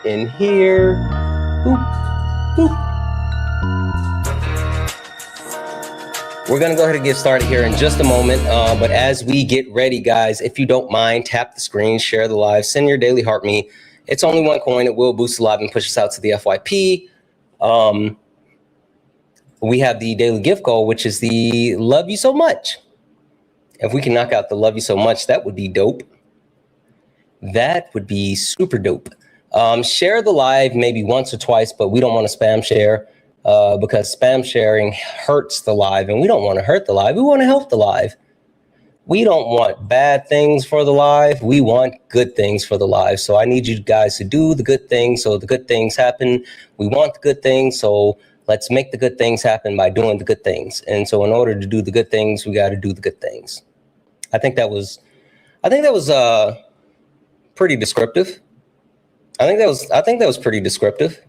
in here. Boop, boop. We're going to go ahead and get started here in just a moment. But as we get ready, guys, if you don't mind, tap the screen, share the live, send your daily heart me. It's only one coin. It will boost the live and push us out to the FYP. We have the daily gift goal, which is the love you so much. If we can knock out the love you so much, that would be dope. That would be super dope. Share the live maybe once or twice, but we don't want to spam share because spam sharing hurts the live, and we don't want to hurt the live. We want to help the live. We don't want bad things for the live. We want good things for the live. So I need you guys to do the good things so the good things happen. We want the good things, so let's make the good things happen by doing the good things. And so in order to do the good things, we got to do the good things. I think that was pretty descriptive. I think that was pretty descriptive.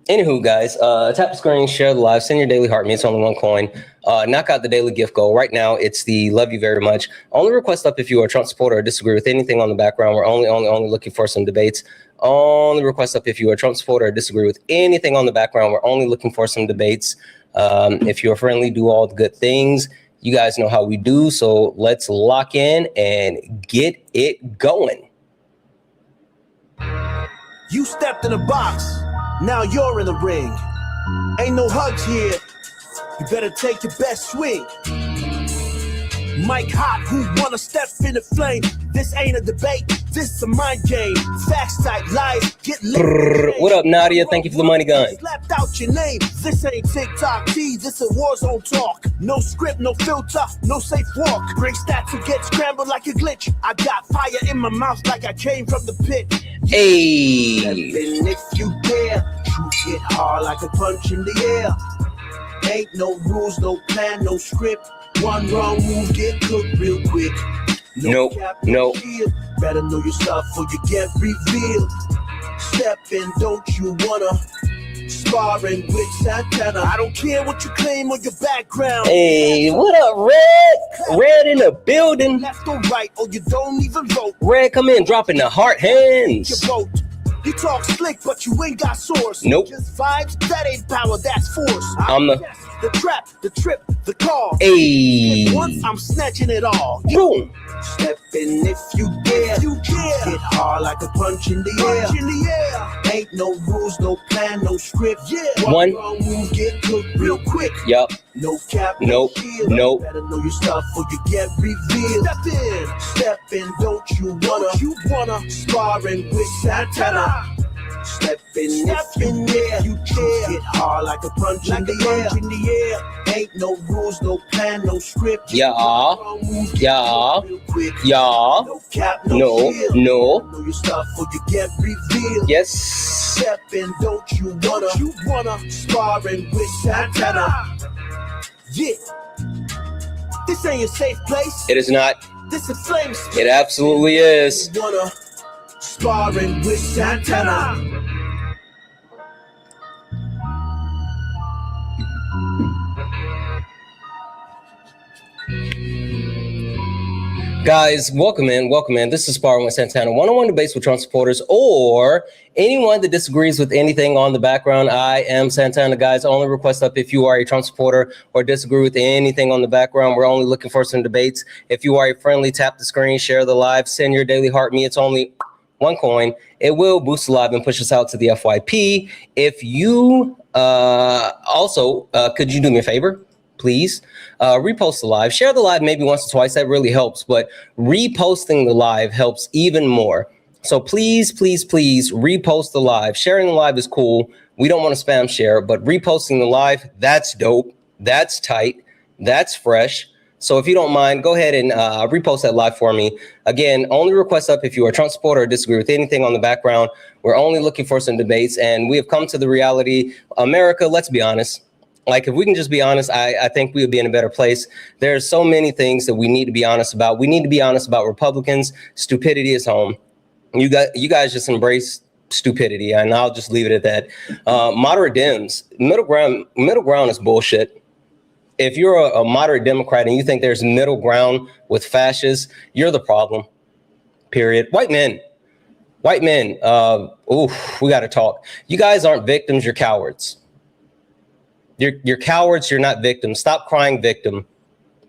Anywho, guys, tap the screen, share the live, send your daily heart me. It's only one coin. Knock out the daily gift goal. Right now, it's the love you very much. Only request up if you are a Trump supporter or disagree with anything on the background. We're only looking for some debates. Only request up if you are a Trump supporter or disagree with anything on the background. We're only looking for some debates. If you're friendly, do all the good things. You guys know how we do. So let's lock in and get it going. You stepped in a box. Now you're in the ring. Ain't no hugs here. You better take your best swing. Mike Hot, who wanna step in the flame? This ain't a debate, this a mind game. Facts type lies, get lit. What up, Nadia? Thank you for the money gun. Slapped out your name. This ain't TikTok T, this a war zone talk. No script, no filter, no safe walk. Bring stats to get scrambled like a glitch. I got fire in my mouth like I came from the pit. Hey. And if you dare, shoot it hard like a punch in the air. Ain't no rules, no plan, no script. One wrong move, get cooked real quick. No. Shield. Better know your stuff or you get revealed. Step in, don't you wanna? Sparring with Santana. I don't care what you claim or your background. Hey, what up, Red? Red in the building. Left or right, or you don't even vote. Red, come in, dropping the heart hands. Your vote. You talk slick, but you ain't got source. Nope. Just vibes, that ain't power, that's force. I'm the trap, the trip, the call. Hey. Once I'm snatching it all. Boom. Step in if you dare. Get hard like a punch in the air. Ain't no rules, no plan, no script. One wrong move, get cooked real quick. Yup. No cap, Nope. shield. Nope. Better know your stuff or you get revealed. Step in, don't you wanna? Sparring with Santana. Step in if you dare. Get hard like a punch in the air. Ain't no rules, no plan, no script. Yeah. No cap, No. shield. No. Know your stuff or you get revealed. Yes. Step in, don't you wanna? Sparring with Santana. Yeah. This ain't a safe place. It is not. This is flame. It absolutely is. Wanna sparring with Santana. Guys, welcome in. This is Sparring with Santana. One-on-one debates with Trump supporters or anyone that disagrees with anything on the background. I am Santana, guys. Only request up if you are a Trump supporter or disagree with anything on the background. We're only looking for some debates. If you are a friendly, tap the screen, share the live, send your daily heart me. It's only one coin. It will boost the live and push us out to the FYP. If you could you do me a favor? Please repost the live, share the live maybe once or twice. That really helps, but reposting the live helps even more. So please repost the live. Sharing the live is cool. We don't want to spam share, but reposting the live, that's dope. That's tight. That's fresh. So if you don't mind, go ahead and repost that live for me. Again, only request up if you are a Trump supporter or disagree with anything on the background. We're only looking for some debates, and we have come to the reality. America, let's be honest. Like, if we can just be honest, I think we would be in a better place. There's so many things that we need to be honest about. We need to be honest about Republicans. Stupidity is home. You guys just embrace stupidity, and I'll just leave it at that. Moderate Dems, middle ground is bullshit. If you're a moderate Democrat and you think there's middle ground with fascists, you're the problem, period. White men White men, we got to talk. You guys aren't victims, you're cowards. You're cowards, you're not victims. Stop crying victim.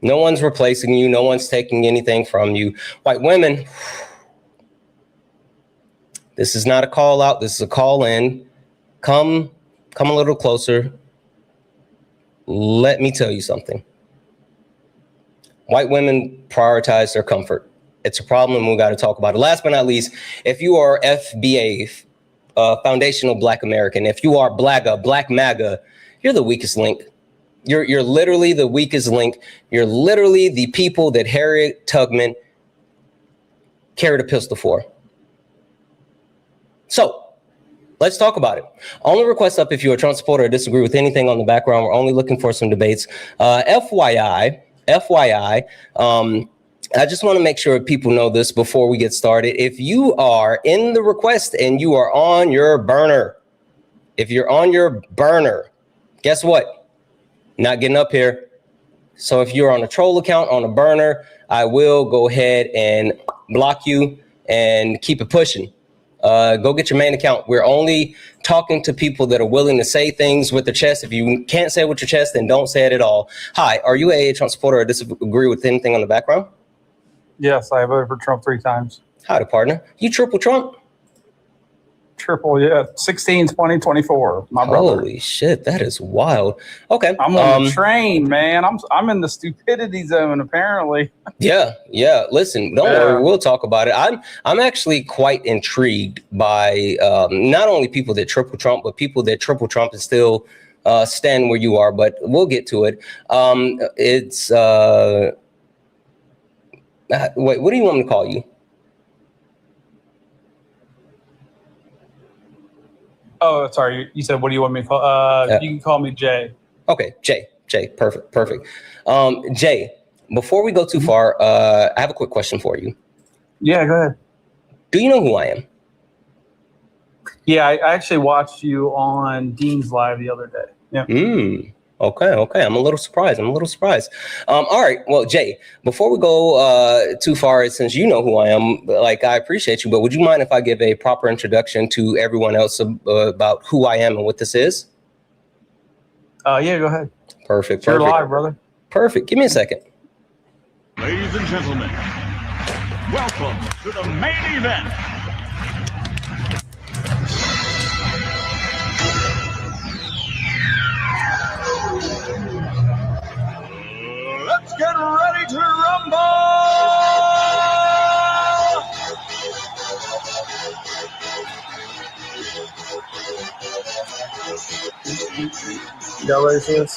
No one's replacing you. No one's taking anything from you. White women, this is not a call out. This is a call in. Come a little closer. Let me tell you something. White women prioritize their comfort. It's a problem, and we got to talk about it. Last but not least, if you are FBA, Foundational Black American, if you are BLAGA, Black MAGA, you're the weakest link. You're literally the weakest link. You're literally the people that Harriet Tubman carried a pistol for. So let's talk about it. Only request up if you're a Trump supporter or disagree with anything on the background. We're only looking for some debates. FYI, I just want to make sure people know this before we get started. If you are in the request and you are on your burner, if you're on your burner, guess what? Not getting up here. So if you're on a troll account, on a burner, I will go ahead and block you and keep it pushing. Go get your main account. We're only talking to people that are willing to say things with their chest. If you can't say it with your chest, then don't say it at all. Hi, are you a Trump supporter or disagree with anything on the background? Yes, I voted for Trump 3 times. Howdy, partner. You triple Trump? Triple, yeah. 16, 20, 24. My brother. Holy shit, that is wild. Okay. I'm on the train, man. I'm in the stupidity zone, apparently. Yeah. Listen, don't worry. We'll talk about it. I'm actually quite intrigued by not only people that triple Trump, but people that triple Trump and still stand where you are. But we'll get to it. It's wait, what do you want me to call you? Oh, sorry. You said, what do you want me to call? You can call me Jay. Okay, Jay. Perfect. Jay, before we go too far, I have a quick question for you. Yeah, go ahead. Do you know who I am? Yeah, I actually watched you on Dean's Live the other day. Yeah. Okay. I'm a little surprised. All right. Well, Jay, before we go too far, since you know who I am, I appreciate you, but would you mind if I give a proper introduction to everyone else about who I am and what this is? Yeah, go ahead. Perfect. You're live, brother. Perfect. Give me a second. Ladies and gentlemen, welcome to the main event. Let's get ready to rumble! Y'all ready for this?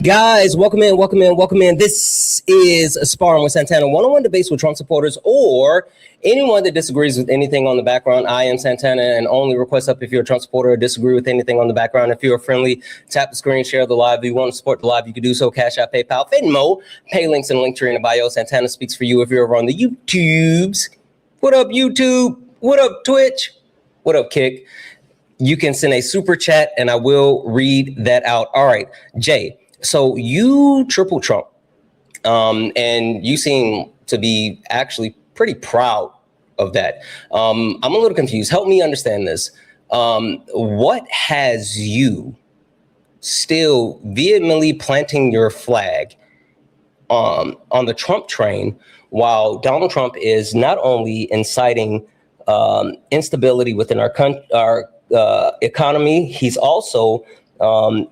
Guys, welcome in. This is Sparring with Santana, one-on-one debates with Trump supporters or anyone that disagrees with anything on the background. I am Santana, and only request up if you're a Trump supporter or disagree with anything on the background. If you're friendly, tap the screen, share the live. If you want to support the live, you can do so. Cash App, PayPal, Venmo, pay links and link tree in the bio. Santana speaks for you. If you're over on the YouTubes, what up YouTube? What up Twitch? What up Kick? You can send a super chat and I will read that out. All right, Jay. So you triple Trump, and you seem to be actually pretty proud of that. I'm a little confused. Help me understand this. What has you still vehemently planting your flag on the Trump train while Donald Trump is not only inciting instability within our economy, he's also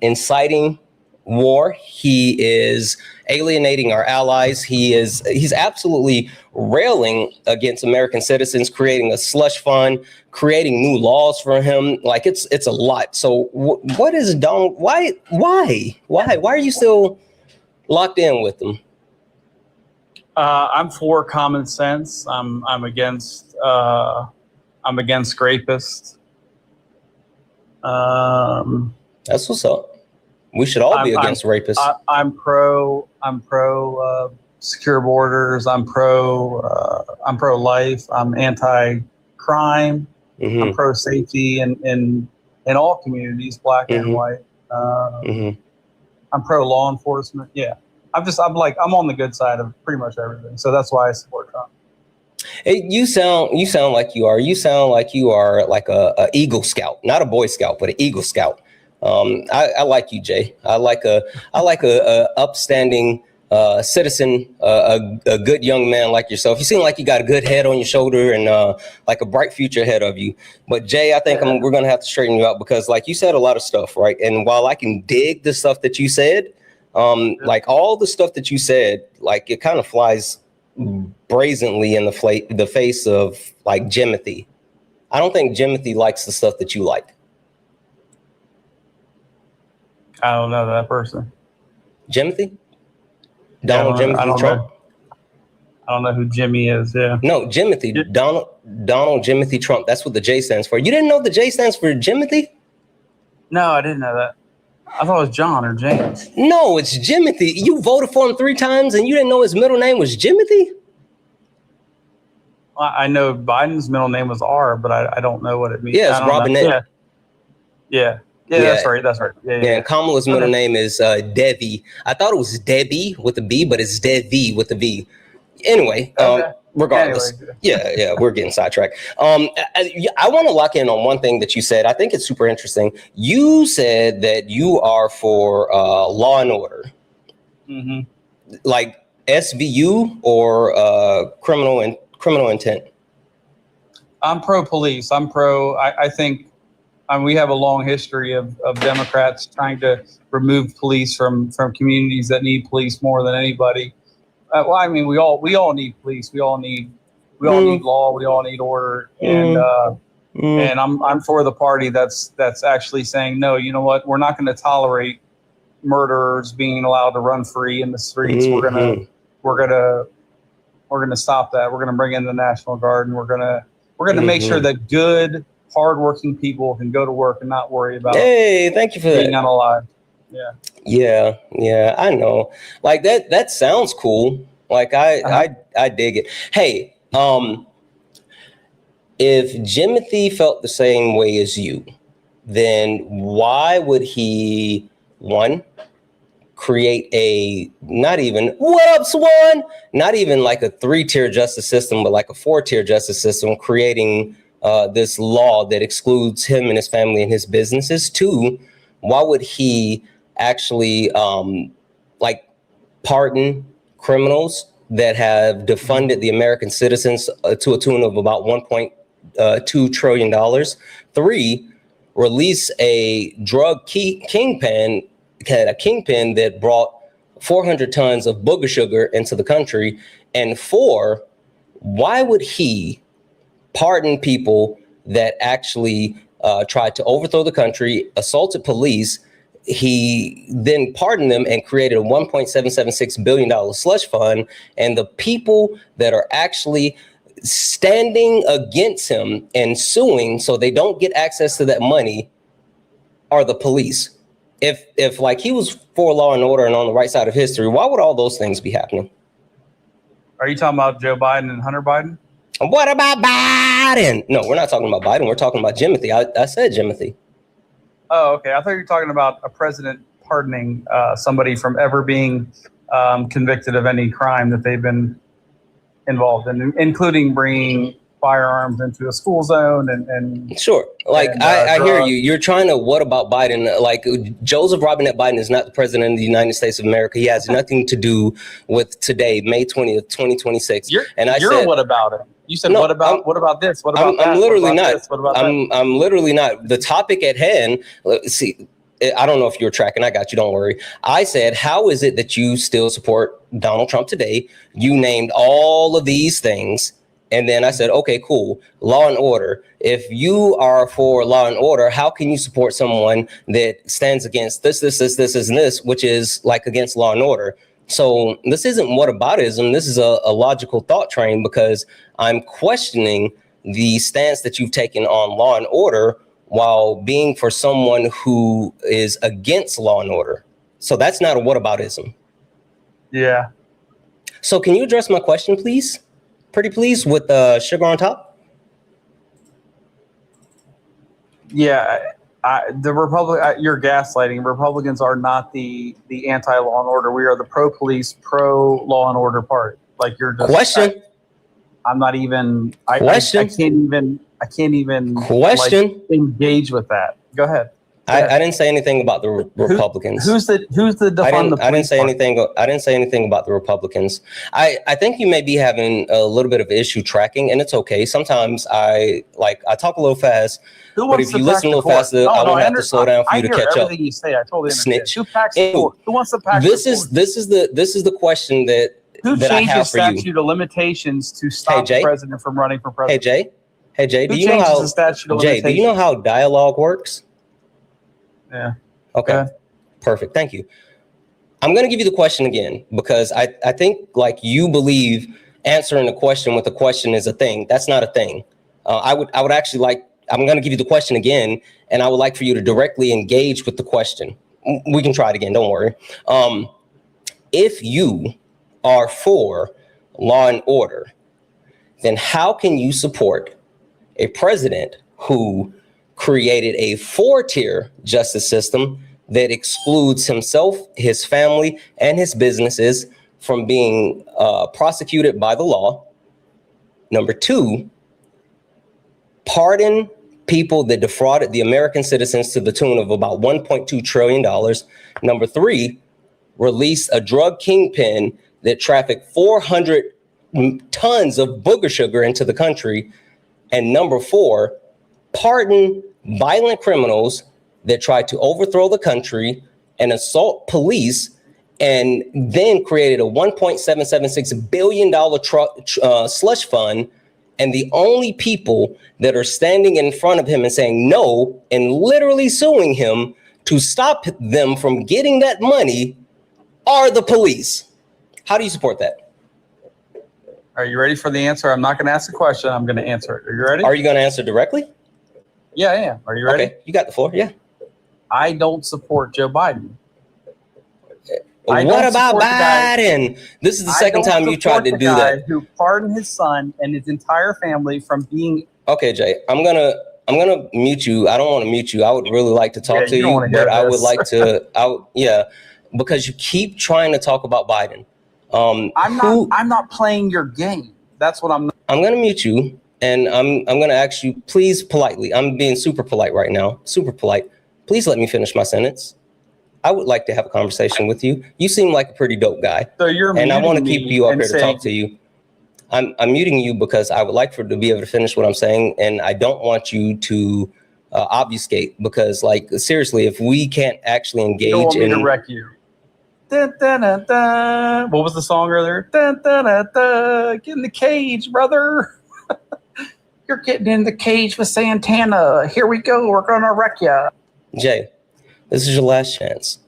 inciting war. He is alienating our allies. He's absolutely railing against American citizens, creating a slush fund, creating new laws for him. It's a lot. So what is Donald? Why are you still locked in with them? I'm for common sense. I'm against rapists. That's what's up. We should all be against rapists. I'm pro secure borders. I'm pro life. I'm anti-crime. Mm-hmm. I'm pro safety in all communities, black and white. I'm pro law enforcement. Yeah. I'm on the good side of pretty much everything. So that's why I support Trump. You sound like you are. You sound like you are like a Eagle Scout, not a Boy Scout, but an Eagle Scout. I like you, Jay. I like a upstanding citizen, a good young man like yourself. You seem like you got a good head on your shoulder and like a bright future ahead of you. But Jay, I think we're going to have to straighten you out because like you said a lot of stuff, right? And while I can dig the stuff that you said, like all the stuff that you said, like it kind of flies brazenly in the face of like Jimothy. I don't think Jimothy likes the stuff that you like. I don't know that person. Jimothy? Donald Jimothy Trump? I don't know who Jimmy is. Yeah. No, Jimothy. Donald Jimothy Trump. That's what the J stands for. You didn't know the J stands for Jimothy? No, I didn't know that. I thought it was John or James. No, it's Jimothy. You voted for him 3 times and you didn't know his middle name was Jimothy? I know Biden's middle name was R, but I don't know what it means. Yeah, it's Robinette. Yeah, that's right. Yeah. And Kamala's middle name is Devi. I thought it was Debbie with a B, but it's Devi with a V. Anyway, regardless. Anyway. Yeah, we're getting sidetracked. I want to lock in on one thing that you said. I think it's super interesting. You said that you are for law and order. Mm-hmm. Like SVU or criminal intent? I'm pro police. I'm pro. I think we have a long history of Democrats trying to remove police from communities that need police more than anybody. Well, I mean, we all need police. We all need law. We all need order. And I'm for the party that's actually saying, no, you know what? We're not going to tolerate murderers being allowed to run free in the streets. We're gonna stop that. We're gonna bring in the National Guard, and we're gonna make sure that good, hardworking people can go to work and not worry about. Hey, thank you for being that. unalive. Yeah. I know. Like that sounds cool. Like I dig it. Hey, if Jimothy felt the same way as you, then why would he create not even like a 3-tier justice system, but like a 4-tier justice system, creating this law that excludes him and his family and his businesses? 2, why would he actually like pardon criminals that have defunded the American citizens to a tune of about $1.2 trillion? 3, release a drug kingpin that brought 400 tons of booger sugar into the country. And 4, why would he pardon people that actually tried to overthrow the country, assaulted police? He then pardoned them and created a $1.776 billion slush fund. And the people that are actually standing against him and suing so they don't get access to that money are the police. If like he was for law and order and on the right side of history, why would all those things be happening? Are you talking about Joe Biden and Hunter Biden? What about Biden? No, we're not talking about Biden. We're talking about Jimothy. I said Jimothy. Oh, okay. I thought you were talking about a president pardoning somebody from ever being convicted of any crime that they've been involved in, including bringing firearms into a school zone and sure. Like I hear you. You're trying to what about Biden? Like Joseph Robinette Biden is not the president of the United States of America. He has nothing to do with today, May 20th, 2026. You're what about it? You said, no, what about this? What about that? I'm literally what about not. This? What about I'm literally not. The topic at hand, see, I don't know if you're tracking. I got you. Don't worry. I said, how is it that you still support Donald Trump today? You named all of these things. And then I said, okay, cool. Law and order. If you are for law and order, how can you support someone that stands against this, and this, which is like against law and order? So this isn't whataboutism. This is a logical thought train, because I'm questioning the stance that you've taken on law and order while being for someone who is against law and order. So that's not a whataboutism. Yeah. So can you address my question, please? Pretty please, with sugar on top? Yeah. You're gaslighting. Republicans are not the anti-law and order. We are the pro-police, pro-law and order party. Like you're just Question. I'm not even. Question. I can't even. Question. Like, engage with that. Go ahead. I didn't say anything about the Republicans. Who's the I didn't say anything. I didn't say anything about the Republicans. I think you may be having a little bit of issue tracking, and it's okay. Sometimes I talk a little fast. But if you listen a little faster, I won't have to slow down for you to catch up. Everything you say, I totally understand. Snitch. Who packs the court? Who wants to pack this the is court? this is the question that Who that I have changes for you. statute of limitations to stop the president from running for president? Hey Jay, do you know how dialogue works? Yeah. Okay. Perfect. Thank you. I'm going to give you the question again because I think like you believe answering a question with a question is a thing. That's not a thing. I would actually like. I'm going to give you the question again, and I would like for you to directly engage with the question. We can try it again. Don't worry. If you are for law and order, then how can you support a president who created a 4-tier justice system that excludes himself, his family, and his businesses from being prosecuted by the law? Number 2, pardon people that defrauded the American citizens to the tune of about $1.2 trillion. Number 3, release a drug kingpin that trafficked 400 tons of booger sugar into the country. And number 4, pardon violent criminals that tried to overthrow the country and assault police and then created a $1.776 billion slush fund. And the only people that are standing in front of him and saying no and literally suing him to stop them from getting that money are the police. How do you support that? Are you ready for the answer? I'm not going to ask the question. I'm going to answer it. Are you ready? Are you going to answer directly? Yeah, I am. Are you ready? Okay, you got the floor. Yeah. I don't support Joe Biden. What about Biden? This is the second time you tried to do that. Who pardoned his son and his entire family from being. Okay, Jay, I'm gonna mute you. I don't want to mute you. I would really like to talk to you, but I would like to. Because you keep trying to talk about Biden. I'm not playing your game. That's what I'm. I'm gonna mute you, and I'm gonna ask you, please, politely. I'm being super polite right now. Super polite. Please let me finish my sentence. I would like to have a conversation with you. You seem like a pretty dope guy. So you're and I want to keep you up here to talk to you. I'm muting you because I would like to be able to finish what I'm saying, and I don't want you to obfuscate because, like, seriously, if we can't actually engage, you don't want me to wreck you. Dun, dun, dun, dun. What was the song earlier? Dun, dun, dun, dun. Get in the cage, brother. You're getting in the cage with Santana. Here we go. We're gonna wreck you. Jay, this is your last chance.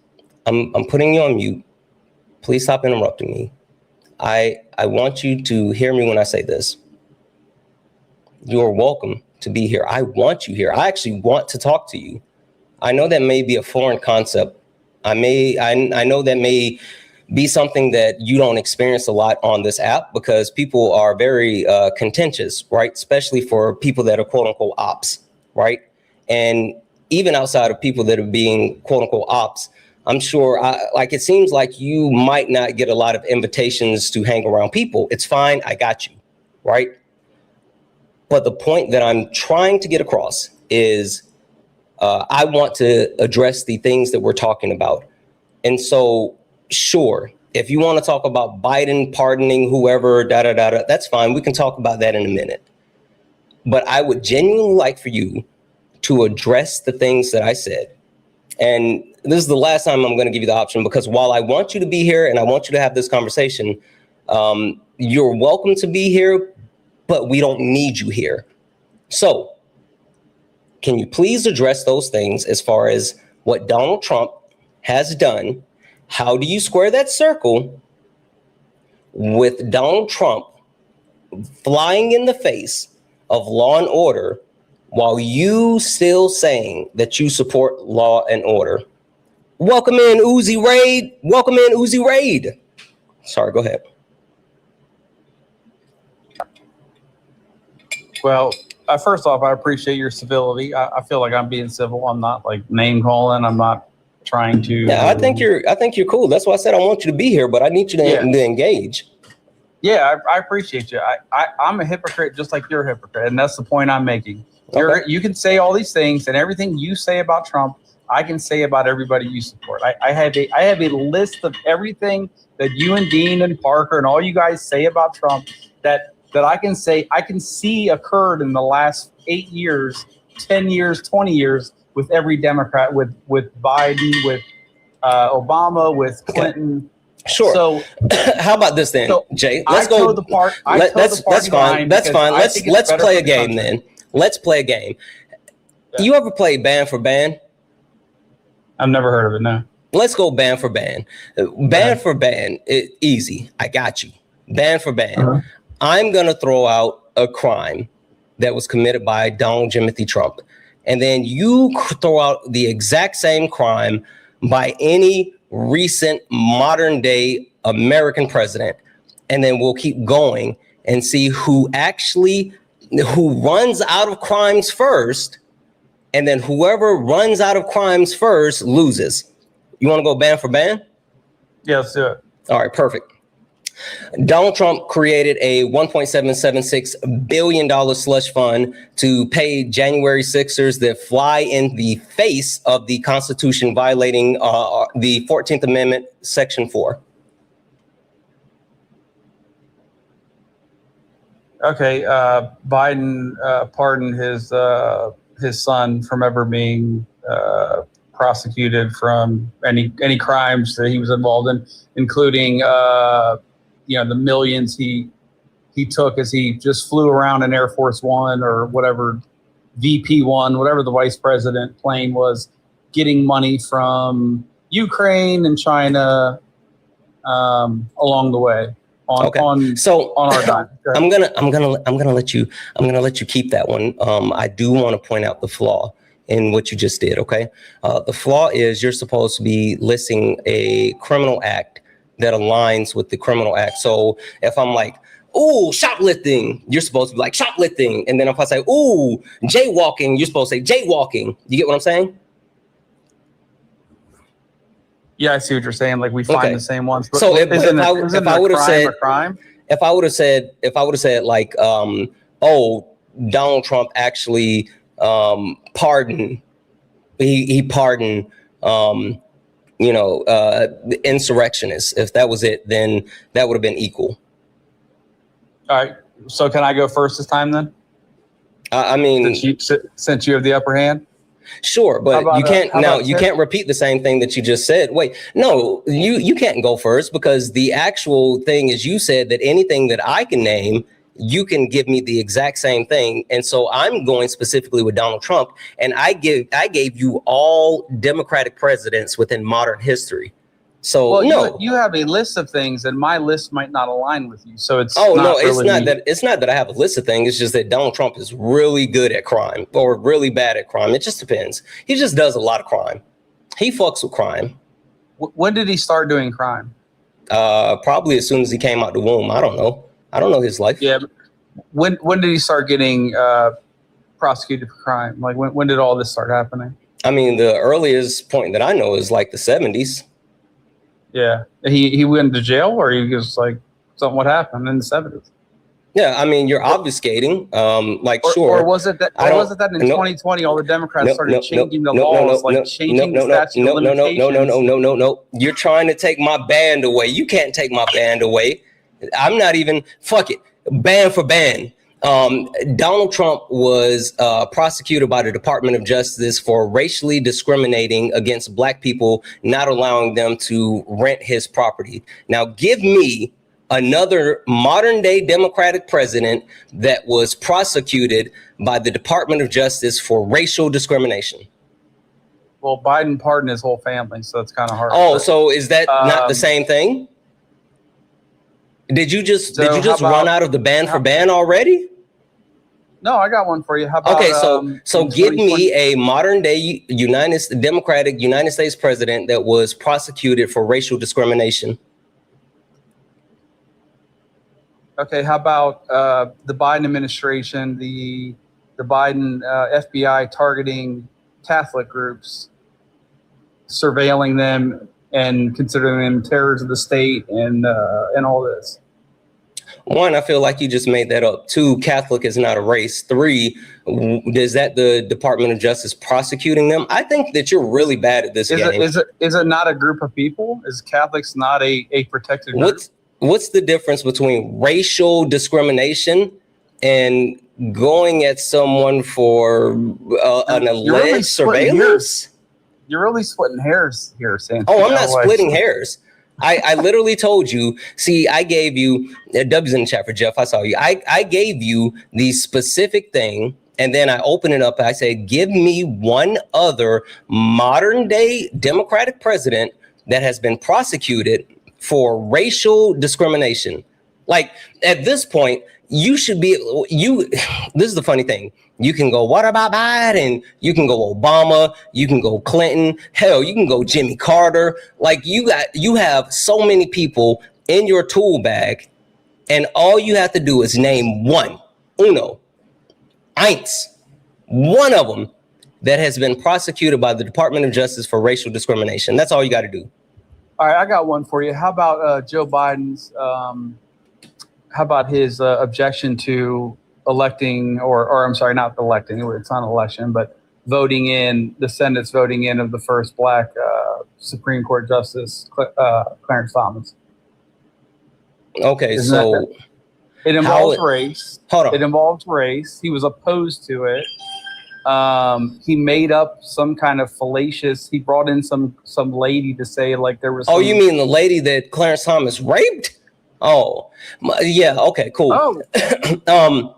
I'm putting you on mute. Please stop interrupting me. I want you to hear me when I say this. You are welcome to be here. I want you here. I actually want to talk to you. I know that may be a foreign concept. I know that may be something that you don't experience a lot on this app because people are very contentious, right? Especially for people that are quote unquote ops, right? And even outside of people that are being quote unquote ops, I'm sure it seems like you might not get a lot of invitations to hang around people. It's fine. I got you. Right. But the point that I'm trying to get across is I want to address the things that we're talking about. And so, sure, if you want to talk about Biden pardoning whoever, that's fine. We can talk about that in a minute. But I would genuinely like for you to address the things that I said. And this is the last time I'm going to give you the option, because while I want you to be here and I want you to have this conversation, you're welcome to be here, but we don't need you here. So can you please address those things as far as what Donald Trump has done? How do you square that circle with Donald Trump flying in the face of law and order while you still saying that you support law and order? Welcome in, Uzi Raid. Welcome in, Uzi Raid. Sorry, go ahead. Well, First off, I appreciate your civility. I feel like I'm being civil. I'm not like name calling. I'm not trying to. Yeah, I think you're cool. That's why I said I want you to be here, but I need you to engage. Yeah, I appreciate you. I'm a hypocrite just like you're a hypocrite, and that's the point I'm making. You can say all these things, and everything you say about Trump, I can say about everybody you support. I have a list of everything that you and Dean and Parker and all you guys say about Trump that I can see occurred in the last 8 years, 10 years, 20 years with every Democrat, with Biden, with Obama, with Clinton. Sure. So how about this then, Jay? Let's go. That's fine. That's fine. Let's play a game then. Let's play a game. Yeah. You ever play band for band? I've never heard of it. No. Let's go band for band. Band for band. Easy. I got you. Band for band. I'm gonna throw out a crime that was committed by Donald Timothy Trump, and then you throw out the exact same crime by any recent modern day American president, and then we'll keep going and see who runs out of crimes first, and then whoever runs out of crimes first loses. You want to go band for band? Yeah, let's do it. All right, perfect. Donald Trump created a $1.776 billion slush fund to pay January 6ers that fly in the face of the Constitution, violating the 14th Amendment, Section 4. Okay, Biden pardoned his son from ever being prosecuted from any crimes that he was involved in, including the millions he took as he just flew around in Air Force One or whatever, VP-1, whatever the vice president plane was, getting money from Ukraine and China along the way on our dime. I'm gonna let you keep that one. I do want to point out the flaw in what you just did. Okay, the flaw is you're supposed to be listing a criminal act that aligns with the criminal act. So if I'm like, ooh, shoplifting, you're supposed to be like shoplifting. And then if I say, ooh, jaywalking, you're supposed to say jaywalking. You get what I'm saying? Yeah, I see what you're saying. Like we find the same ones. But so if I would have said like, oh, Donald Trump actually pardoned, he pardoned, the insurrectionists. If that was it, then that would have been equal. All right. So can I go first this time then? I mean, since you have the upper hand. Sure, but you can't repeat the same thing that you just said. Wait, no, you can't go first, because the actual thing is you said that anything that I can name, you can give me the exact same thing. And so I'm going specifically with Donald Trump, and I gave you all Democratic presidents within modern history. So you have a list of things, and my list might not align with you. So it's it's not that I have a list of things. It's just that Donald Trump is really good at crime or really bad at crime. It just depends. He just does a lot of crime. He fucks with crime. When did he start doing crime? Probably as soon as he came out the womb. I don't know his life. Yeah. When did he start getting prosecuted for crime? Like when did all this start happening? I mean, the earliest point that I know is like the 70s. Yeah, he went to jail, or he was like, what happened in the 70s? Yeah, I mean, you're obfuscating. Or was it that in 2020 all the Democrats started changing the laws, changing the statute of limitations? No. You're trying to take my band away. You can't take my band away. I'm not even, fuck it, band for band. Donald Trump was prosecuted by the Department of Justice for racially discriminating against Black people, not allowing them to rent his property. Now, give me another modern day Democratic president that was prosecuted by the Department of Justice for racial discrimination. Well, Biden pardoned his whole family, so it's kind of hard. Oh, so is that not the same thing? Did you just run out of the band for band already? No, I got one for you. How about, okay, so give me a modern day Democratic United States president that was prosecuted for racial discrimination. Okay, how about the Biden administration, the the Biden FBI targeting Catholic groups, surveilling them and considering them terrors of the state and all this? One, I feel like you just made that up. Two, Catholic is not a race. Three, is that the Department of Justice prosecuting them? I think that you're really bad at this game. Is it not a group of people? Is Catholics not a protected group? What's the difference between racial discrimination and going at someone for an alleged surveillance? You're really splitting hairs here, Santana. Oh, I'm not splitting hairs. I literally told you, see, I gave you, W's in the chat for Jeff, I saw you. I gave you the specific thing, and then I opened it up and I said, give me one other modern day Democratic president that has been prosecuted for racial discrimination. Like, at this point, you should be, this is the funny thing. You can go, what about Biden? You can go Obama. You can go Clinton. Hell, you can go Jimmy Carter. Like, you have so many people in your tool bag, and all you have to do is name one of them that has been prosecuted by the Department of Justice for racial discrimination. That's all you got to do. All right, I got one for you. How about Joe Biden's, how about his objection to electing, or I'm sorry, not electing, it's not an election, but voting in, the Senate's voting in of the first black Supreme Court Justice, Clarence Thomas. Okay, so it involves race. Hold on. It involves race. He was opposed to it. He made up some kind of fallacious, he brought in some lady to say like there was. Oh, you mean the lady that Clarence Thomas raped? Oh, yeah. Okay, cool. Oh.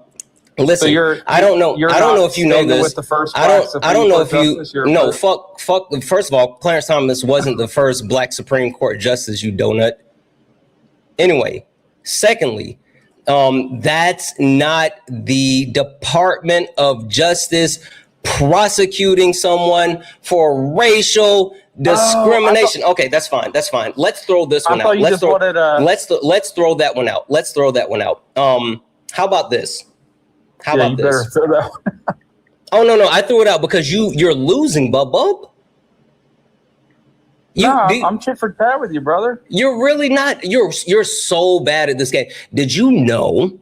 Listen, so I don't know. I don't know if you know this. With the first I don't know if you. No, fuck. First of all, Clarence Thomas wasn't the first black Supreme Court justice, you donut. Anyway, secondly, that's not the Department of Justice prosecuting someone for racial discrimination. Okay, that's fine. That's fine. Let's throw this one out. Let's throw that one out. Let's throw that one out. How about this? How about this? Throw that one out. Oh no, I threw it out because you're losing, bub. I'm tit for tat with you, brother. You're really not. You're so bad at this game. Did you know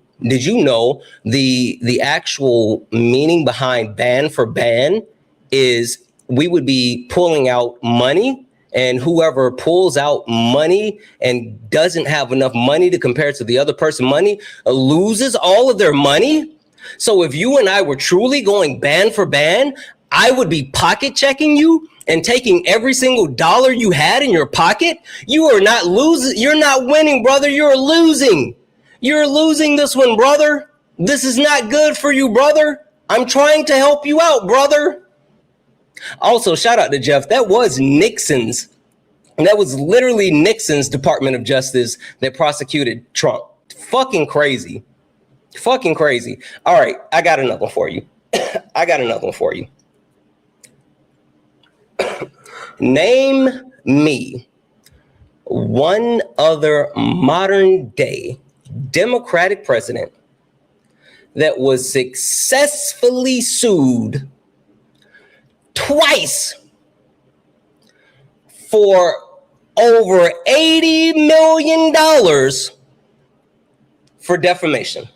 the actual meaning behind ban for ban is we would be pulling out money, and whoever pulls out money and doesn't have enough money to compare to the other person's money loses all of their money. So if you and I were truly going ban for ban, I would be pocket checking you and taking every single dollar you had in your pocket. You are not losing. You're not winning, brother. You're losing. You're losing this one, brother. This is not good for you, brother. I'm trying to help you out, brother. Also, shout out to Jeff. That was Nixon's. And that was literally Nixon's Department of Justice that prosecuted Trump. Fucking crazy. Fucking crazy. All right, I got another one for you. Name me one other modern day Democratic president that was successfully sued twice for over $80 million for defamation.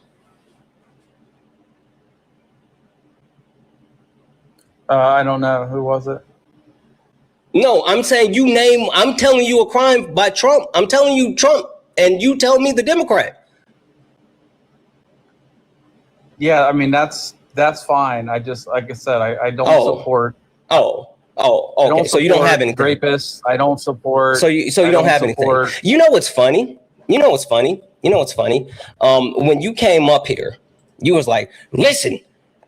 I don't know. Who was it? No, I'm saying I'm telling you a crime by Trump. I'm telling you Trump, and you tell me the Democrat. Yeah, I mean, that's fine. I just, like I said, I don't support. Okay. So you don't have anything. Rapists. I don't support. So you don't have anything. You know what's funny? When you came up here, you was like, listen,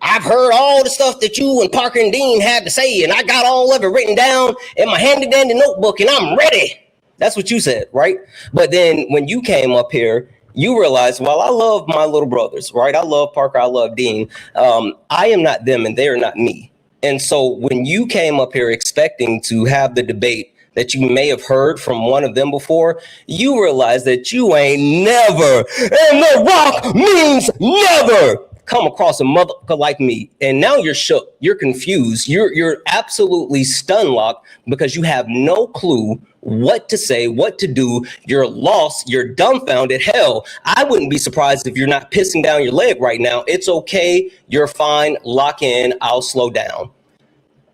I've heard all the stuff that you and Parker and Dean had to say, and I got all of it written down in my handy dandy notebook, and I'm ready. That's what you said, right? But then when you came up here, you realized, well, I love my little brothers, right? I love Parker, I love Dean. I am not them, and they are not me. And so when you came up here expecting to have the debate that you may have heard from one of them before, you realize that you ain't never, and The Rock means never. come across a motherfucker like me, and now you're shook, you're confused, you're absolutely stun-locked because you have no clue what to say, what to do. You're lost, you're dumbfounded. Hell, I wouldn't be surprised if you're not pissing down your leg right now. It's okay, you're fine, lock in, I'll slow down.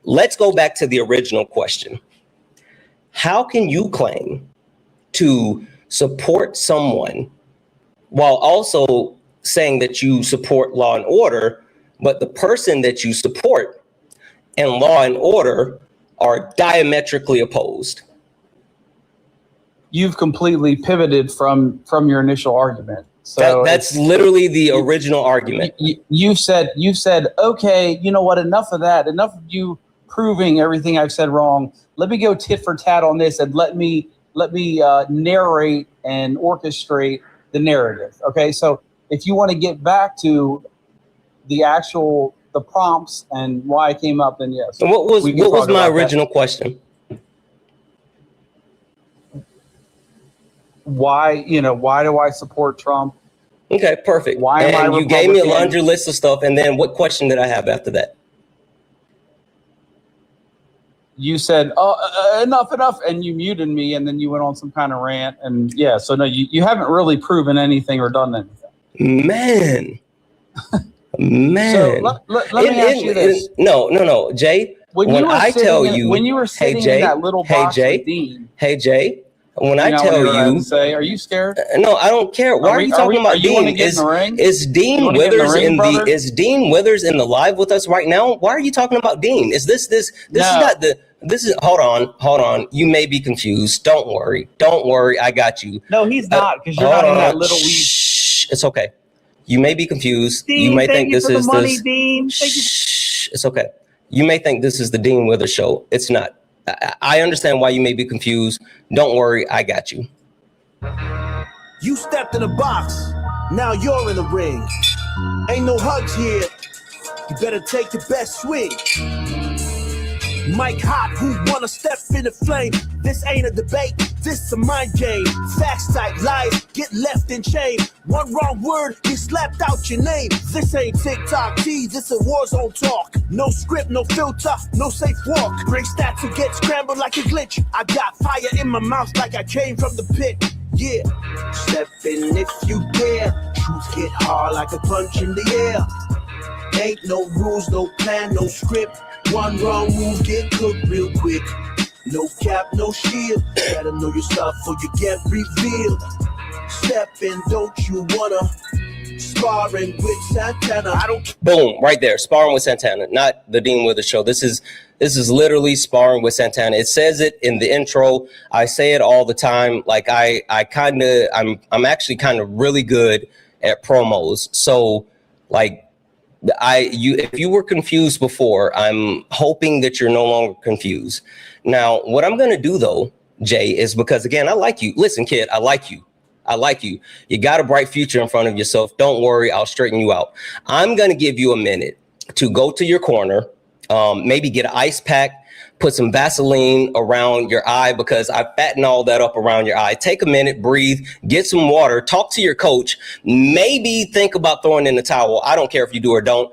Let's go back to the original question. How can you claim to support someone while also saying that you support law and order, but the person that you support and law and order are diametrically opposed? You've completely pivoted from your initial argument. So that's literally the original argument. You've said, okay, you know what? Enough of that. Enough of you proving everything I've said wrong. Let me go tit for tat on this, and let me narrate and orchestrate the narrative. Okay, so if you want to get back to the prompts and why I came up, then yes. So what was my original question? Why do I support Trump? Okay, perfect. Why am I Republican? You gave me a laundry list of stuff, and then what question did I have after that? You said, enough, and you muted me, and then you went on some kind of rant, and yeah, so no, you haven't really proven anything or done anything. Man. So let me ask you this. No, Jay, when you were sitting in that little box with Dean. Hey, Jay. When I tell you, are you scared? No, I don't care. Why are you talking about Dean? Is Dean Withers is Dean Withers in the live with us right now? Why are you talking about Dean? Is this is hold on. You may be confused. Don't worry. I got you. No, he's not, because you're not in that little weed. Shh, it's okay. You may be confused. Dean, you may think this is money, Dean. Shh, it's okay. You may think this is the Dean Withers show. It's not. I understand why you may be confused. Don't worry, I got you. You stepped in a box, now you're in the ring. Ain't no hugs here, you better take your best swing. Mike Hot, who wanna step in the flame? This ain't a debate, this a mind game. Facts type lies, get left in chain. One wrong word, you slapped out your name. This ain't TikTok T, this a war zone talk. No script, no filter, no safe walk. Bring stats to get scrambled like a glitch. I got fire in my mouth like I came from the pit. Yeah, step in if you dare. Truth get hard like a punch in the air. Ain't no rules, no plan, no script. One wrong move, get cooked real quick. No cap, no shield. Better know your stuff or you get revealed. Step in, don't you wanna? Sparring with Santana. Boom, right there. Sparring with Santana, not the Dean Withers show. This is literally Sparring with Santana. It says it in the intro. I say it all the time. Like I'm actually kind of really good at promos. So like, if you were confused before, I'm hoping that you're no longer confused. Now, what I'm going to do, though, Jay, is because, again, I like you. Listen, kid, I like you. You got a bright future in front of yourself. Don't worry. I'll straighten you out. I'm going to give you a minute to go to your corner, maybe get an ice pack, put some Vaseline around your eye because I fatten all that up around your eye. Take a minute, breathe, get some water, talk to your coach, maybe think about throwing in the towel. I don't care if you do or don't.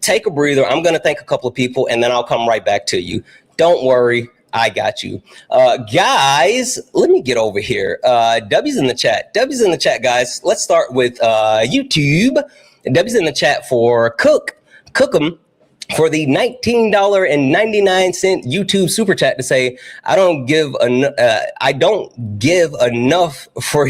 Take a breather. I'm going to thank a couple of people and then I'll come right back to you. Don't worry. I got you. Guys, let me get over here. W's in the chat. W's in the chat, guys. Let's start with YouTube. W's in the chat for Cookem. For the $19.99 YouTube super chat to say, I don't give enough for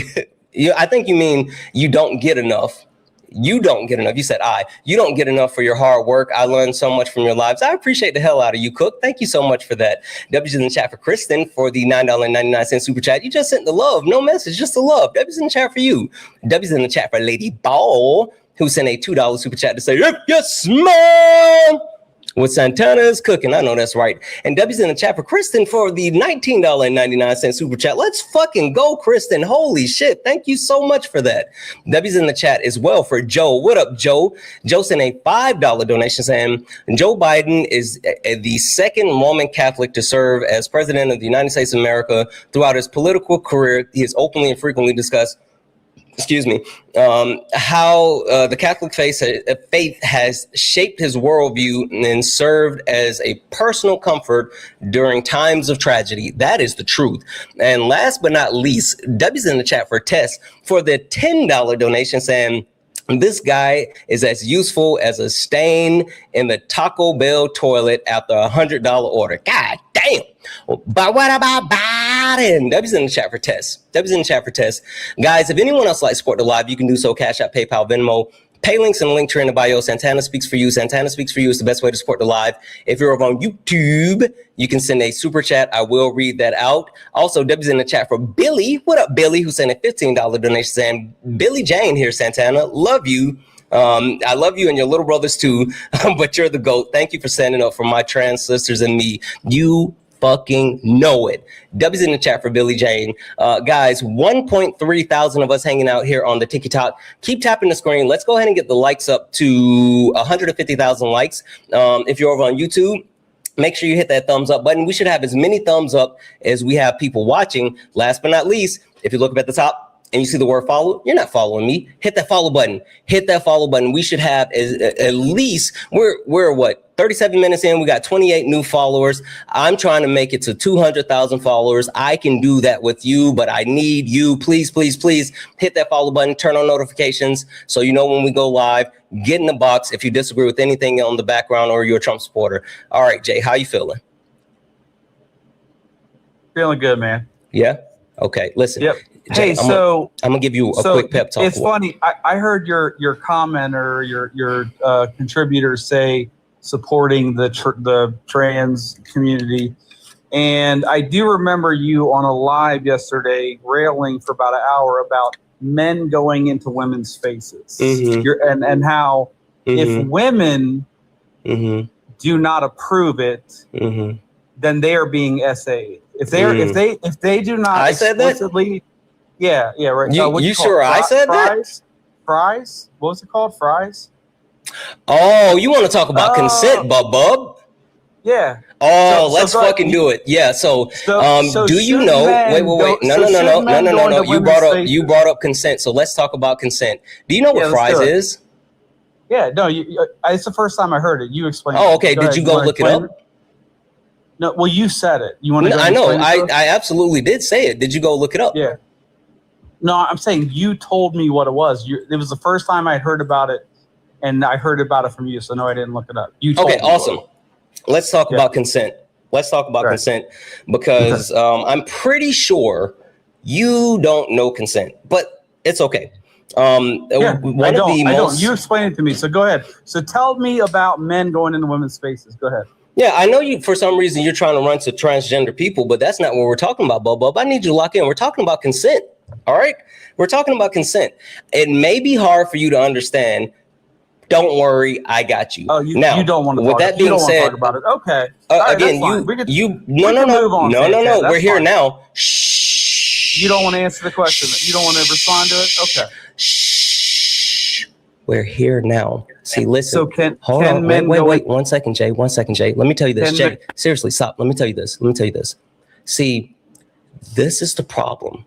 you. I think you mean you don't get enough. You don't get enough. You said you don't get enough for your hard work. I learned so much from your lives. I appreciate the hell out of you, Cook. Thank you so much for that. W's in the chat for Kristen for the $9.99 super chat. You just sent the love, no message, just the love. W's in the chat for you. W's in the chat for Lady Ball, who sent a $2 super chat to say, if you small what Santana is cooking. I know that's right. And W's in the chat for Kristen for the $19.99 super chat. Let's fucking go, Kristen. Holy shit. Thank you so much for that. W's in the chat as well for Joe. What up, Joe? Joe sent a $5 donation saying Joe Biden is the second Roman Catholic to serve as president of the United States of America. Throughout his political career, he has openly and frequently discussed excuse me, how the Catholic faith has shaped his worldview and served as a personal comfort during times of tragedy. That is the truth. And last but not least, W's in the chat for Tess for the $10 donation saying, this guy is as useful as a stain in the Taco Bell toilet after $100 order. God damn. But what about Biden? W's in the chat for Tess. W's in the chat for Tess. Guys, if anyone else likes Support the Live, you can do so. Cash App, PayPal, Venmo. Pay links in the link tree in the bio. Santana Speaks for You. Santana Speaks for You is the best way to support the live. If you're over on YouTube, you can send a super chat. I will read that out. Also, W's in the chat for Billy. What up, Billy? Who sent a $15 donation saying, Billy Jane here, Santana. Love you. I love you and your little brothers too, but you're the GOAT. Thank you for standing up for my trans sisters and me. You fucking know it. W's in the chat for Billy Jane. Guys, 1.3 thousand of us hanging out here on the TikTok. Keep tapping the screen. Let's go ahead and get the likes up to 150,000 likes. If you're over on YouTube, make sure you hit that thumbs up button. We should have as many thumbs up as we have people watching. Last but not least, if you look up at the top and you see the word follow, you're not following me. Hit that follow button. Hit that follow button. We should have at least, we're what? 37 minutes in, we got 28 new followers. I'm trying to make it to 200,000 followers. I can do that with you, but I need you. Please, please, please hit that follow button, turn on notifications so you know when we go live. Get in the box if you disagree with anything on the background or you're a Trump supporter. All right, Jay, how you feeling? Feeling good, man. Yeah? Okay, listen. Yep. Jay, Hey, I'm gonna give you a quick pep talk. It's funny. I heard your commenter, your contributors say supporting the trans community, and I do remember you on a live yesterday railing for about an hour about men going into women's faces, and how if women do not approve it, then they are being SA'd. If they do not I said explicitly. Yeah, right. You sure I said that? Fries? What was it called? Fries? Oh, you want to talk about consent, bub? Yeah. Oh, let's fucking do it. Yeah. So do you know? Wait. No. You brought up consent. So let's talk about consent. Do you know what fries is? Yeah. No. It's the first time I heard it. You explained. Oh, okay. Did you go look it up? No. Well, you said it. You want to? I know. I absolutely did say it. Did you go look it up? Yeah. No, I'm saying you told me what it was. It was the first time I heard about it, and I heard about it from you. So no, I didn't look it up. You told me awesome. Let's talk about consent. Let's talk about consent because I'm pretty sure you don't know consent, but it's okay. I don't. You explain it to me. So go ahead. So tell me about men going into women's spaces. Go ahead. Yeah, I know you. For some reason, you're trying to run to transgender people, but that's not what we're talking about, Bub. I need you to lock in. We're talking about consent. All right, we're talking about consent. It may be hard for you to understand. Don't worry, I got you. Oh, you don't want to. With that being said, talk about it. Okay. Again, no. We're here now. Shh. You don't want to answer the question. You don't want to respond to it. Okay. Shh. We're here now. See, listen. So hold on. Wait. 1 second, Jay. 1 second, Jay. Let me tell you this, Jay. Seriously, stop. Let me tell you this. See, this is the problem.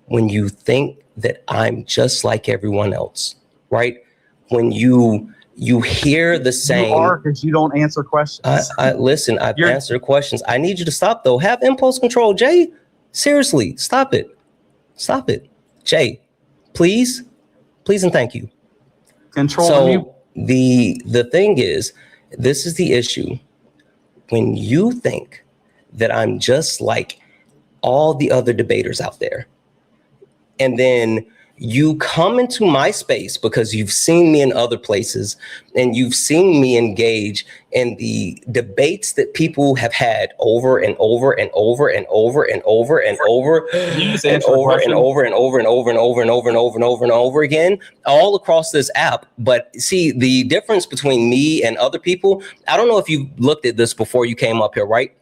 When you think that I'm just like everyone else, right? When you hear the same, you are because you don't answer questions. Listen, I've answered questions. I need you to stop though. Have impulse control, Jay. Seriously, stop it. Jay, please, and thank you. Control. The thing is, this is the issue. When you think that I'm just like all the other debaters out there, and then you come into my space because you've seen me in other places and you've seen me engage in the debates that people have had over and over and over and over and over and over and over and over and over and over and over and over and over and over and over again, all across this app. But see, the difference between me and other people, I don't know if you looked at this before you came up here, right?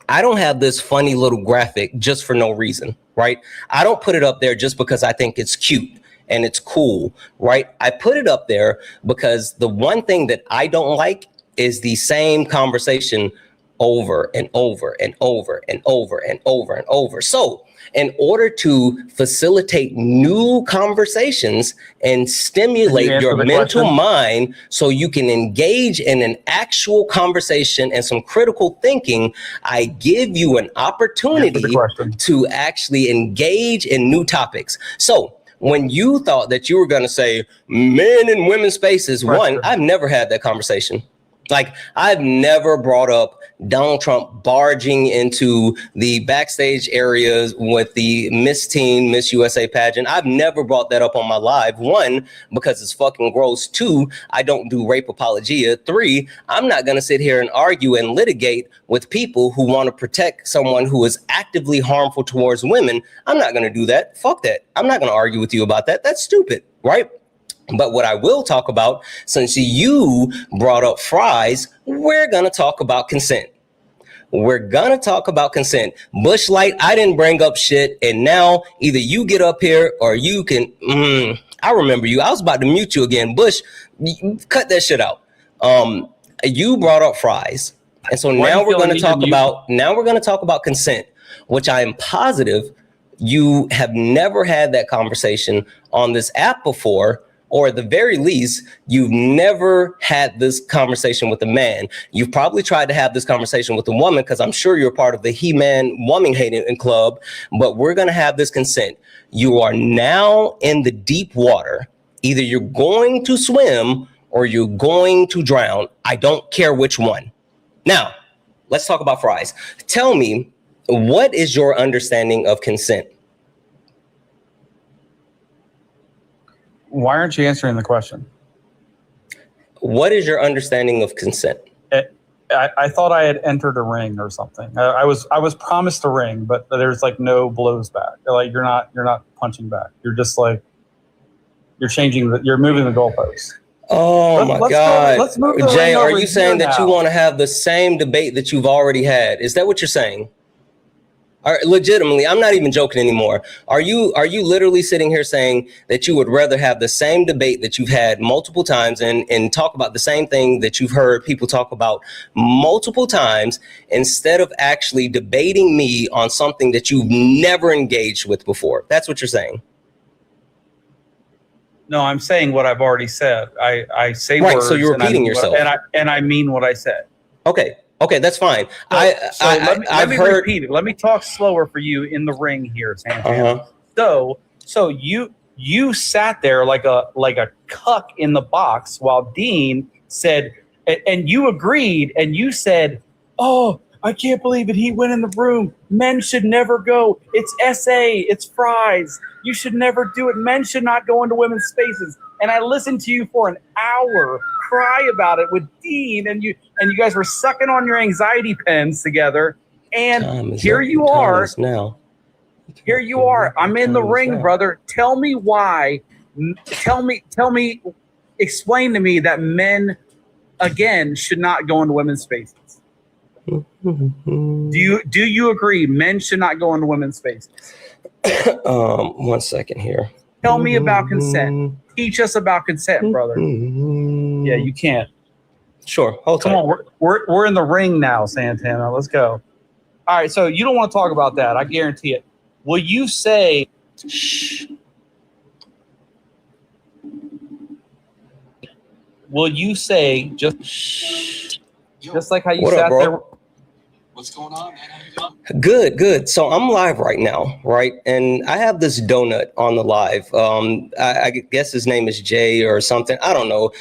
I don't have this funny little graphic just for no reason, right? I don't put it up there just because I think it's cute and it's cool, right? I put it up there because the one thing that I don't like is the same conversation over and over and over and over and over and over. So in order to facilitate new conversations and stimulate your mental mind so you can engage in an actual conversation and some critical thinking. I give you an opportunity to actually engage in new topics. So when you thought that you were going to say men in women's spaces, one, I've never had that conversation. Like, I've never brought up Donald Trump barging into the backstage areas with the Miss Teen, Miss USA pageant. I've never brought that up on my live. One, because it's fucking gross. Two, I don't do rape apologia. Three, I'm not going to sit here and argue and litigate with people who want to protect someone who is actively harmful towards women. I'm not going to do that. Fuck that. I'm not going to argue with you about that. That's stupid, right? But what I will talk about, since you brought up fries, we're going to talk about consent. We're going to talk about consent. Bush Light, I didn't bring up shit. And now either you get up here or you can. I remember you. I was about to mute you again. Bush, cut that shit out. You brought up fries. And so now we're going to talk about consent, which I am positive you have never had that conversation on this app before. Or at the very least, you've never had this conversation with a man. You've probably tried to have this conversation with a woman, because I'm sure you're part of the He-Man woman hating club, but we're going to have this consent. You are now in the deep water. Either you're going to swim or you're going to drown. I don't care which one. Now, let's talk about fries. Tell me, what is your understanding of consent? Why aren't you answering the question? What is your understanding of consent? I thought I had entered a ring or something. I was promised a ring, but there's like no blows back. Like you're not punching back. You're just like you're moving the goalposts. Oh my God. Let's move the Jay, ring are over you saying that now. you want to have the same debate that you've already had? Is that what you're saying? Legitimately, I'm not even joking anymore. Are you literally sitting here saying that you would rather have the same debate that you've had multiple times and talk about the same thing that you've heard people talk about multiple times, instead of actually debating me on something that you've never engaged with before? That's what you're saying. No, I'm saying what I've already said. I say right, words. So you're repeating yourself. And I mean what I said. Okay, that's fine. Let me repeat it. Let me talk slower for you in the ring here, Santana. So you sat there like a cuck in the box while Dean said, and you agreed, and you said, "Oh, I can't believe it. He went in the room. Men should never go. It's SA. It's fries. You should never do it. Men should not go into women's spaces." And I listened to you for an hour cry about it with Dean, and you guys were sucking on your anxiety pens together. And here you are. Here you are. I'm in the ring, brother. Tell me why. Tell me. Explain to me that men, again, should not go into women's spaces. Do you agree? Men should not go into women's spaces. 1 second here. Tell me about consent. Teach us about consent, brother. Yeah, you can't. Sure. Hold Come on, we're in the ring now, Santana. Let's go. All right, so you don't want to talk about that. I guarantee it. Will you say? Shh. Will you say just like how you sat there? What's going on, man? How you doing? Good. So I'm live right now, right? And I have this donut on the live. I guess his name is Jay or something. I don't know.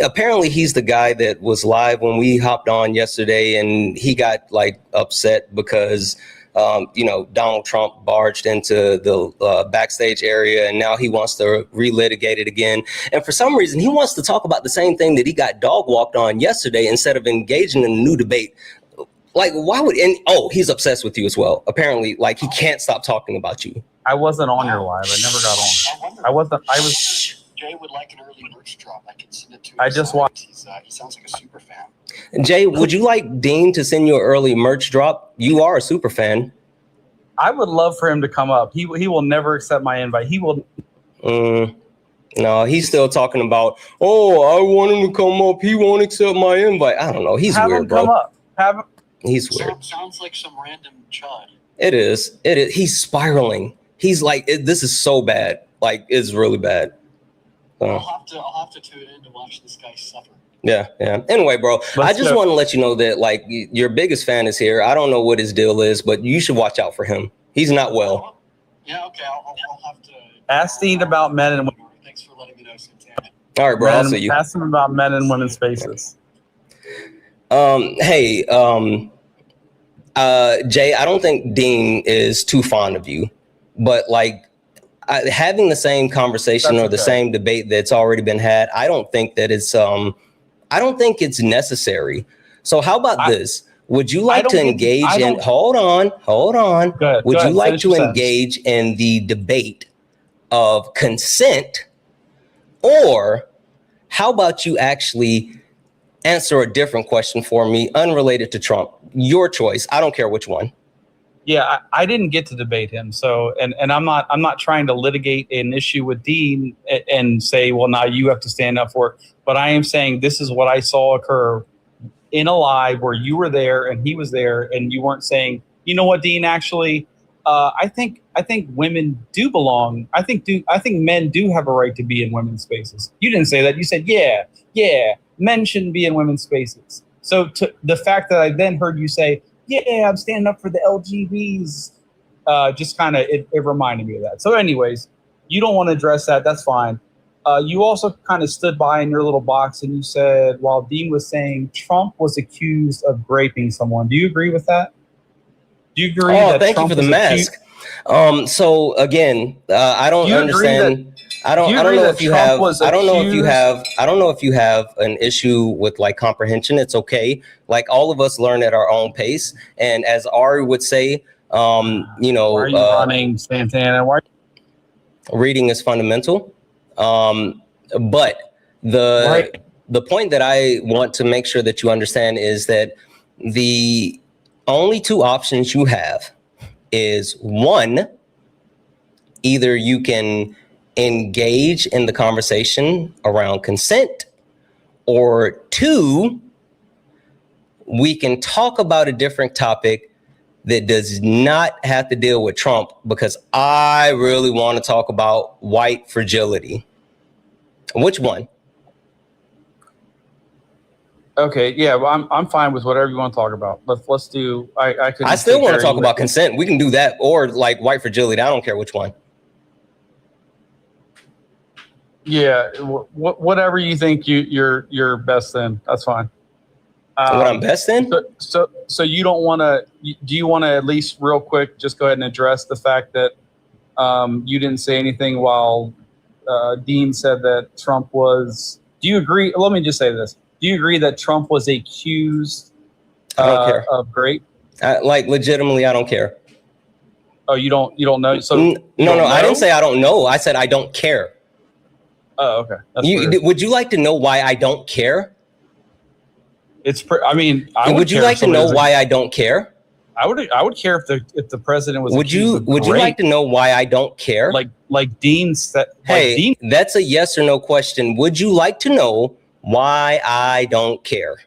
Apparently he's the guy that was live when we hopped on yesterday, and he got like upset because Donald Trump barged into the backstage area, and now he wants to relitigate it again. And for some reason, he wants to talk about the same thing that he got dog walked on yesterday instead of engaging in a new debate. Like, why would, he's obsessed with you as well. Apparently, like, he can't stop talking about you. I wasn't on your live. I never got on. I was. Jay would like an early merch drop. I can send it to him. I just watched. He sounds like a super fan. Jay, would you like Dean to send you an early merch drop? You are a super fan. I would love for him to come up. He will never accept my invite. He will. No, he's still talking about, I want him to come up. He won't accept my invite. I don't know. He's weird, bro. Have him come up. He's weird. Sounds like some random chud. It is. It is. He's spiraling. He's like, this is so bad. Like, it's really bad. I'll have to tune in to watch this guy suffer. Yeah. Anyway, bro, I just want to let you know that, like, your biggest fan is here. I don't know what his deal is, but you should watch out for him. He's not well. Yeah, okay. I'll have to ask Dean about men and women. Thanks for letting me know, Santana. All right, bro. I'll see you. Ask him about men and women's spaces. Hey, Jay, I don't think Dean is too fond of you, but like having the same conversation or the same debate that's already been had, I don't think that it's I don't think it's necessary. So how about this? Would you like to engage in, hold on. Would you like to engage in the debate of consent, or how about you actually answer a different question for me unrelated to Trump? Your choice. I don't care which one. Yeah, I didn't get to debate him. So, and I'm not trying to litigate an issue with Dean and say, well, now you have to stand up for it. But I am saying this is what I saw occur in a live where you were there and he was there, and you weren't saying, you know what, Dean, actually, I think women do belong. I think men do have a right to be in women's spaces. You didn't say that. You said, yeah, men shouldn't be in women's spaces. So the fact that I then heard you say, yeah, I'm standing up for the LGBs, just kind of, it reminded me of that. So anyways, you don't want to address that. That's fine. You also kind of stood by in your little box and you said, while Dean was saying Trump was accused of raping someone. Do you agree with that? Do you agree? Oh, thank you for the mask. So again, I don't understand. I don't know if you have an issue with like comprehension. It's okay. Like all of us learn at our own pace. And as Ari would say, you know, why are you running, Santana? Why? Reading is fundamental. But the point that I want to make sure that you understand is that the only two options you have is one, either you can engage in the conversation around consent, or two, we can talk about a different topic that does not have to deal with Trump, because I really want to talk about white fragility. Which one? Okay, yeah, well, I'm fine with whatever you want to talk about. Let's do. I still want to talk about consent. We can do that, or like white fragility. I don't care which one. Yeah, whatever you think you're best in, that's fine. What I'm best in? So you don't want to? Do you want to at least real quick just go ahead and address the fact that you didn't say anything while Dean said that Trump was? Do you agree? Let me just say this. Do you agree that Trump was accused of rape? Like legitimately, I don't care. Oh, you don't know? So no, I didn't say I don't know. I said I don't care. Oh, okay. Would you like to know why I don't care? Would you like to know why I don't care? I would care if the president was. Would you like to know why I don't care? Like Dean said. Hey, that's a yes or no question. Would you like to know why I don't care?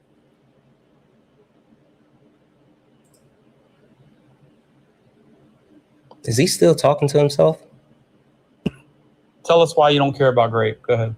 Is he still talking to himself? Tell us why you don't care about rape. Go ahead.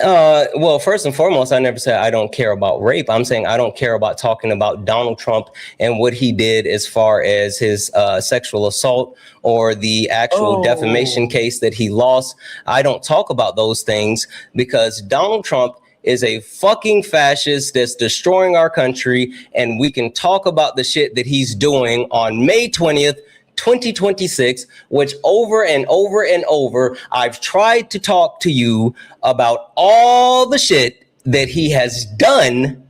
Well, first and foremost, I never said I don't care about rape. I'm saying I don't care about talking about Donald Trump and what he did as far as his sexual assault or the actual defamation case that he lost. I don't talk about those things because Donald Trump is a fucking fascist that's destroying our country, and we can talk about the shit that he's doing on May 20th, 2026, which over and over and over, I've tried to talk to you about all the shit that he has done.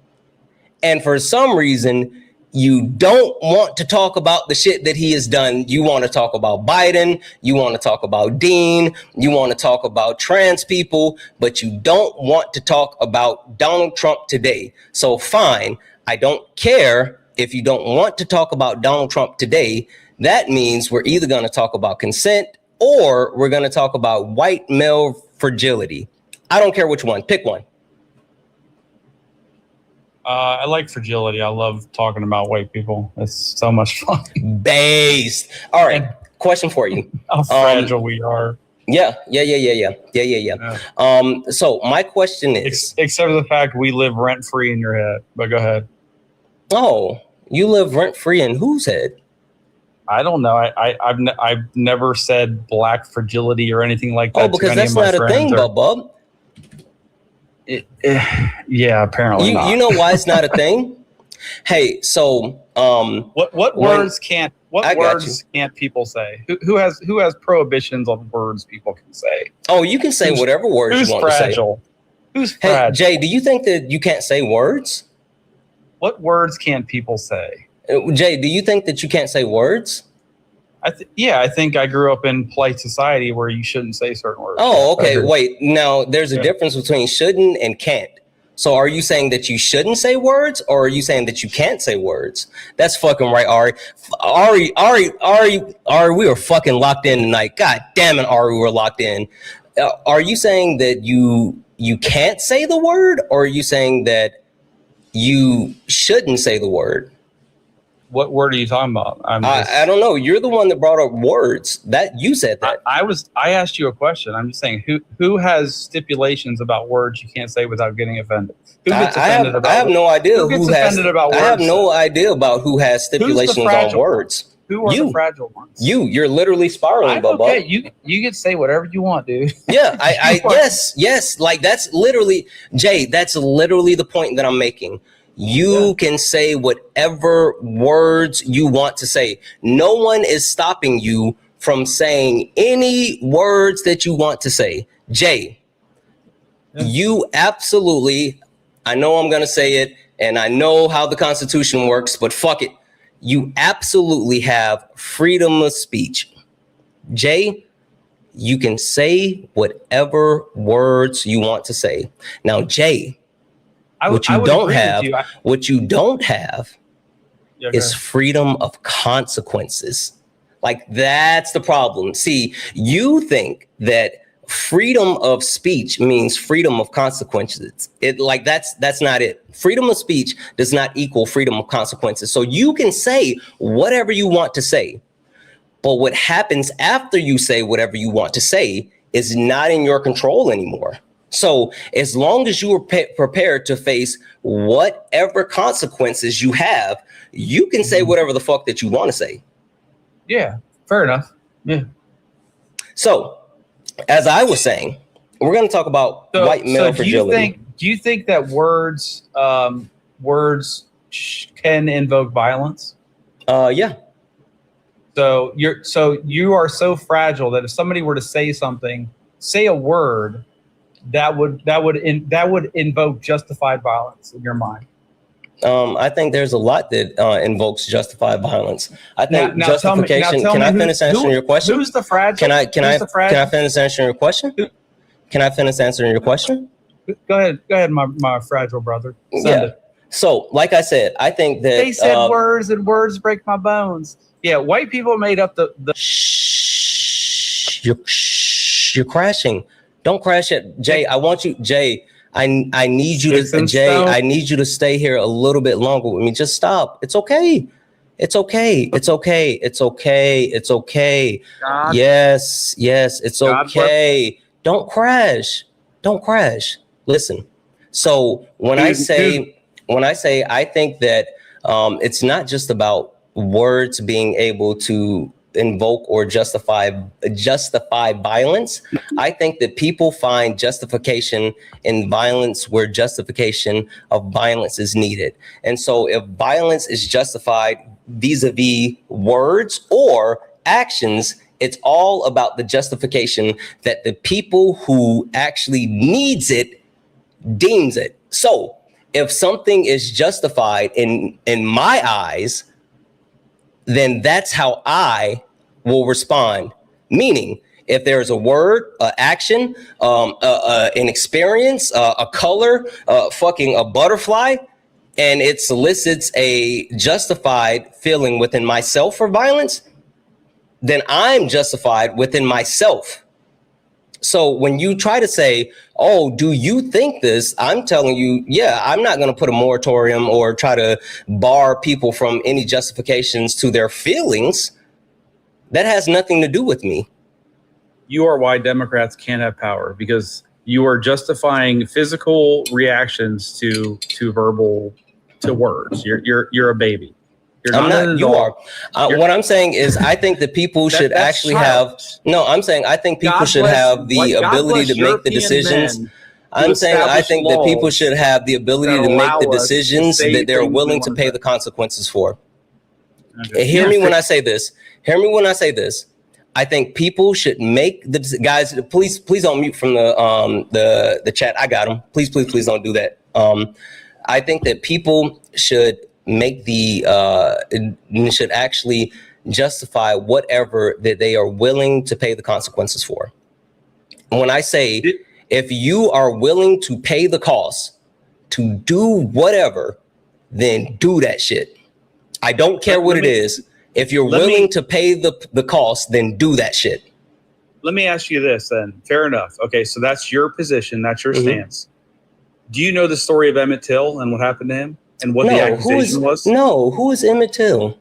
And for some reason, you don't want to talk about the shit that he has done. You want to talk about Biden. You want to talk about Dean. You want to talk about trans people, but you don't want to talk about Donald Trump today. So fine, I don't care if you don't want to talk about Donald Trump today. That means we're either going to talk about consent or we're going to talk about white male fragility. I don't care which one. Pick one. I like fragility. I love talking about white people. It's so much fun. Based. All right. Question for you. How fragile we are. Yeah. So my question is, except for the fact we live rent free in your head. But go ahead. Oh, you live rent free in whose head? I don't know. I've never said black fragility or anything like that. Oh, because that's not a thing, Bub. Yeah, apparently not. You know why it's not a thing? Hey, so what words can't people say? Who has prohibitions on words people can say? Oh, you can say whatever words you want fragile? to say. Who's hey, fragile? Jay, do you think that you can't say words? What words can't people say? Jay, do you think that you can't say words? I think I grew up in polite society where you shouldn't say certain words. Oh, okay. Wait, now there's a difference between shouldn't and can't. So are you saying that you shouldn't say words, or are you saying that you can't say words? That's fucking right, Ari. Ari, we were fucking locked in tonight. God damn it, Ari, we were locked in. Are you saying that you can't say the word, or are you saying that you shouldn't say the word? What word are you talking about? I don't know. You're the one that brought up words. That you said that. I asked you a question. I'm just saying who has stipulations about words you can't say without getting offended? Who gets offended about? I have no idea who gets offended about words. I have no idea about who has stipulations on words. Who are the fragile ones? You're literally spiraling, Bubba. Okay, you can say whatever you want, dude. Yeah, yes. Like that's literally, Jay, that's literally the point that I'm making. You can say whatever words you want to say. No one is stopping you from saying any words that you want to say. Jay, you absolutely, I know I'm going to say it, and I know how the Constitution works, but fuck it. You absolutely have freedom of speech. Jay, you can say whatever words you want to say. Now, Jay, what you don't have is freedom of consequences. Like, that's the problem. See, you think that freedom of speech means freedom of consequences. That's not it. Freedom of speech does not equal freedom of consequences. So you can say whatever you want to say, but what happens after you say whatever you want to say is not in your control anymore. So as long as you are prepared to face whatever consequences you have, you can say whatever the fuck that you want to say. Yeah, fair enough. Yeah. So as I was saying, we're going to talk about white male fragility. Do you think that words can invoke violence? Yeah. So you are so fragile that if somebody were to say something, say a word, that would invoke justified violence in your mind. I think there's a lot that invokes justified violence. I think now justification. Can I finish answering your question? Who's the fragile? Can I finish answering your question? Can I finish answering your question? Go ahead, my fragile brother. So, like I said, I think that they said words and words break my bones. Yeah, white people made up the. Shh, you're crashing. Don't crash it, Jay. I want you, Jay. I need you to, Jay. I need you to stay here a little bit longer with me. Just stop. It's okay. It's okay. It's okay. It's okay. It's okay. God. Yes. It's okay. Don't crash. Don't crash. Listen. So when I say, I think that it's not just about words being able to invoke or justify violence. I think that people find justification in violence where justification of violence is needed. And so if violence is justified vis-a-vis words or actions, it's all about the justification that the people who actually needs it deems it. So if something is justified in my eyes, then that's how I will respond. Meaning, if there's a word, an action, an experience, a color, fucking a butterfly, and it solicits a justified feeling within myself for violence, then I'm justified within myself So when you try to say, oh, do you think this? I'm telling you, yeah, I'm not going to put a moratorium or try to bar people from any justifications to their feelings. That has nothing to do with me. You are why Democrats can't have power, because you are justifying physical reactions to words. You're a baby. You're I'm not. not. You are. What I'm saying is, I think that people should actually have. No, I'm saying I think people should have the ability to make the decisions. I'm saying I think that people should have the ability to make the decisions that they're willing to pay the consequences for. Okay. Hear me when I say this. Hear me when I say this. I think people should make the guys. Please don't mute from the chat. I got them. Please don't do that. I think that people should make should actually justify whatever that they are willing to pay the consequences for. When I say, if you are willing to pay the cost to do whatever, then do that shit. I don't care what it is. If you're willing to pay the cost, then do that shit. Let me ask you this then. Fair enough. Okay, so that's your position. That's your stance. Do you know the story of Emmett Till and what happened to him and what the accusation was? No, who is Emmett Till?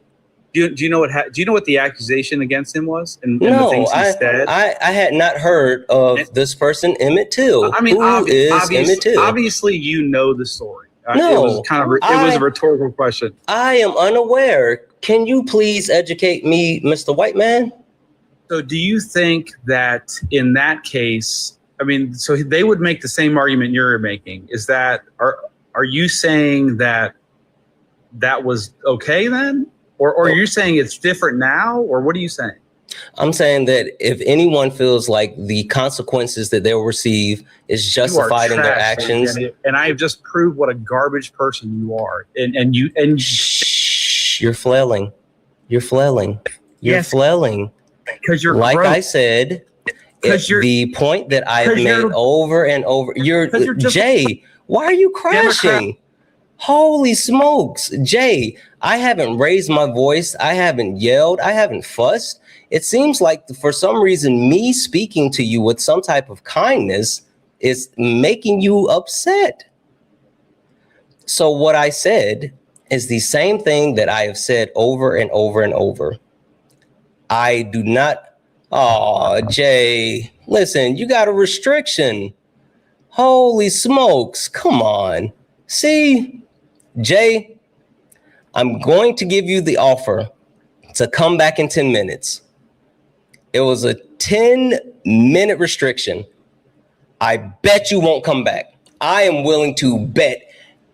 Do you know what the accusation against him was? And no, the things he said? I had not heard of this person, Emmett Till. I mean, who is Emmett Till? Obviously, you know the story. No, it was a rhetorical question. I am unaware. Can you please educate me, Mr. White Man? So do you think that in that case, I mean, so they would make the same argument you're making. Is that, are you saying that was okay then? Or are you saying it's different now? Or what are you saying? I'm saying that if anyone feels like the consequences that they'll receive is justified in their actions. And I have just proved what a garbage person you are. Shh, you're flailing. You're flailing. You're flailing. Because you're like gross. I said, the point that I've made over and over. Jay, why are you crashing? Democrat. Holy smokes, Jay, I haven't raised my voice. I haven't yelled. I haven't fussed. It seems like for some reason, me speaking to you with some type of kindness is making you upset. So what I said is the same thing that I have said over and over and over. I do not. Oh, Jay, listen, you got a restriction. Holy smokes. Come on. See, Jay, I'm going to give you the offer to come back in 10 minutes. It was a 10-minute restriction. I bet you won't come back. I am willing to bet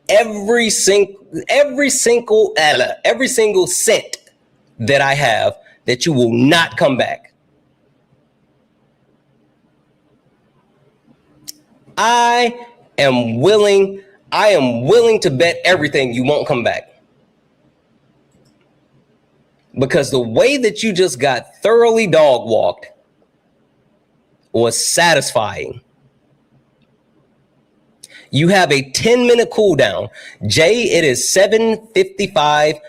every single cent that I have that you will not come back. I am willing to bet everything you won't come back. Because the way that you just got thoroughly dog walked was satisfying. You have a 10-minute cooldown. Jay, it is 7:55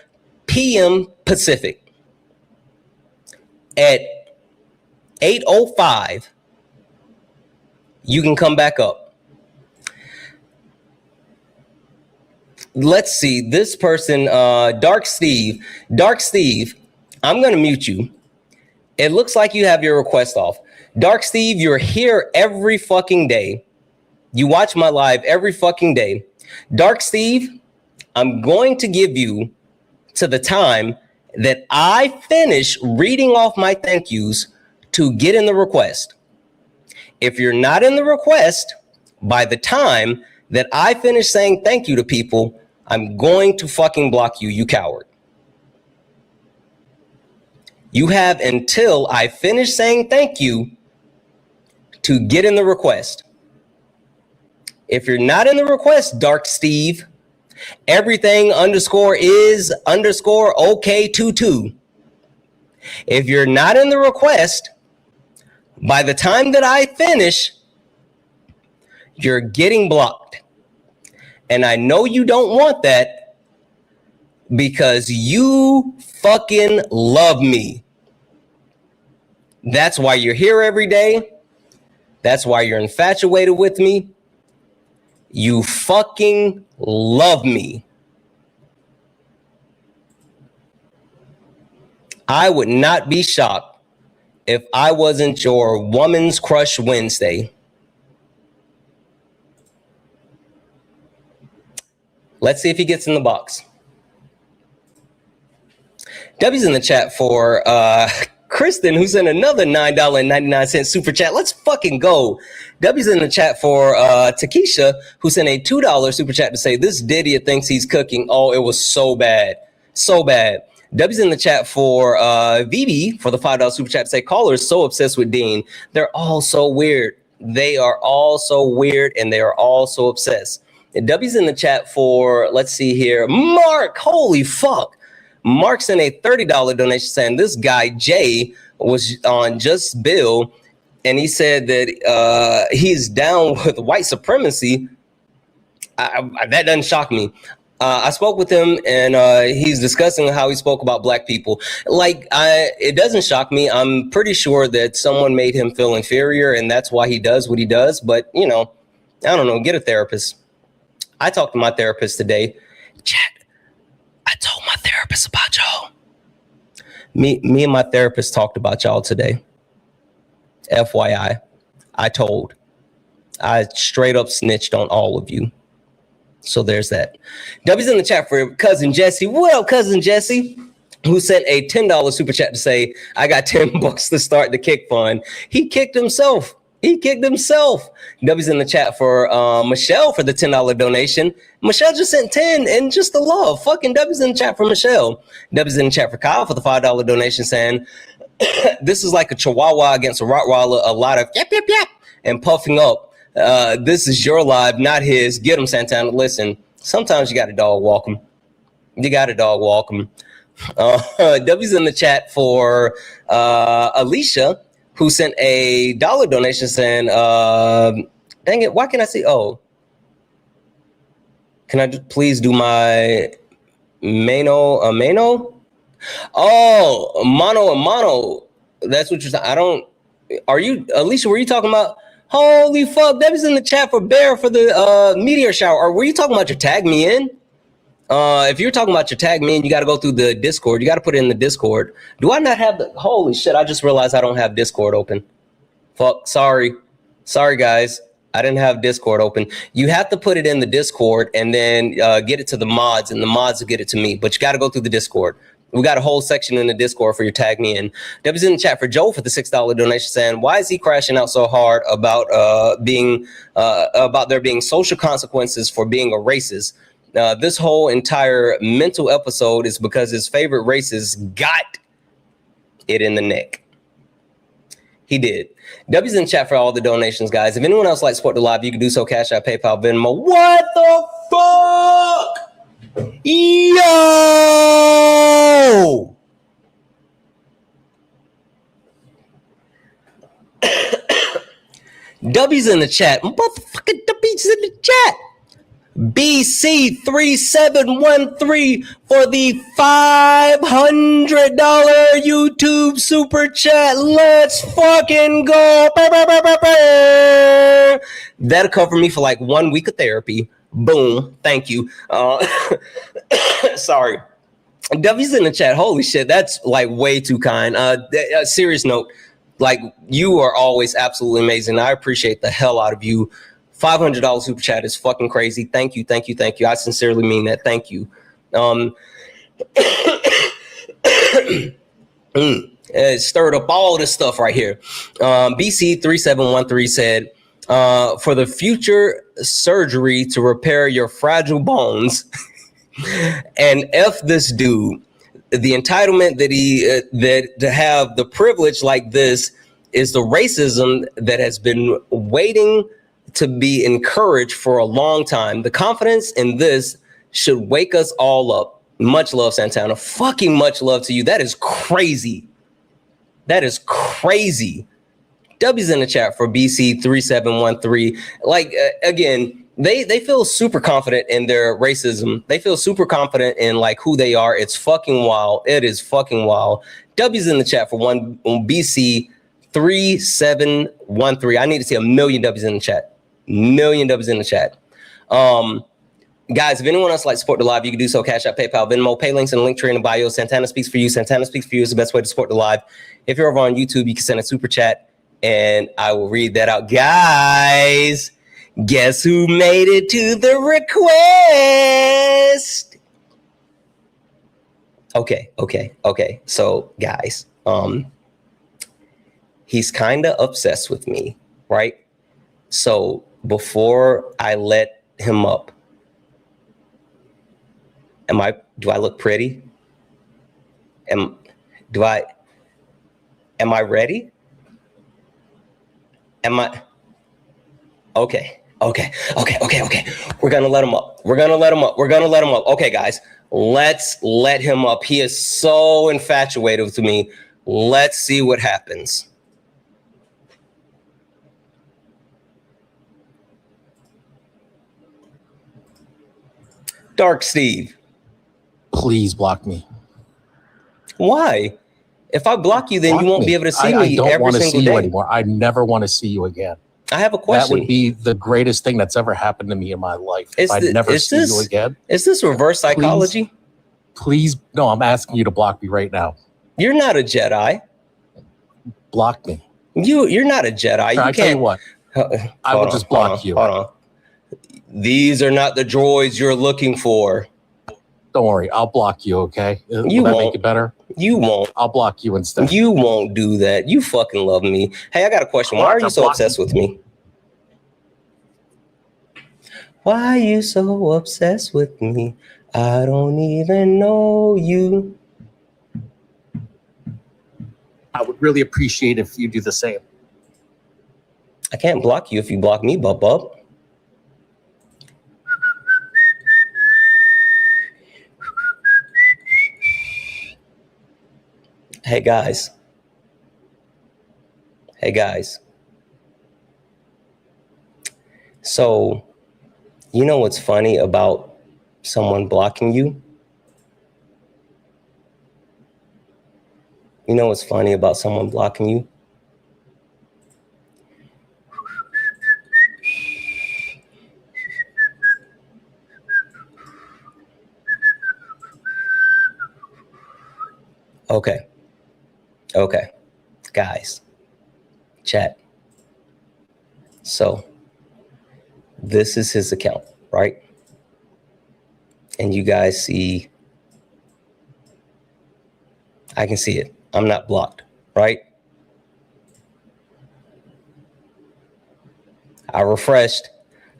p.m. Pacific. At 8:05, you can come back up. Let's see, this person, Dark Steve, I'm going to mute you. It looks like you have your request off. Dark Steve, you're here every fucking day. You watch my live every fucking day. Dark Steve, I'm going to give you to the time that I finish reading off my thank yous to get in the request. If you're not in the request, by the time that I finish saying thank you to people, I'm going to fucking block you, you coward. You have until I finish saying thank you to get in the request. If you're not in the request, Dark Steve, everything _is _OK22. If you're not in the request, by the time that I finish, you're getting blocked. And I know you don't want that because you fucking love me. That's why you're here every day. That's why you're infatuated with me. You fucking love me. I would not be shocked if I wasn't your woman's crush Wednesday. Let's see if he gets in the box. W's in the chat for Kristen, who sent another $9.99 super chat. Let's fucking go. W's in the chat for Takesha, who sent a $2 super chat to say, this idiot thinks he's cooking. Oh, it was so bad. So bad. W's in the chat for VB for the $5 super chat to say, caller is so obsessed with Dean. They're all so weird. They are all so weird and they are all so obsessed. And W's in the chat for, let's see here, Mark. Holy fuck. Mark sent a $30 donation saying this guy, Jay, was on Just Bill, and he said that he's down with white supremacy. That doesn't shock me. I spoke with him, and he's discussing how he spoke about black people. Like, it doesn't shock me. I'm pretty sure that someone made him feel inferior, and that's why he does what he does. But, you know, I don't know, get a therapist. I talked to my therapist today. Chat. I told my therapist about y'all. Me and my therapist talked about y'all today. FYI, I straight up snitched on all of you. So there's that. W's in the chat for cousin Jesse. What up, cousin Jesse? Who sent a $10 super chat to say, I got 10 bucks to start the kick fund. He kicked himself. He kicked himself. W's in the chat for Michelle for the $10 donation. Michelle just sent 10 and just the love. Fucking W's in the chat for Michelle. W's in the chat for Kyle for the $5 donation saying, this is like a chihuahua against a Rottweiler, a lot of yap, yap, yap, and puffing up. This is your live, not his. Get him, Santana. Listen, sometimes you got to dog walk him. You got to dog walk him. W's in the chat for Alicia, who sent a $1 donation saying, dang it, why can't I see? Oh, can I please do my Mano? Oh, mono. That's what you're saying. I don't, are you, Alicia, were you talking about? Holy fuck, that was in the chat for Bear for the meteor shower. Or were you talking about your tag me in? If you're talking about your tag me in, you got to go through the Discord. You got to put it in the Discord. Do I not have the, holy shit, I just realized I don't have Discord open. Fuck, sorry. Sorry, guys. I didn't have Discord open. You have to put it in the Discord and then get it to the mods, and the mods will get it to me. But you got to go through the Discord. We got a whole section in the Discord for your tag me in. That was in the chat for Joe for the $6 donation saying, why is he crashing out so hard about there being social consequences for being a racist? This whole entire mental episode is because his favorite racist got it in the neck. He did. W's in chat for all the donations, guys. If anyone else likes to support the live, you can do so. Cash App, PayPal, Venmo. What the fuck? Yo! W's in the chat. Motherfucking W's in the chat. BC3713 for the $500 YouTube super chat. Let's fucking go. That'll cover me for like 1 week of therapy. Boom. Thank you. Sorry. W's in the chat. Holy shit. That's like way too kind. Serious note. Like, you are always absolutely amazing. I appreciate the hell out of you. $500 super chat is fucking crazy. Thank you. I sincerely mean that. Thank you. It stirred up all this stuff right here. BC3713 said, for the future surgery to repair your fragile bones and F this dude, the entitlement that that to have the privilege like this is the racism that has been waiting to be encouraged for a long time. The confidence in this should wake us all up. Much love, Santana. Fucking much love to you. That is crazy. That is crazy. W's in the chat for BC3713. Like, again, they feel super confident in their racism. They feel super confident in like who they are. It's fucking wild. It is fucking wild. W's in the chat for BC3713. 3713. I need to see 1,000,000 W's in the chat. 1,000,000 W's in the chat. Guys, if anyone else would like to support the live, you can do so. Cash App, PayPal, Venmo, pay links in the link tree in the bio. Santana speaks for you. Santana speaks for you is the best way to support the live. If you're over on YouTube, you can send a super chat and I will read that out. Guys, guess who made it to the request? Okay. So guys, he's kind of obsessed with me, right? So before I let him up, do I look pretty? Am I ready? Okay. We're gonna let him up. Okay, guys, let's let him up. He is so infatuated with me. Let's see what happens. Dark Steve. Please block me. Why? If I block you, then Block you won't me. be able to see I me don't every want to single see day. you anymore. I never want to see you again. I have a question. That would be the greatest thing that's ever happened to me in my life. If I never see you again. Is this reverse psychology? Please, no, I'm asking you to block me right now. You're not a Jedi. Block me. You're not a Jedi. I tell you what, I will just block you. Hold on. These are not the droids you're looking for. Don't worry, I'll block you, okay? Will You that won't. make it better? You won't. I'll block you instead. You won't do that. You fucking love me. Hey, I got a question. Why are you so obsessed with me? Why are you so obsessed with me? I don't even know you. I would really appreciate if you do the same. I can't block you if you block me, bub. Hey guys. So, you know what's funny about someone blocking you? You know what's funny about someone blocking you? Okay. Guys, chat. So, this is his account, right? And you guys see, I can see it. I'm not blocked, right? I refreshed.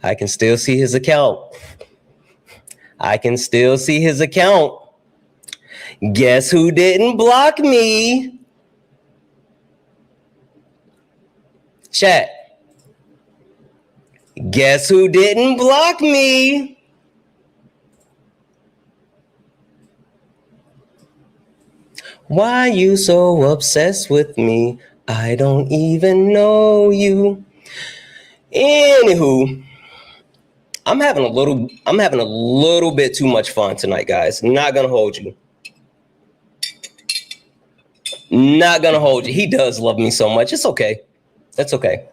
I can still see his account. Guess who didn't block me? Chat. Guess who didn't block me? Why you so obsessed with me? I don't even know you. Anywho, I'm having a little bit too much fun tonight, guys. Not gonna hold you. He does love me so much. It's okay. That's okay.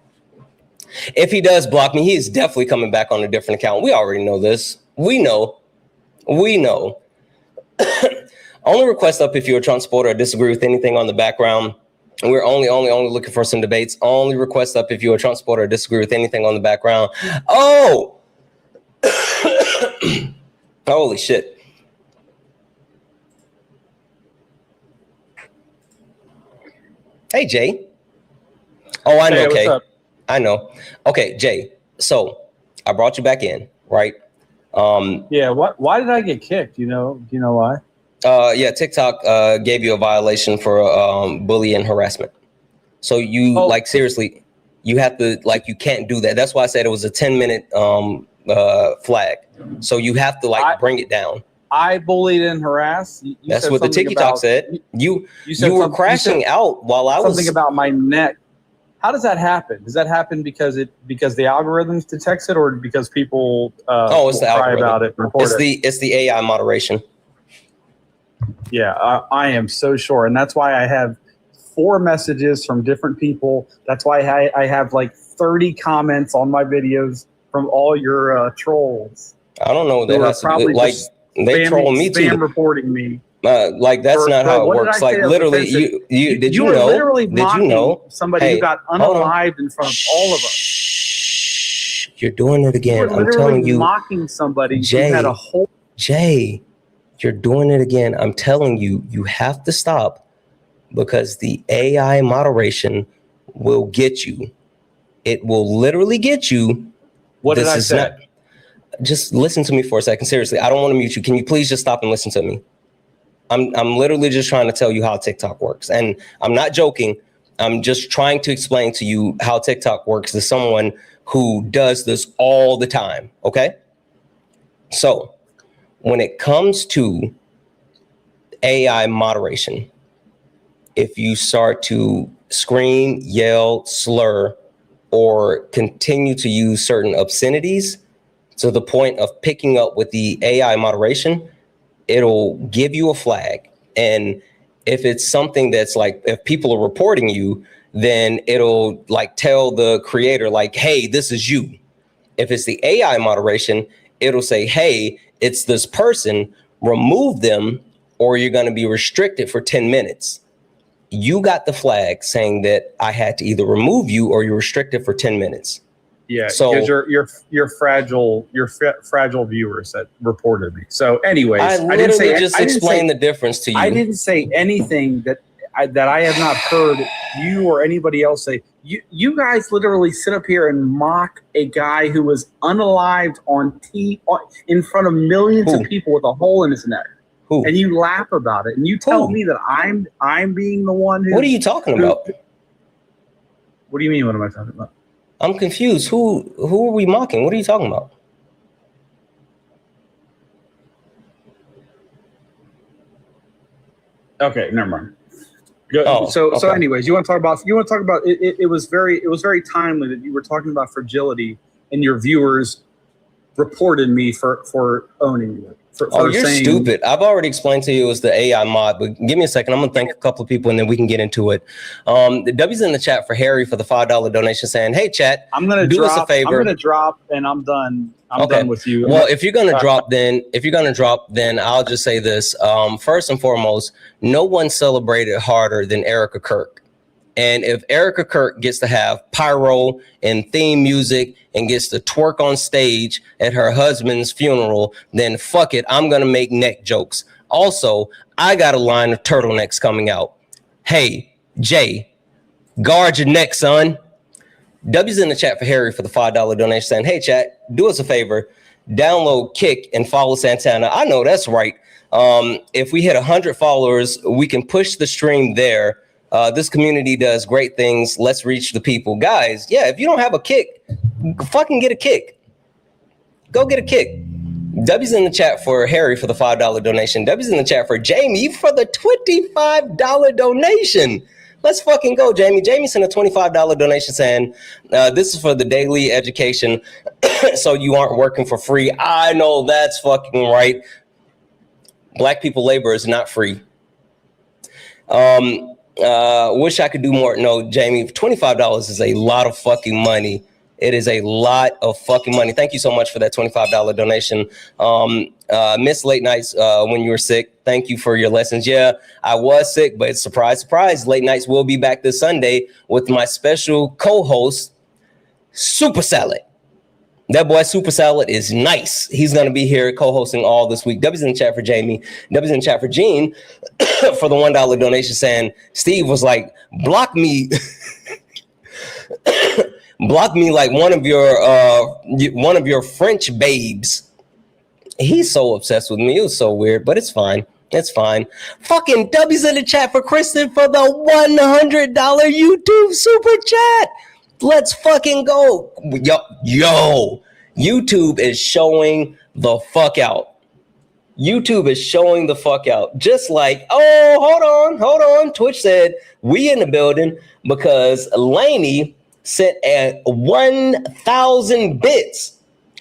If he does block me, he is definitely coming back on a different account. We already know this. We know. Only request up if you're a Trump supporter or disagree with anything on the background. We're only looking for some debates. Only request up if you're a Trump supporter or disagree with anything on the background. Oh! Holy shit. Hey, Jay. Oh, I know. Hey, okay. what's up? I know. Okay, Jay. So I brought you back in, right? Yeah. Why did I get kicked? Do you know why? Yeah, TikTok gave you a violation for bullying and harassment. So you seriously, you have to you can't do that. That's why I said it was a 10-minute flag. So you have to bring it down. I bullied and harassed. That's what the TikTok said. You were crashing out while I was something about my neck. How does that happen? Does that happen because the algorithms detects it, or because people it's the cry algorithm. about it? It's the AI moderation. Yeah, I am so sure, and that's why I have 4 messages from different people. That's why I have like 30 comments on my videos from all your trolls. I don't know what that has to do. Like, they troll me too. Spam reporting me. Like, that's not how it works. Like, literally, did you know? Literally mocking somebody who got unalived in front of all of us. You're doing it again. I'm telling you. Mocking somebody who had a whole. Jay, you're doing it again. I'm telling you, you have to stop, because the AI moderation will get you. It will literally get you. What did I say? Just listen to me for a second. Seriously, I don't want to mute you. Can you please just stop and listen to me? I'm literally just trying to tell you how TikTok works. And I'm not joking. I'm just trying to explain to you how TikTok works to someone who does this all the time. Okay? So when it comes to AI moderation, if you start to scream, yell, slur, or continue to use certain obscenities to the point of picking up with the AI moderation, it'll give you a flag. And if it's something that's like, if people are reporting you, then it'll like tell the creator like, hey, this is you. If it's the AI moderation, it'll say, hey, it's this person, remove them, or you're going to be restricted for 10 minutes. You got the flag saying that I had to either remove you or you're restricted for 10 minutes. Yeah, so because your fragile viewers that reported me. So, anyways, I didn't say just explain the difference to you. I didn't say anything that I have not heard you or anybody else say. You guys literally sit up here and mock a guy who was unalived in front of millions of people with a hole in his neck. Who? And you laugh about it, and you tell me that I'm being the one who. What are you talking about? What do you mean? What am I talking about? I'm confused. Who are we mocking? What are you talking about? Okay, never mind. So anyways, you want to talk about it was very timely that you were talking about fragility, and your viewers reported me for owning it. You're stupid. I've already explained to you it was the AI mod, but give me a second. I'm going to thank a couple of people and then we can get into it. The W's in the chat for Harry for the $5 donation saying, hey, chat, do us a favor. I'm going to drop and I'm done. I'm done with you. Well, if you're going to drop, then I'll just say this. First and foremost, no one celebrated harder than Erica Kirk. And if Erica Kirk gets to have pyro and theme music and gets to twerk on stage at her husband's funeral, then fuck it, I'm going to make neck jokes. Also, I got a line of turtlenecks coming out. Hey, Jay, guard your neck, son. W's in the chat for Harry for the $5 donation saying, hey, chat, do us a favor. Download Kick and follow Santana. I know that's right. If we hit 100 followers, we can push the stream there. This community does great things. Let's reach the people. Guys, yeah, if you don't have a Kick, fucking get a Kick. Go get a Kick. W's in the chat for Harry for the $5 donation. W's in the chat for Jamie for the $25 donation. Let's fucking go, Jamie. Jamie sent a $25 donation saying, this is for the daily education, so you aren't working for free. I know that's fucking right. Black people labor is not free. Wish I could do more. No, Jamie, $25 is a lot of fucking money. It is a lot of fucking money. Thank you so much for that $25 donation. Miss Late Nights when you were sick. Thank you for your lessons. Yeah, I was sick, but surprise, surprise. Late Nights will be back this Sunday with my special co-host, Super Salad. That boy Super Salad is nice. He's going to be here co-hosting all this week. W's in the chat for Jamie. W's in the chat for Gene for the $1 donation saying, Steve was like, block me. Block me like one of your French babes. He's so obsessed with me. It was so weird, but it's fine. It's fine. Fucking W's in the chat for Kristen for the $100 YouTube super chat. Let's fucking go. Yo, YouTube is showing the fuck out. YouTube is showing the fuck out. Just like, oh, hold on. Twitch said we in the building because Lainey sent at 1,000 bits.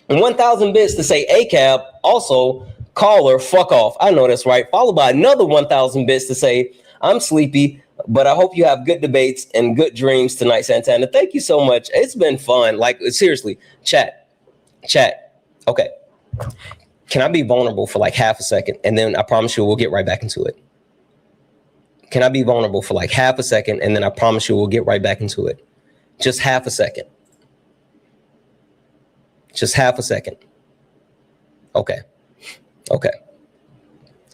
1,000 bits to say ACAB, also caller, fuck off. I know that's right. Followed by another 1,000 bits to say I'm sleepy. But I hope you have good debates and good dreams tonight, Santana. Thank you so much. It's been fun. Like, seriously, chat. Okay. Can I be vulnerable for like half a second? And then I promise you we'll get right back into it. Can I be vulnerable for like half a second? And then I promise you we'll get right back into it. Just half a second. Just half a second. Okay.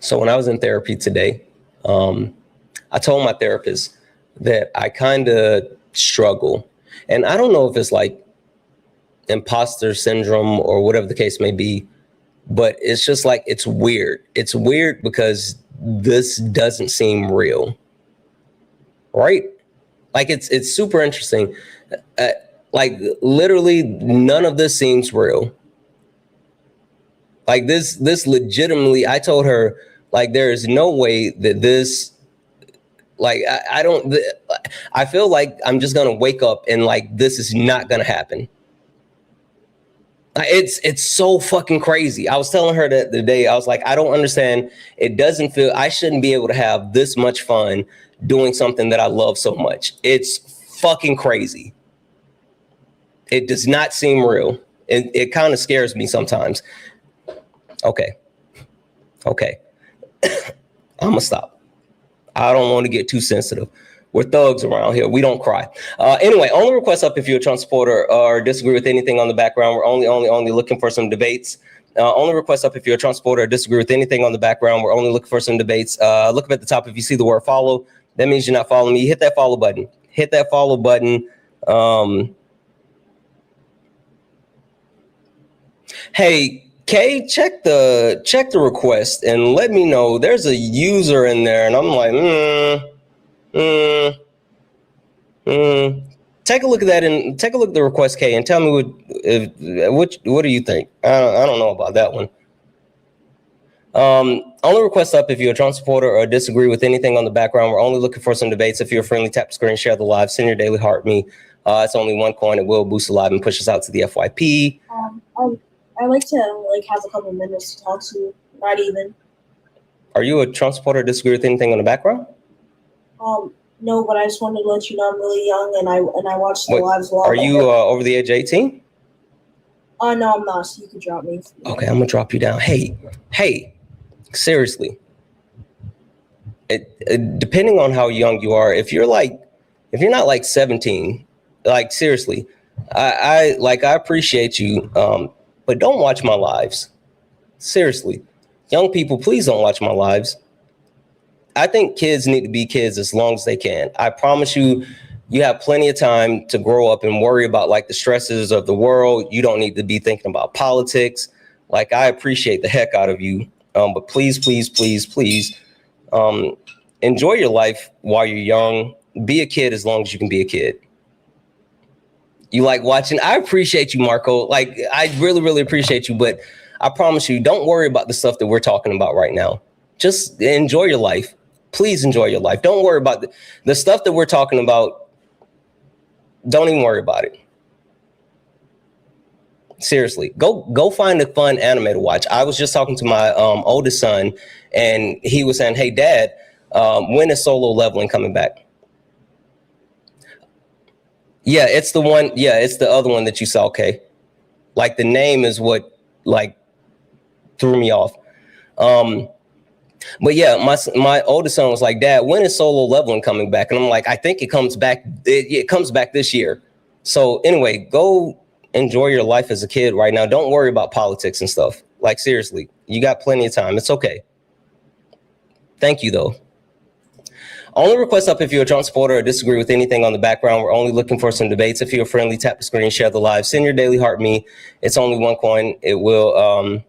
So when I was in therapy today, I told my therapist that I kind of struggle. And I don't know if it's like imposter syndrome or whatever the case may be, but it's just like, it's weird. It's weird because this doesn't seem real, right? Like it's super interesting. Like literally none of this seems real. Like this legitimately, I told her, like, there is no way that this, like, I feel like I'm just going to wake up and like, this is not going to happen. It's so fucking crazy. I was telling her that the day, I was like, I don't understand. It doesn't feel, I shouldn't be able to have this much fun doing something that I love so much. It's fucking crazy. It does not seem real. It kind of scares me sometimes. Okay. I'm gonna stop. I don't want to get too sensitive. We're thugs around here. We don't cry. Anyway, only request up if you're a Trump supporter or disagree with anything on the background. We're only looking for some debates. Only request up if you're a Trump supporter or disagree with anything on the background. We're only looking for some debates. Look up at the top if you see the word follow. That means you're not following me. Hit that follow button. Hit that follow button. Hey, Kay, check the request and let me know. There's a user in there, and I'm like, Take a look at that and take a look at the request, Kay, and tell me what do you think? I don't know about that one. Only request up if you're a Trump supporter or disagree with anything on the background. We're only looking for some debates. If you're friendly, tap the screen, share the live, send your daily heart me. It's only one coin. It will boost the live and push us out to the FYP. I like to have a couple minutes to talk to you. Not even. Are you a Trump supporter or disagree with anything on the background? No, but I just wanted to let you know I'm really young and I watch the lives a lot. Are you over the age of 18? No, I'm not. So you can drop me. Okay, I'm gonna drop you down. Hey, seriously. Depending on how young you are, if you're not like 17, like seriously, I appreciate you, but don't watch my lives. Seriously, young people, please don't watch my lives. I think kids need to be kids as long as they can. I promise you, you have plenty of time to grow up and worry about like the stresses of the world. You don't need to be thinking about politics. Like, I appreciate the heck out of you. But please, enjoy your life while you're young. Be a kid as long as you can be a kid. You like watching? I appreciate you, Marco. Like, I really, really appreciate you. But I promise you, don't worry about the stuff that we're talking about right now. Just enjoy your life. Please enjoy your life. Don't worry about the stuff that we're talking about. Don't even worry about it. Seriously, go find a fun anime to watch. I was just talking to my oldest son, and he was saying, "Hey, Dad, when is Solo Leveling coming back?" Yeah, it's the one. Yeah, it's the other one that you saw. Okay, like the name is what like threw me off. But yeah, my oldest son was like, "Dad, when is Solo Leveling coming back?" And I'm like, "I think it comes back. It comes back this year." So anyway, go enjoy your life as a kid right now. Don't worry about politics and stuff. Like, seriously, you got plenty of time. It's okay. Thank you, though. Only request up if you're a Trump supporter or disagree with anything on the background. We're only looking for some debates. If you're friendly, tap the screen, share the live, send your daily heart me. It's only one coin. It will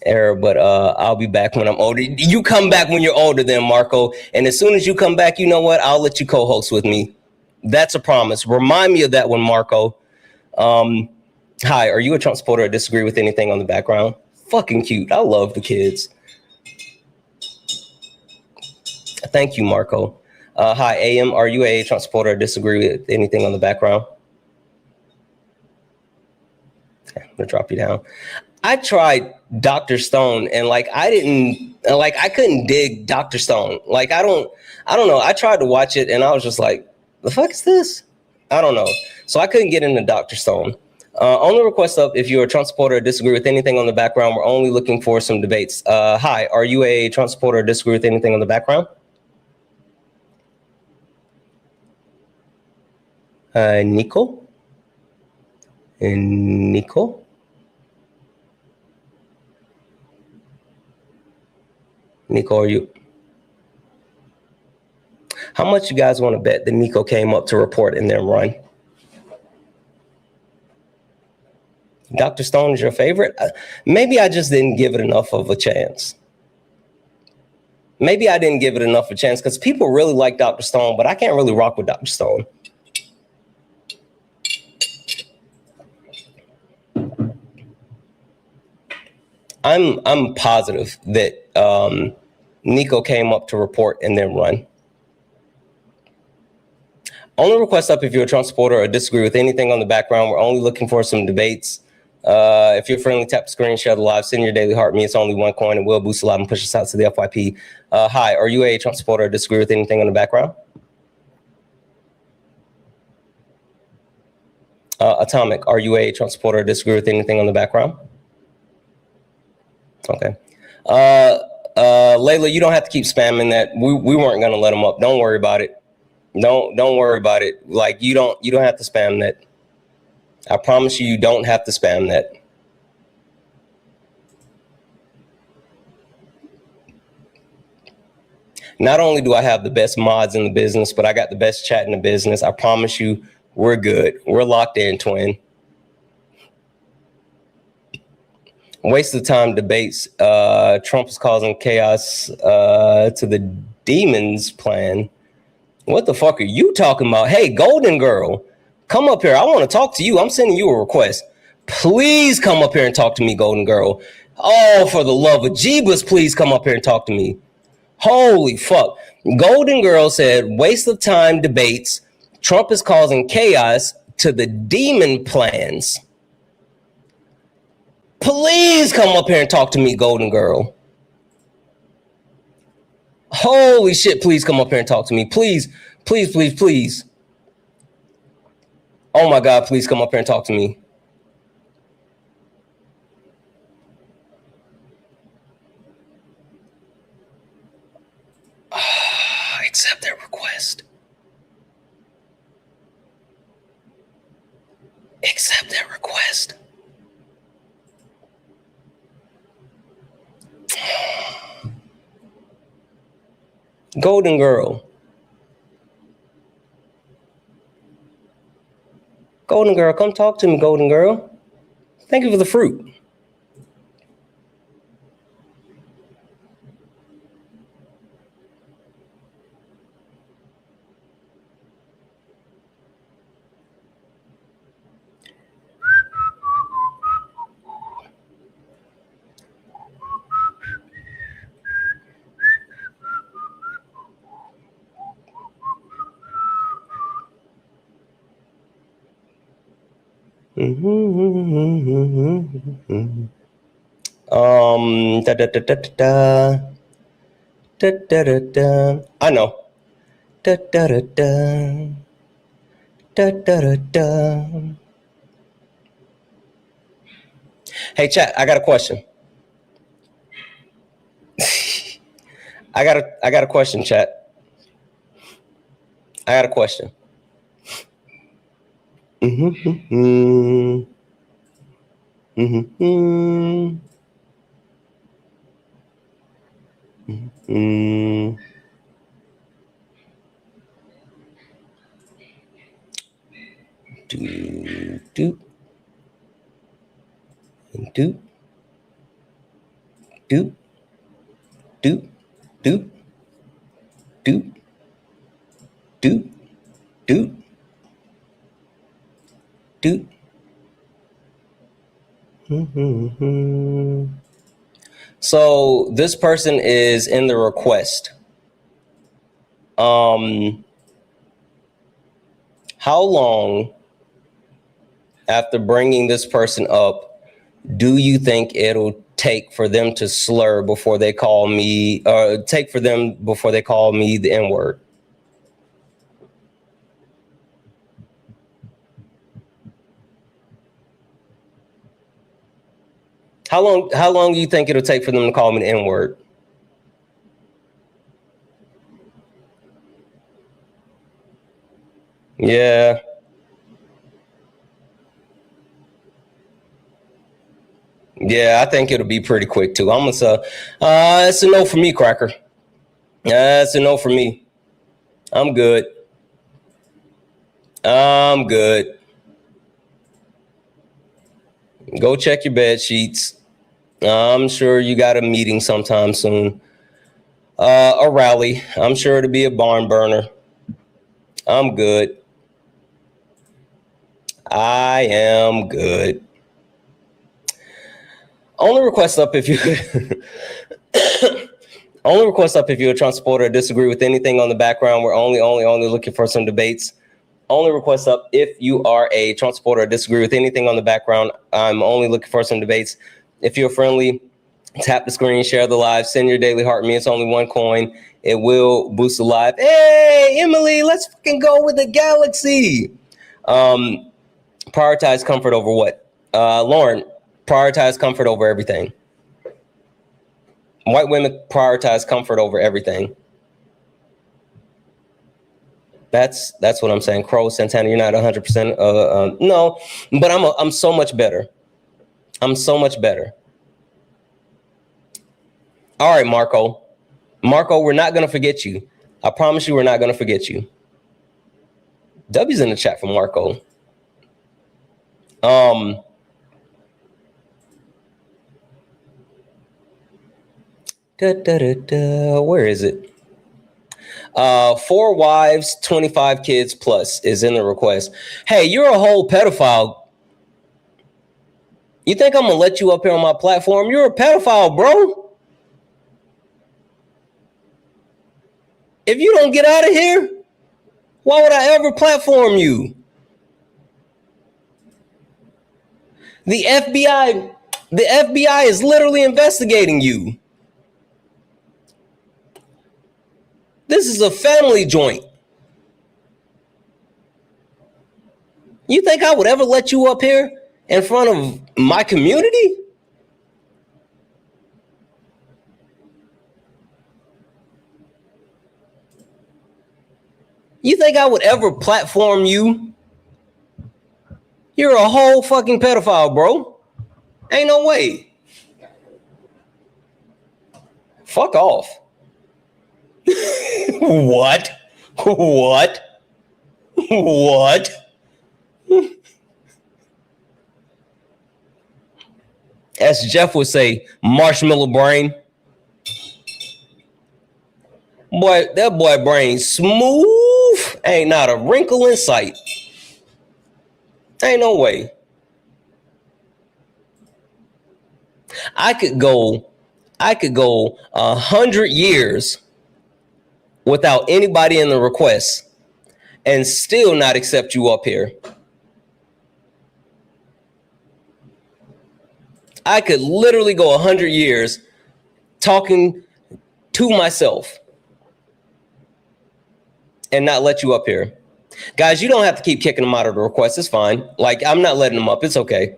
error, but I'll be back when I'm older. You come back when you're older then, Marco. And as soon as you come back, you know what? I'll let you co-host with me. That's a promise. Remind me of that one, Marco. Hi, are you a Trump supporter or disagree with anything on the background? Fucking cute. I love the kids. Thank you, Marco. Hi, AM, are you a Trump supporter or disagree with anything on the background? Okay, I'm gonna drop you down. I tried Dr. Stone and like I couldn't dig Dr. Stone. Like I don't know. I tried to watch it and I was just like, the fuck is this? I don't know. So I couldn't get into Dr. Stone. Only request up if you're a Trump supporter or disagree with anything on the background. We're only looking for some debates. Hi, are you a Trump supporter or disagree with anything on the background? Nico? Nico? Nico, are you? How much you guys want to bet that Nico came up to report and then run? Dr. Stone is your favorite? Maybe I just didn't give it enough of a chance. Maybe I didn't give it enough of a chance because people really like Dr. Stone, but I can't really rock with Dr. Stone. I'm positive that Nico came up to report and then run. Only request up if you're a Trump supporter or disagree with anything on the background. We're only looking for some debates. If you're friendly, tap the screen, share the live, send your daily heart. Me, it's only one coin. It will boost the live and push us out to the FYP. Hi, are you a Trump supporter or disagree with anything on the background? Atomic, are you a Trump supporter or disagree with anything on the background? Okay. Layla, you don't have to keep spamming that. We weren't going to let them up. Don't worry about it. Don't worry about it. Like you don't have to spam that. I promise you don't have to spam that. Not only do I have the best mods in the business, but I got the best chat in the business. I promise you we're good. We're locked in, twin. Waste of time debates. Trump is causing chaos to the demons plan. What the fuck are you talking about? Hey, Golden Girl, come up here. I want to talk to you. I'm sending you a request. Please come up here and talk to me, Golden Girl. Oh, for the love of Jeebus, please come up here and talk to me. Holy fuck. Golden Girl said, waste of time debates. Trump is causing chaos to the demon plans. Please come up here and talk to me, Golden Girl. Holy shit, please come up here and talk to me. Please, please, please, please. Oh my God, please come up here and talk to me. Accept that request. Accept that request. Golden Girl. Golden Girl, come talk to me, Golden Girl. Thank you for the fruit. I know. Hey, chat, I got a question. I got a question, chat. I got a question. So this person is in the request. How long after bringing this person up do you think it'll take for them to slur before they call me, or take for them before they call me the N-word? How long do you think it'll take for them to call me the N-word? Yeah. Yeah, I think it'll be pretty quick too. I'm gonna say, it's a no for me, Cracker. It's a no for me. I'm good. I'm good. Go check your bed sheets. I'm sure you got a meeting sometime soon. A rally. I'm sure it'll be a barn burner. I'm good. I am good. Only request up if you only request up if you're a Trump supporter or disagree with anything on the background. We're only looking for some debates. Only request up if you are a Trump supporter or disagree with anything on the background. I'm only looking for some debates. If you're friendly, tap the screen, share the live, send your daily heart me. It's only one coin. It will boost the live. Hey, Emily, let's fucking go with the galaxy. Prioritize comfort over what? Lauren, prioritize comfort over everything. White women prioritize comfort over everything. That's what I'm saying. Crow, Santana, you're not 100%. No, but I'm so much better. I'm so much better. All right, Marco. Marco, we're not going to forget you. I promise you we're not going to forget you. W's in the chat for Marco. Where is it? 4 wives, 25 kids plus is in the request. Hey, you're a whole pedophile. You think I'm going to let you up here on my platform? You're a pedophile, bro. If you don't get out of here, why would I ever platform you? The FBI is literally investigating you. This is a family joint. You think I would ever let you up here in front of my community? You think I would ever platform you? You're a whole fucking pedophile, bro. Ain't no way. Fuck off. What? What? What? As Jeff would say, marshmallow brain. Boy, that boy brain smooth. Ain't not a wrinkle in sight. Ain't no way. I could go 100 years without anybody in the request and still not accept you up here. I could literally go 100 years talking to myself and not let you up here. Guys, you don't have to keep kicking them out of the request. It's fine. Like, I'm not letting them up. It's okay.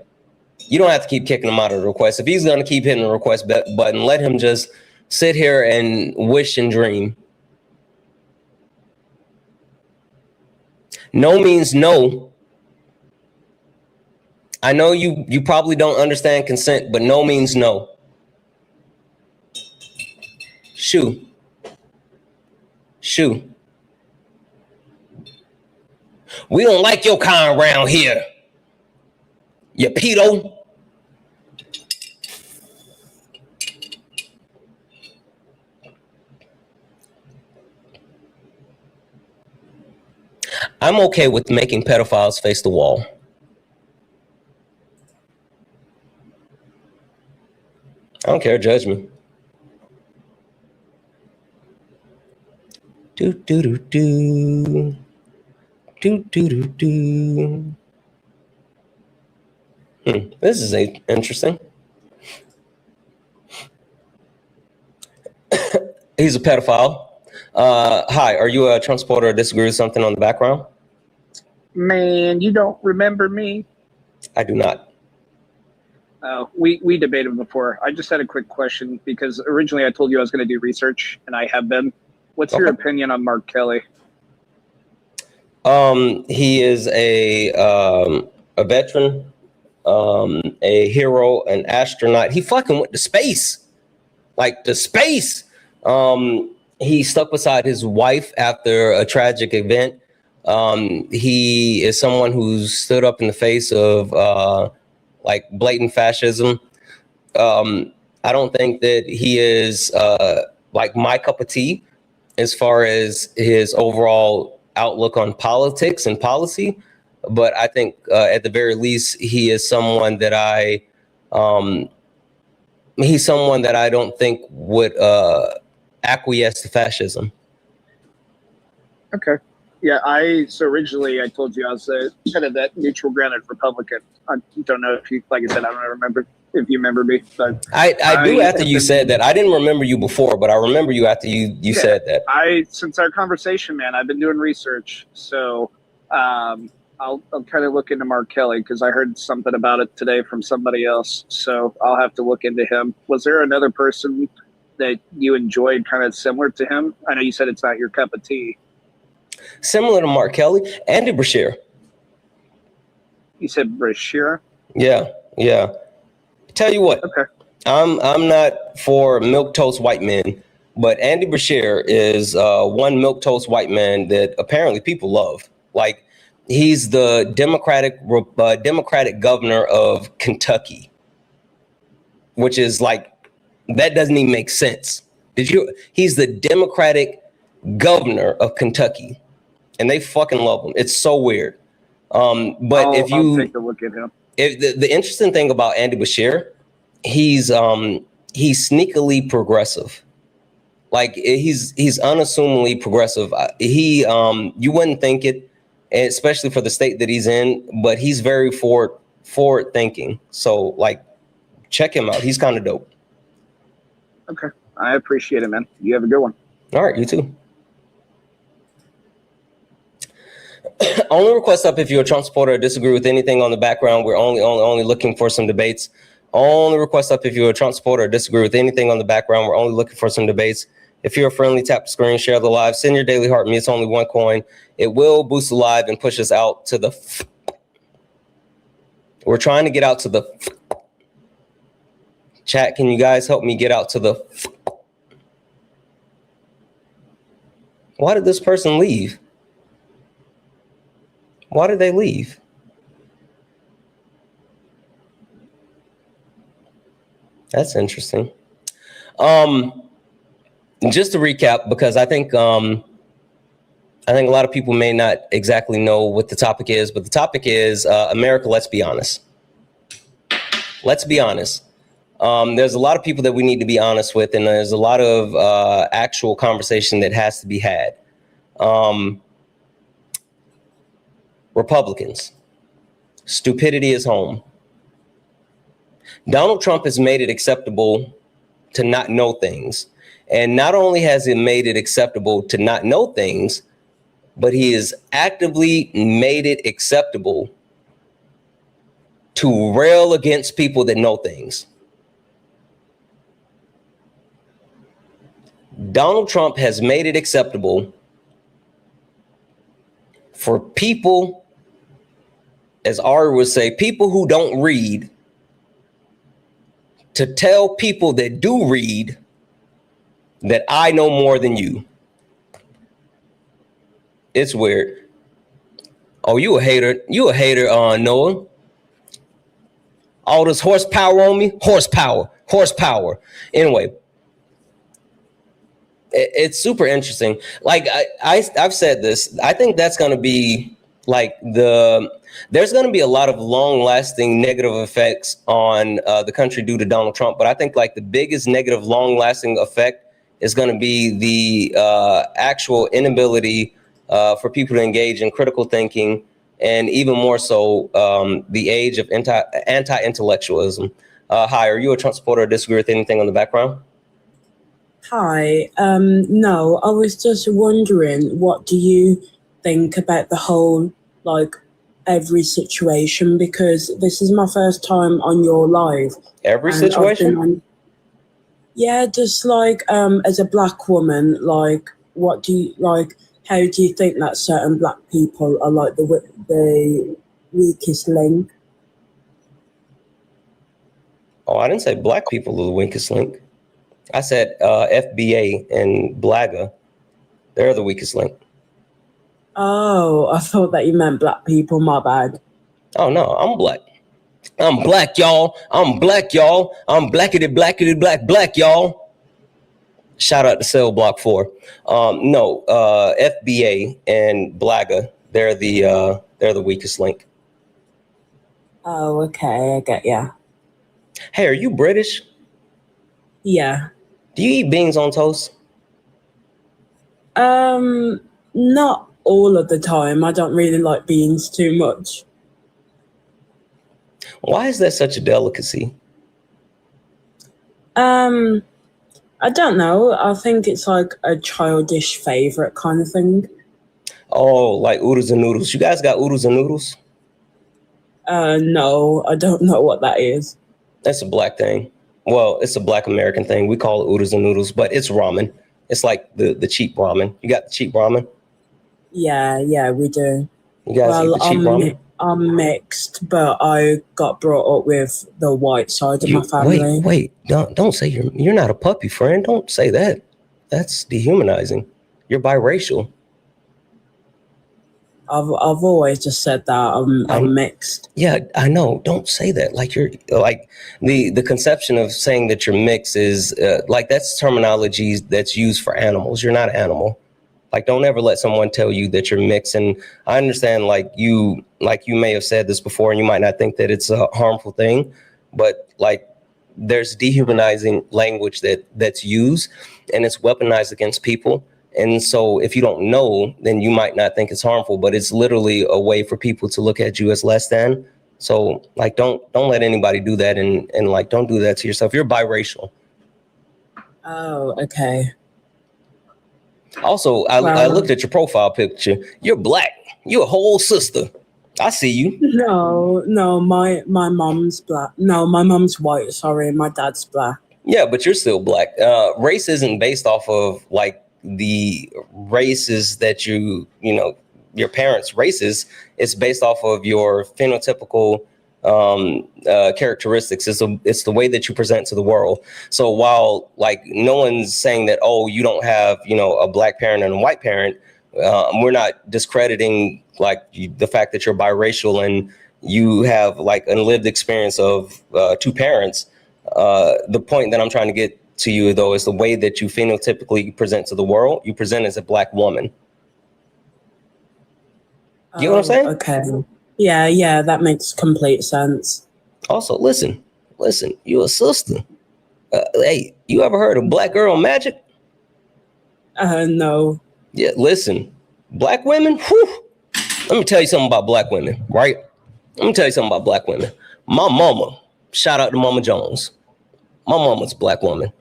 You don't have to keep kicking him out of the request. If he's going to keep hitting the request button, let him just sit here and wish and dream. No means no. I know you probably don't understand consent, but no means no. Shoo. Shoo. We don't like your kind around here. You pedo. I'm okay with making pedophiles face the wall. I don't care, judge me. Do do do do. Do do do do. This is interesting. He's a pedophile. Hi, are you a Trump supporter or disagree with something on the background? Man, you don't remember me. I do not. We debated before. I just had a quick question because originally I told you I was going to do research, and I have been. What's your opinion on Mark Kelly? He is a veteran, a hero, an astronaut. He fucking went to space, like to space. He stuck beside his wife after a tragic event. He is someone who stood up in the face of like blatant fascism. I don't think that he is like my cup of tea as far as his overall outlook on politics and policy, but I think at the very least he is someone that he's someone that I don't think would acquiesce to fascism. Okay. Yeah, so originally I told you I was kind of that neutral grounded Republican. I don't know if you, like I said, I don't remember if you remember me. But I do after you said that. I didn't remember you before, but I remember you after you said that. Since our conversation, man, I've been doing research. So I'll kind of look into Mark Kelly because I heard something about it today from somebody else. So I'll have to look into him. Was there another person that you enjoyed kind of similar to him? I know you said it's not your cup of tea. Similar to Mark Kelly, Andy Beshear. You said Beshear? Yeah. Tell you what, okay. I'm not for milquetoast white men, but Andy Beshear is one milquetoast white man that apparently people love. Like he's the Democratic governor of Kentucky, which is like that doesn't even make sense. He's the Democratic governor of Kentucky. And they fucking love him. It's so weird. But I'll take a look at him. If the interesting thing about Andy Beshear, he's sneakily progressive. Like he's unassumingly progressive. You wouldn't think it, especially for the state that he's in. But he's very forward thinking. So like, check him out. He's kind of dope. Okay, I appreciate it, man. You have a good one. All right, you too. Only request up if you're a Trump supporter or disagree with anything on the background. We're only looking for some debates. Only request up if you're a Trump supporter or disagree with anything on the background. We're only looking for some debates. If you're a friendly, tap the screen, share the live, send your daily heart. Me, it's only one coin. It will boost the live and push us out to the. We're trying to get out to the. Chat, can you guys help me get out to the. Why did this person leave? Why did they leave? That's interesting. Just to recap, because I think a lot of people may not exactly know what the topic is, but the topic is America. Let's be honest. Let's be honest. There's a lot of people that we need to be honest with, and there's a lot of actual conversation that has to be had. Republicans, stupidity is home. Donald Trump has made it acceptable to not know things. And not only has he made it acceptable to not know things, but he has actively made it acceptable to rail against people that know things. Donald Trump has made it acceptable for people, as Ari would say, people who don't read, to tell people that do read that I know more than you. It's weird. Oh, you a hater. You a hater, Noah. All this horsepower on me? Horsepower. Anyway, it's super interesting. Like I've said this. I think that's going to be like there's going to be a lot of long-lasting negative effects on the country due to Donald Trump. But I think like the biggest negative long-lasting effect is going to be the actual inability for people to engage in critical thinking and even more so, the age of anti-intellectualism. Hi, are you a Trump supporter or disagree with anything on the background? Hi. No, I was just wondering, what do you think about the whole, like, every situation? Because this is my first time on your live. Every situation? Yeah, just like, as a black woman, like, what do you, like, how do you think that certain black people are, like, the weakest link? Oh, I didn't say black people are the weakest link. I said FBA and Blaga, they're the weakest link. Oh, I thought that you meant black people, my bad. Oh, no, I'm black. I'm black, y'all. I'm black, y'all. I'm blackity, black, y'all. Shout out to Cell Block 4. No, FBA and Blaga, they're the weakest link. Oh, okay, I get ya. Hey, are you British? Yeah. Do you eat beans on toast? Not all of the time. I don't really like beans too much. Why is that such a delicacy? I don't know. I think it's like a childish favorite kind of thing. Oh, like oodles and noodles. You guys got oodles and noodles? No, I don't know what that is. That's a black thing. Well, it's a black American thing. We call it oodles and noodles, but it's ramen. It's like the cheap ramen. You got the cheap ramen? Yeah, we do. You guys eat the cheap ramen? I'm mixed, but I got brought up with the white side of my family. Wait! Don't say you're not a puppy, friend. Don't say that. That's dehumanizing. You're biracial. I've always just said that I'm mixed. Yeah, I know. Don't say that. Like you're like the conception of saying that you're mixed is like that's terminology that's used for animals. You're not an animal. Like, don't ever let someone tell you that you're mixed. And I understand, like you may have said this before, and you might not think that it's a harmful thing, but like there's dehumanizing language that's used, and it's weaponized against people. And so if you don't know, then you might not think it's harmful, but it's literally a way for people to look at you as less than. So like, don't let anybody do that, and like, don't do that to yourself. You're biracial. Oh, okay. Also, I looked at your profile picture. You're black. You're a whole sister. I see you. No, my mom's black. No, my mom's white. Sorry, my dad's black. Yeah, but you're still black. Race isn't based off of like the races that you know, your parents' races. It's based off of your phenotypical characteristics. It's the way that you present to the world. So while like no one's saying that, oh, you don't have, you know, a black parent and a white parent, we're not discrediting like the fact that you're biracial and you have like a lived experience of two parents. The point that I'm trying to get to you though is the way that you phenotypically present to the world. You present as a black woman. You know what I'm saying? Okay. Yeah, that makes complete sense. Also, listen, you a sister. Hey, you ever heard of Black Girl Magic? No. Yeah, listen, black women, whew, let me tell you something about black women, right? Let me tell you something about black women. My mama, shout out to Mama Jones. My mama's a black woman.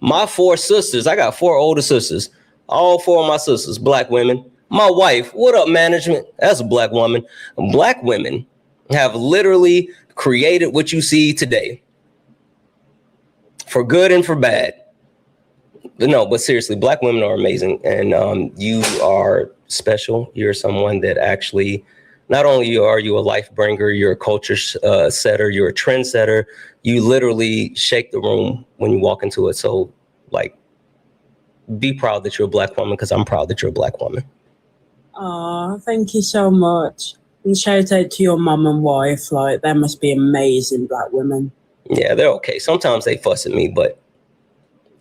My 4 sisters, I got 4 older sisters. All 4 of my sisters, black women. My wife, what up, management? That's a black woman. Black women have literally created what you see today, for good and for bad. But seriously, black women are amazing, and you are special. You're someone that actually, not only are you a life bringer, you're a culture setter, you're a trendsetter. You literally shake the room when you walk into it. So, like, be proud that you're a black woman, because I'm proud that you're a black woman. Oh, thank you so much. And shout out to your mum and wife. Like, they must be amazing black women. Yeah, they're okay. Sometimes they fuss at me, but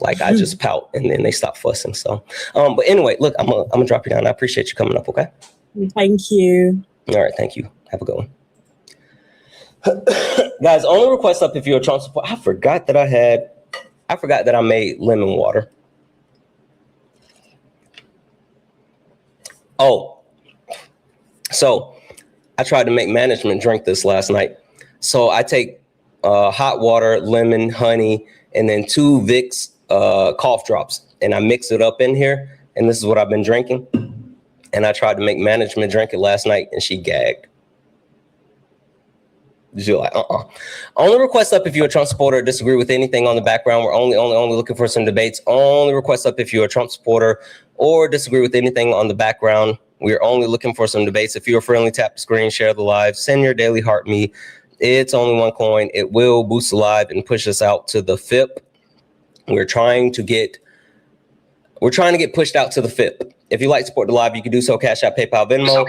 like I just pout and then they stop fussing. So, but anyway, look, I'm gonna drop you down. I appreciate you coming up. Okay. Thank you. All right. Thank you. Have a good one. Guys, only request up if you're a Trump supporter. I forgot that I made lemon water. Oh, so I tried to make management drink this last night. So I take hot water, lemon, honey, and then 2 Vicks cough drops, and I mix it up in here, and this is what I've been drinking. And I tried to make management drink it last night, and she gagged. You're like, Only request up if you're a Trump supporter or disagree with anything on the background. We're only looking for some debates. Only request up if you're a Trump supporter or disagree with anything on the background. We're only looking for some debates. If you're friendly, tap the screen, share the live, send your daily heart me. It's only 1 coin. It will boost the live and push us out to the FIP. We're trying to get pushed out to the FIP. If you like to support the live, you can do so. Cash App, PayPal, Venmo.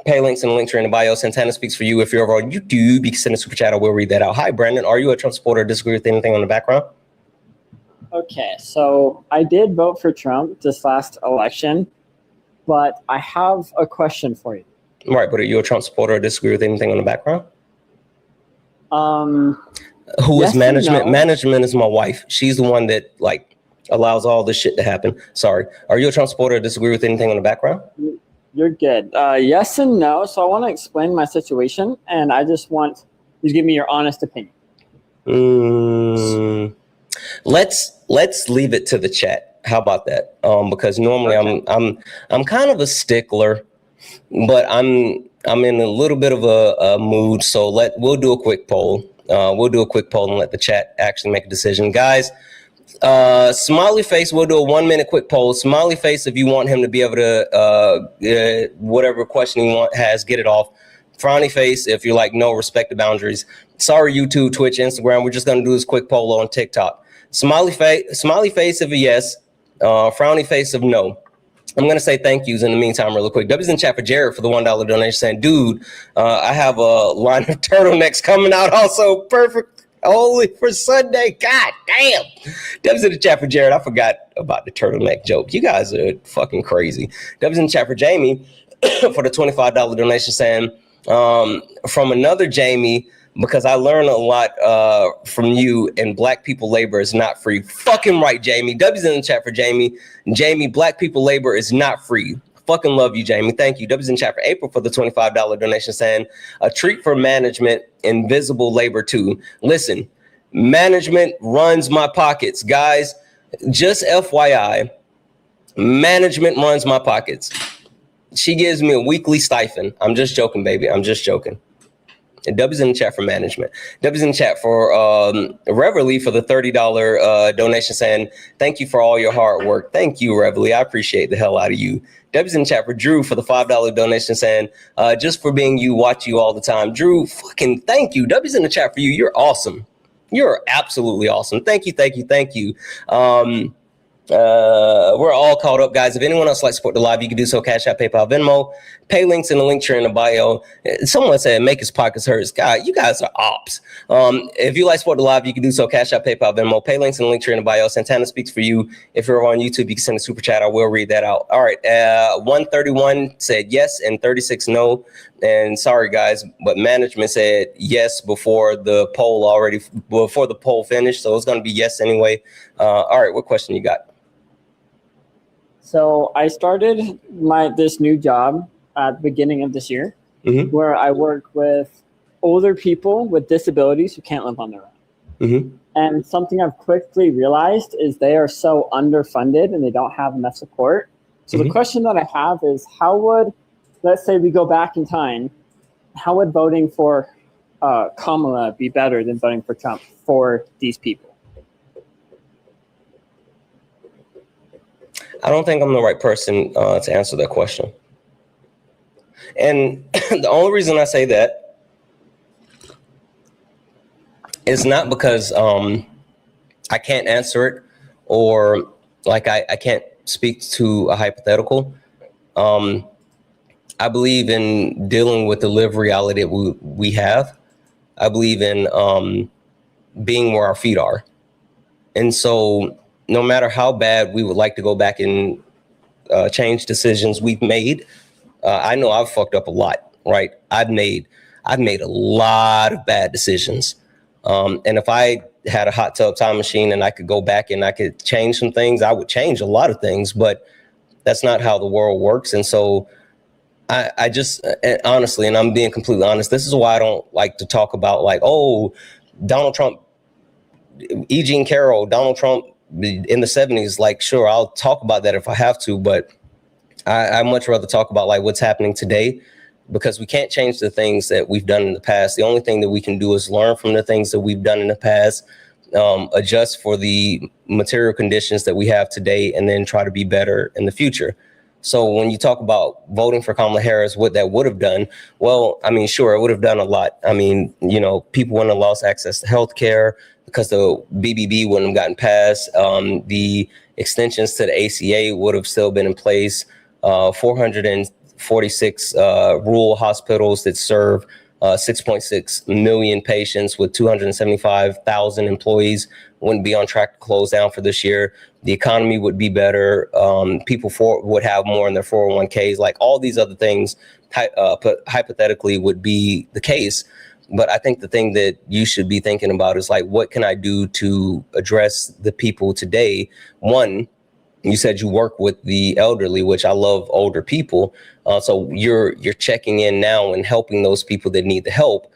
Pay links in the link tree in the bio. Santana speaks for you. If you're over on YouTube, you can send a super chat. I will read that out. Hi, Brandon. Are you a Trump supporter or disagree with anything on the background? Okay, so I did vote for Trump this last election, but I have a question for you. Right, but are you a Trump supporter or disagree with anything on the background? Who is management? No. Management is my wife. She's the one that allows all this shit to happen. Sorry. Are you a Trump supporter or disagree with anything on the background? You're good. Yes and no. So I want to explain my situation, and I just want you to give me your honest opinion. Let's leave it to the chat. How about that? Because normally okay. I'm kind of a stickler, but I'm in a little bit of a mood. So we'll do a quick poll. We'll do a quick poll and let the chat actually make a decision, guys. Smiley face, we'll do a 1-minute quick poll. Smiley face, if you want him to be able to whatever question he has, get it off. Frowny face, if you're like, no, respect the boundaries. Sorry, YouTube, Twitch, Instagram, we're just gonna do this quick poll on TikTok. Smiley face of a yes, frowny face of no. I'm gonna say thank yous in the meantime really quick. W's in chat for Jared for the $1 donation saying, dude, I have a line of turtlenecks coming out also. Perfect. Only for Sunday. God damn. W's in the chat for Jared. I forgot about the turtleneck joke. You guys are fucking crazy. W's in the chat for Jamie for the $25 donation saying, from another Jamie, because I learned a lot from you, and black people labor is not free. Fucking right, Jamie. W's in the chat for Jamie. Jamie, black people labor is not free. Fucking love you, Jamie. Thank you. W's in chat for April for the $25 donation saying, a treat for management, invisible labor too. Listen, management runs my pockets. Guys, just FYI, management runs my pockets. She gives me a weekly stipend. I'm just joking, baby. I'm just joking. And W's in the chat for management. W's in the chat for Reverly for the $30 donation saying, thank you for all your hard work. Thank you, Reverly. I appreciate the hell out of you. W's in the chat for Drew for the $5 donation saying, just for being you, watch you all the time. Drew, fucking thank you. W's in the chat for you. You're awesome. You're absolutely awesome. Thank you, thank you, thank you. We're all caught up, guys. If anyone else likes to support the live, you can do so. Cash App, PayPal, Venmo. Pay links in the link tree in the bio. Someone said make his pockets hurt. God, you guys are ops. If you like to support the live, you can do so. Cash App, PayPal, Venmo. Pay links in the link tree in the bio. Santana speaks for you. If you're on YouTube, you can send a super chat. I will read that out. All right. 131 said yes and 36 no. And sorry, guys, but management said yes before the poll finished. So it's going to be yes anyway. All right. What question you got? So I started this new job at the beginning of this year, where I work with older people with disabilities who can't live on their own. And something I've quickly realized is they are so underfunded and they don't have enough support. So the question that I have is, how would, let's say we go back in time, how would voting for Kamala be better than voting for Trump for these people? I don't think I'm the right person to answer that question. And the only reason I say that is not because I can't answer it or like I can't speak to a hypothetical. I believe in dealing with the lived reality that we have. I believe in being where our feet are. And so no matter how bad we would like to go back and change decisions we've made, I know I've fucked up a lot, right? I've made a lot of bad decisions. And if I had a hot tub time machine and I could go back and I could change some things, I would change a lot of things, but that's not how the world works. And so I just honestly, and I'm being completely honest, this is why I don't like to talk about like, oh, Donald Trump, E. Jean Carroll, Donald Trump in the 70s. Like, sure, I'll talk about that if I have to, but I much rather talk about like what's happening today, because we can't change the things that we've done in the past. The only thing that we can do is learn from the things that we've done in the past, adjust for the material conditions that we have today, and then try to be better in the future. So when you talk about voting for Kamala Harris, what that would have done, well, I mean, sure, it would have done a lot. I mean, you know, people wouldn't have lost access to health care because the BBB wouldn't have gotten passed. The extensions to the ACA would have still been in place. 446 rural hospitals that serve 6.6 million patients with 275,000 employees wouldn't be on track to close down for this year. The economy would be better. People would have more in their 401ks. Like all these other things hypothetically would be the case. But I think the thing that you should be thinking about is like, what can I do to address the people today? One, you said you work with the elderly, which I love older people. So you're checking in now and helping those people that need the help,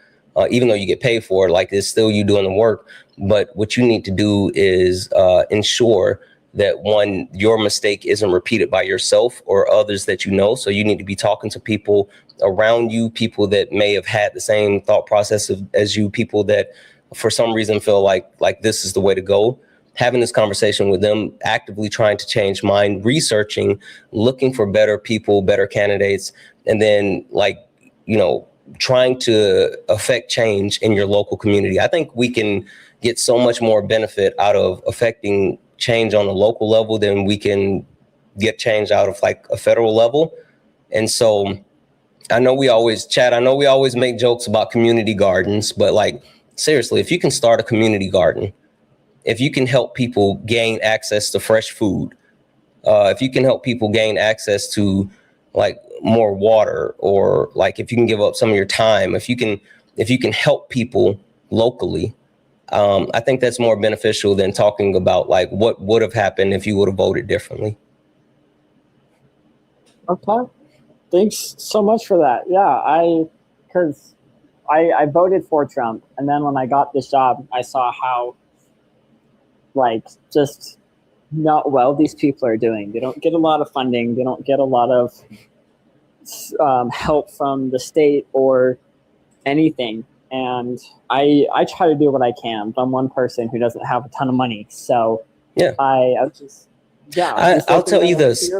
even though you get paid for it. Like, it's still you doing the work. But what you need to do is ensure that, one, your mistake isn't repeated by yourself or others that you know. So you need to be talking to people around you, people that may have had the same thought process as you, people that for some reason feel like this is the way to go. Having this conversation with them, actively trying to change mind, researching, looking for better people, better candidates, and then, like, you know, trying to affect change in your local community. I think we can get so much more benefit out of affecting change on a local level than we can get change out of like a federal level. And so I know we always make jokes about community gardens, but like, seriously, if you can start a community garden, if you can help people gain access to fresh food, if you can help people gain access to like more water, or like if you can give up some of your time, if you can help people locally, I think that's more beneficial than talking about like what would have happened if you would have voted differently. Okay. Thanks so much for that. Yeah, because I voted for Trump, and then when I got this job, I saw how like just not well these people are doing. They don't get a lot of funding. They don't get a lot of help from the state or anything. And I try to do what I can. But I'm one person who doesn't have a ton of money. So yeah, I'll tell you this.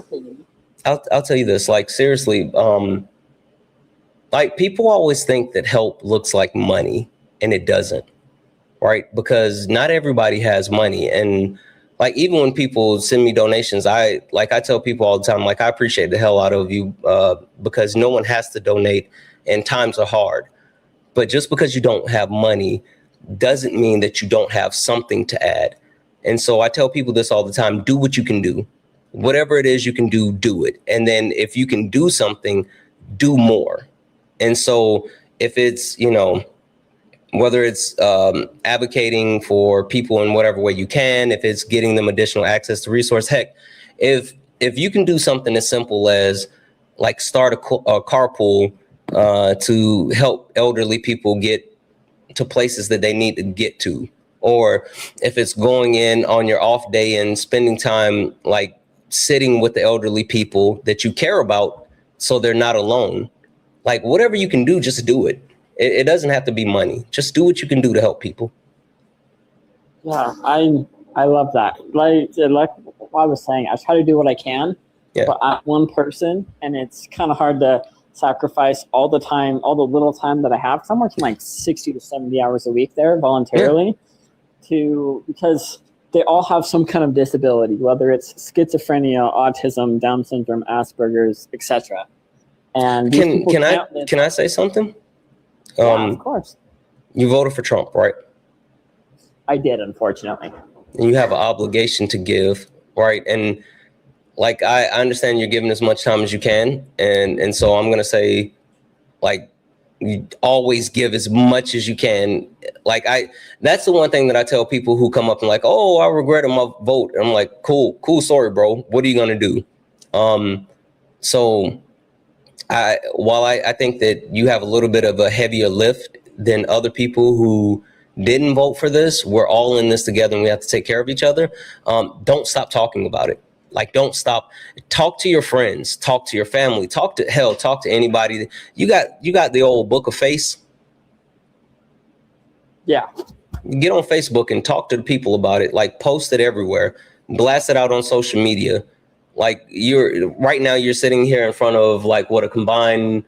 I'll tell you this, like, seriously, like, people always think that help looks like money, and it doesn't, right? Because not everybody has money. And like, even when people send me donations, I tell people all the time, like, I appreciate the hell out of you, because no one has to donate and times are hard. But just because you don't have money doesn't mean that you don't have something to add. And so I tell people this all the time: do what you can do. Whatever it is you can do, do it. And then if you can do something, do more. And so if it's, you know, whether it's advocating for people in whatever way you can, if it's getting them additional access to resource, heck, if you can do something as simple as like start a carpool to help elderly people get to places that they need to get to, or if it's going in on your off day and spending time like sitting with the elderly people that you care about so they're not alone. Like, whatever you can do, just do it. It doesn't have to be money. Just do what you can do to help people. Yeah, I love that. Like I was saying, I try to do what I can, but I'm one person, and it's kind of hard to sacrifice all the time, all the little time that I have. I'm working like 60 to 70 hours a week there voluntarily because they all have some kind of disability, whether it's schizophrenia, autism, Down syndrome, Asperger's, etc. And can I say something? Yeah, of course. You voted for Trump, right? I did, unfortunately. And you have an obligation to give, right? And like, I understand you're giving as much time as you can. And so I'm going to say, like, you always give as much as you can. Like, that's the one thing that I tell people who come up and like, oh, I regretted my vote. And I'm like, cool story, bro. What are you going to do? So while I think that you have a little bit of a heavier lift than other people who didn't vote for this, we're all in this together and we have to take care of each other. Don't stop talking about it. Like, don't stop. Talk to your friends, talk to your family, talk to anybody. You got the old book of face. Yeah. Get on Facebook and talk to the people about it. Like, post it everywhere, blast it out on social media. Like, right now you're sitting here in front of like what, a combined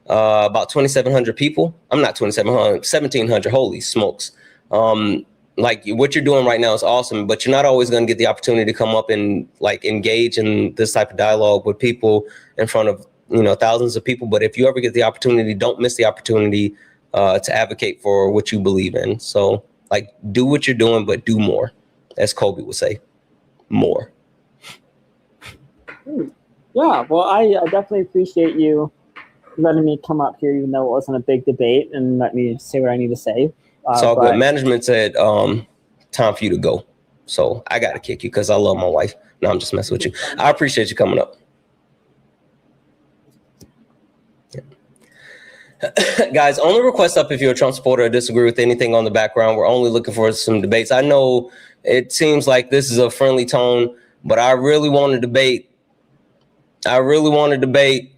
about 2,700 people. I'm not 2,700, 1,700. Holy smokes. Like, what you're doing right now is awesome, but you're not always going to get the opportunity to come up and like engage in this type of dialogue with people in front of, thousands of people. But if you ever get the opportunity, don't miss the opportunity to advocate for what you believe in. So like, do what you're doing, but do more, as Kobe would say, more. Yeah, well, I definitely appreciate you letting me come up here, even though it wasn't a big debate, and let me say what I need to say. It's all good. Management said, time for you to go. So I got to kick you because I love my wife. No, I'm just messing with you. I appreciate you coming up. Yeah. Guys, only request up if you're a Trump supporter or disagree with anything on the background. We're only looking for some debates. I know it seems like this is a friendly tone, but I really want to debate. I really want to debate.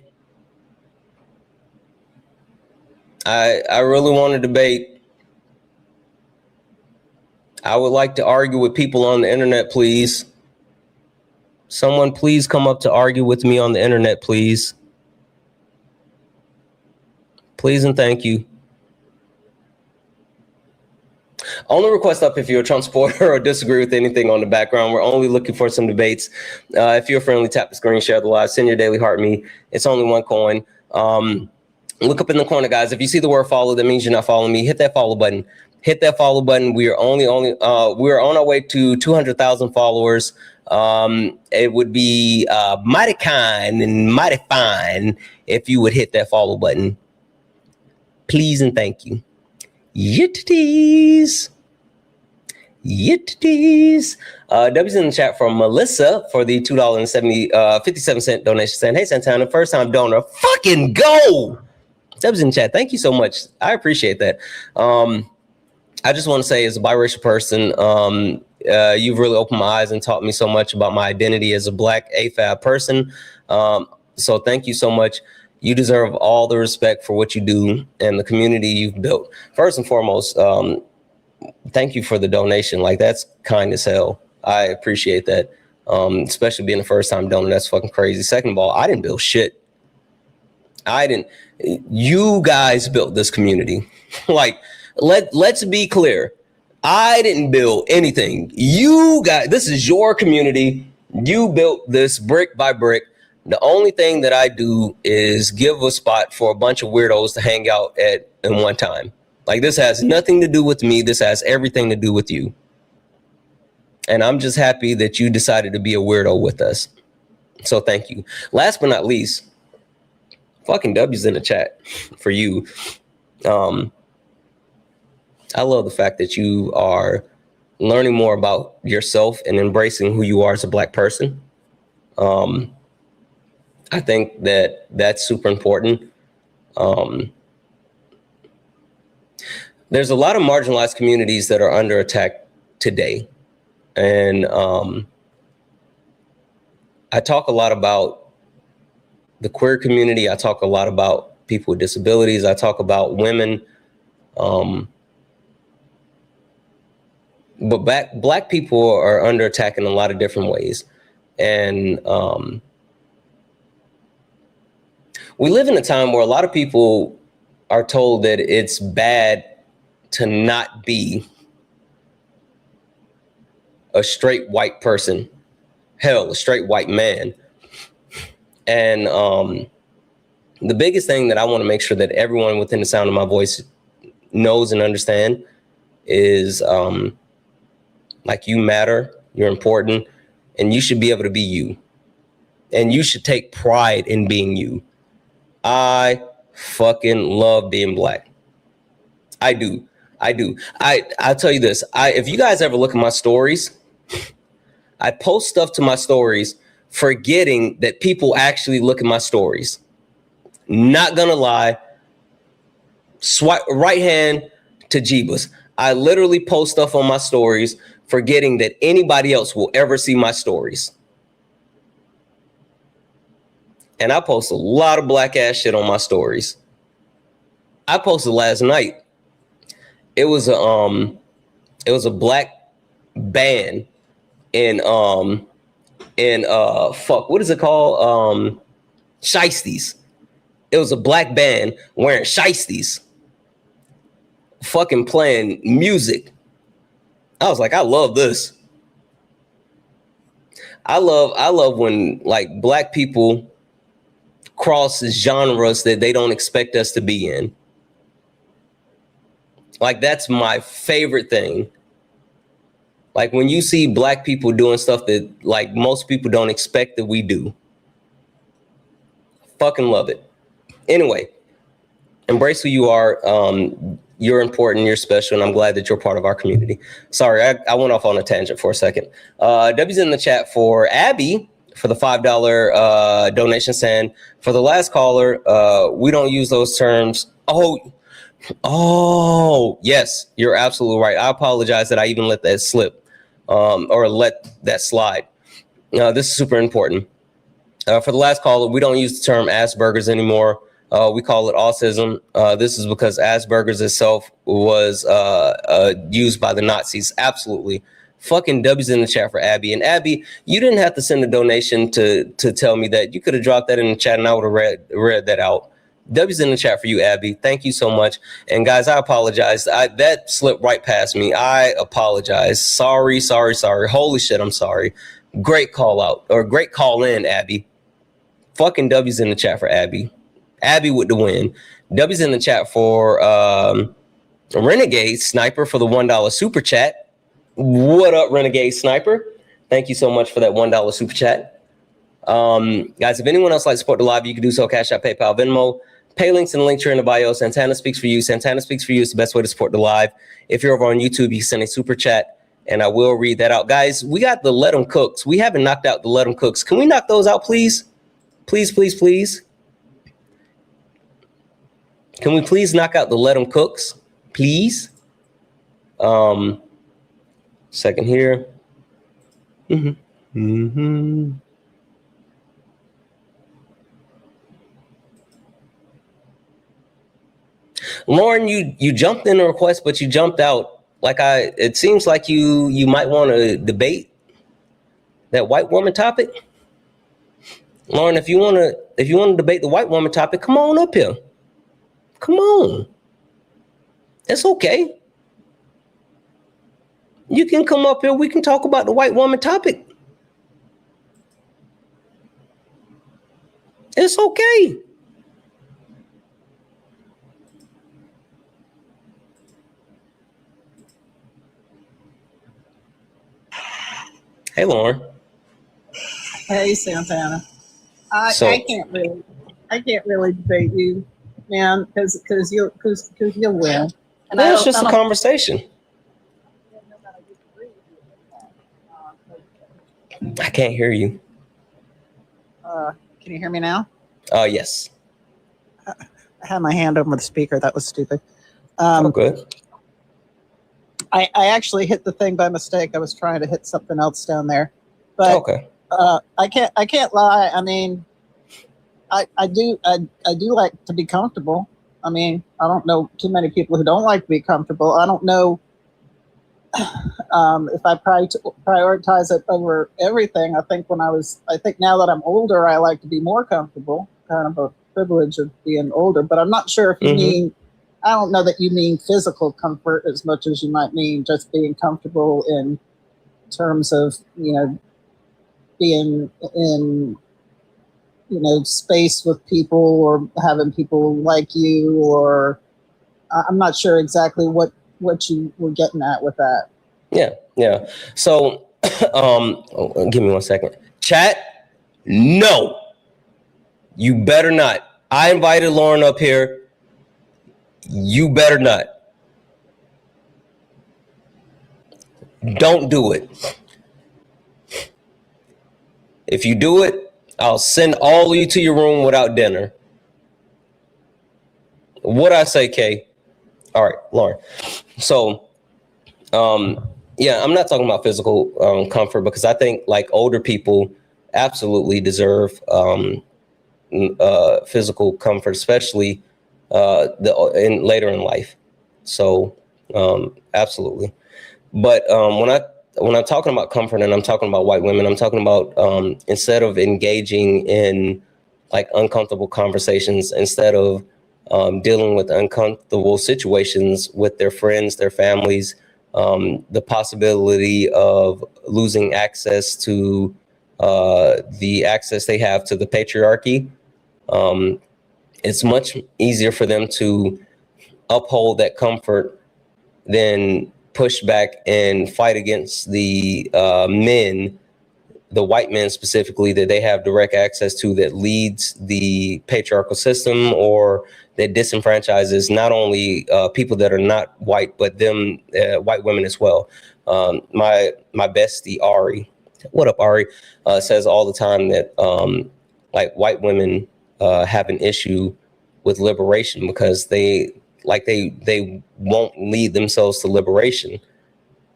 I really want to debate. I would like to argue with people on the internet, please. Someone please come up to argue with me on the internet, please. Please and thank you. Only request up if you're a Trump supporter or disagree with anything on the background. We're only looking for some debates. If you're friendly, tap the screen, share the live, send your daily heart me. It's only one coin. Look up in the corner, guys. If you see the word follow, that means you're not following me. Hit that follow button. Hit that follow button. We are we're on our way to 200,000 followers. It would be mighty kind and mighty fine if you would hit that follow button. Please and thank you. Yitties. W's in the chat from Melissa for the $2.57 donation, saying, "Hey Santana, first time donor. Fucking go!" W's in the chat. Thank you so much. I appreciate that. I just want to say, as a biracial person, you've really opened my eyes and taught me so much about my identity as a Black AFAB person. So thank you so much. You deserve all the respect for what you do and the community you've built. First and foremost, thank you for the donation. Like, that's kind as hell. I appreciate that. Especially being a first time donor. That's fucking crazy. Second of all, I didn't build shit. You guys built this community. Like, let's be clear. I didn't build anything. You guys, this is your community. You built this brick by brick. The only thing that I do is give a spot for a bunch of weirdos to hang out at in one time. Like, this has nothing to do with me. This has everything to do with you. And I'm just happy that you decided to be a weirdo with us. So thank you. Last but not least, fucking W's in the chat for you. I love the fact that you are learning more about yourself and embracing who you are as a Black person. I think that that's super important. There's a lot of marginalized communities that are under attack today. And I talk a lot about the queer community. I talk a lot about people with disabilities. I talk about women. But Black people are under attack in a lot of different ways. And we live in a time where a lot of people are told that it's bad to not be a straight white person. Hell, a straight white man. And the biggest thing that I want to make sure that everyone within the sound of my voice knows and understand is like, you matter, you're important, and you should be able to be you. And you should take pride in being you. I fucking love being Black. I do. I'll tell you this. If you guys ever look at my stories, I post stuff to my stories forgetting that people actually look at my stories. Not gonna lie. Swipe right hand to Jeebus. I literally post stuff on my stories, forgetting that anybody else will ever see my stories. And I post a lot of black ass shit on my stories. I posted last night. It was a black band in fuck, what is it called? Shiesties. It was a black band wearing shiesties, fucking playing music. I was like, I love this. I love when like black people cross genres that they don't expect us to be in. Like, that's my favorite thing. Like when you see black people doing stuff that like most people don't expect that we do. Fucking love it. Anyway, embrace who you are. You're important, you're special, and I'm glad that you're part of our community. Sorry, I went off on a tangent for a second. W's in the chat for Abby for the $5 donation send. For the last caller, we don't use those terms. Oh, yes, you're absolutely right. I apologize that I even let that slip or let that slide. This is super important. For the last caller, we don't use the term Asperger's anymore. We call it autism. This is because Asperger's itself was used by the Nazis. Absolutely. Fucking W's in the chat for Abby. And Abby, you didn't have to send a donation to tell me that. You could have dropped that in the chat and I would have read that out. W's in the chat for you, Abby. Thank you so much. And guys, I apologize. That slipped right past me. I apologize. Sorry. Holy shit, I'm sorry. Great call out, or great call in, Abby. Fucking W's in the chat for Abby. Abby with the win. W's in the chat for Renegade Sniper for the $1 super chat. What up, Renegade Sniper? Thank you so much for that $1 super chat. Guys, if anyone else likes to support the live, you can do so. Cash App, PayPal, Venmo. Pay links in the link tree in the bio. Santana speaks for you. Santana speaks for you is the best way to support the live. If you're over on YouTube, you can send a super chat and I will read that out. Guys, we got the Let 'em Cooks. We haven't knocked out the Let 'em Cooks. Can we knock those out, please? Please. Can we please knock out the Let 'em Cooks, please? Second here. Lauren, you jumped in the request, but you jumped out. It seems like you might want to debate that white woman topic. Lauren, if you want to debate the white woman topic, come on up here. Come on. It's okay. You can come up here. We can talk about the white woman topic. It's okay. Hey, Lauren. Hey, Santana. I can't really debate you, man, because you'll win. And it's just a conversation. I can't hear you. Can you hear me now? Yes. I had my hand over the speaker. That was stupid. Good. I actually hit the thing by mistake. I was trying to hit something else down there, but okay. I can't lie. I mean, I do like to be comfortable. I mean, I don't know too many people who don't like to be comfortable. I don't know if I prioritize it over everything. I think now that I'm older, I like to be more comfortable. Kind of a privilege of being older, but I'm not sure if you mean. I don't know that you mean physical comfort as much as you might mean just being comfortable in terms of, being in, space with people or having people like you, or I'm not sure exactly what you were getting at with that. Yeah. So, give me 1 second. Chat, no, you better not. I invited Lauren up here. You better not. Don't do it. If you do it, I'll send all of you to your room without dinner. what I say, Kay. All right, Lauren. So, yeah, I'm not talking about physical comfort, because I think like older people absolutely deserve physical comfort, especially later in life. So, absolutely. But when I'm talking about comfort and I'm talking about white women, I'm talking about instead of engaging in like uncomfortable conversations, instead of dealing with uncomfortable situations with their friends, their families, the possibility of losing access to the access they have to the patriarchy. It's much easier for them to uphold that comfort than push back and fight against the men, the white men specifically, that they have direct access to, that leads the patriarchal system, or that disenfranchises not only people that are not white, but them white women as well. My bestie Ari, what up Ari, says all the time that like white women have an issue with liberation because they won't lead themselves to liberation.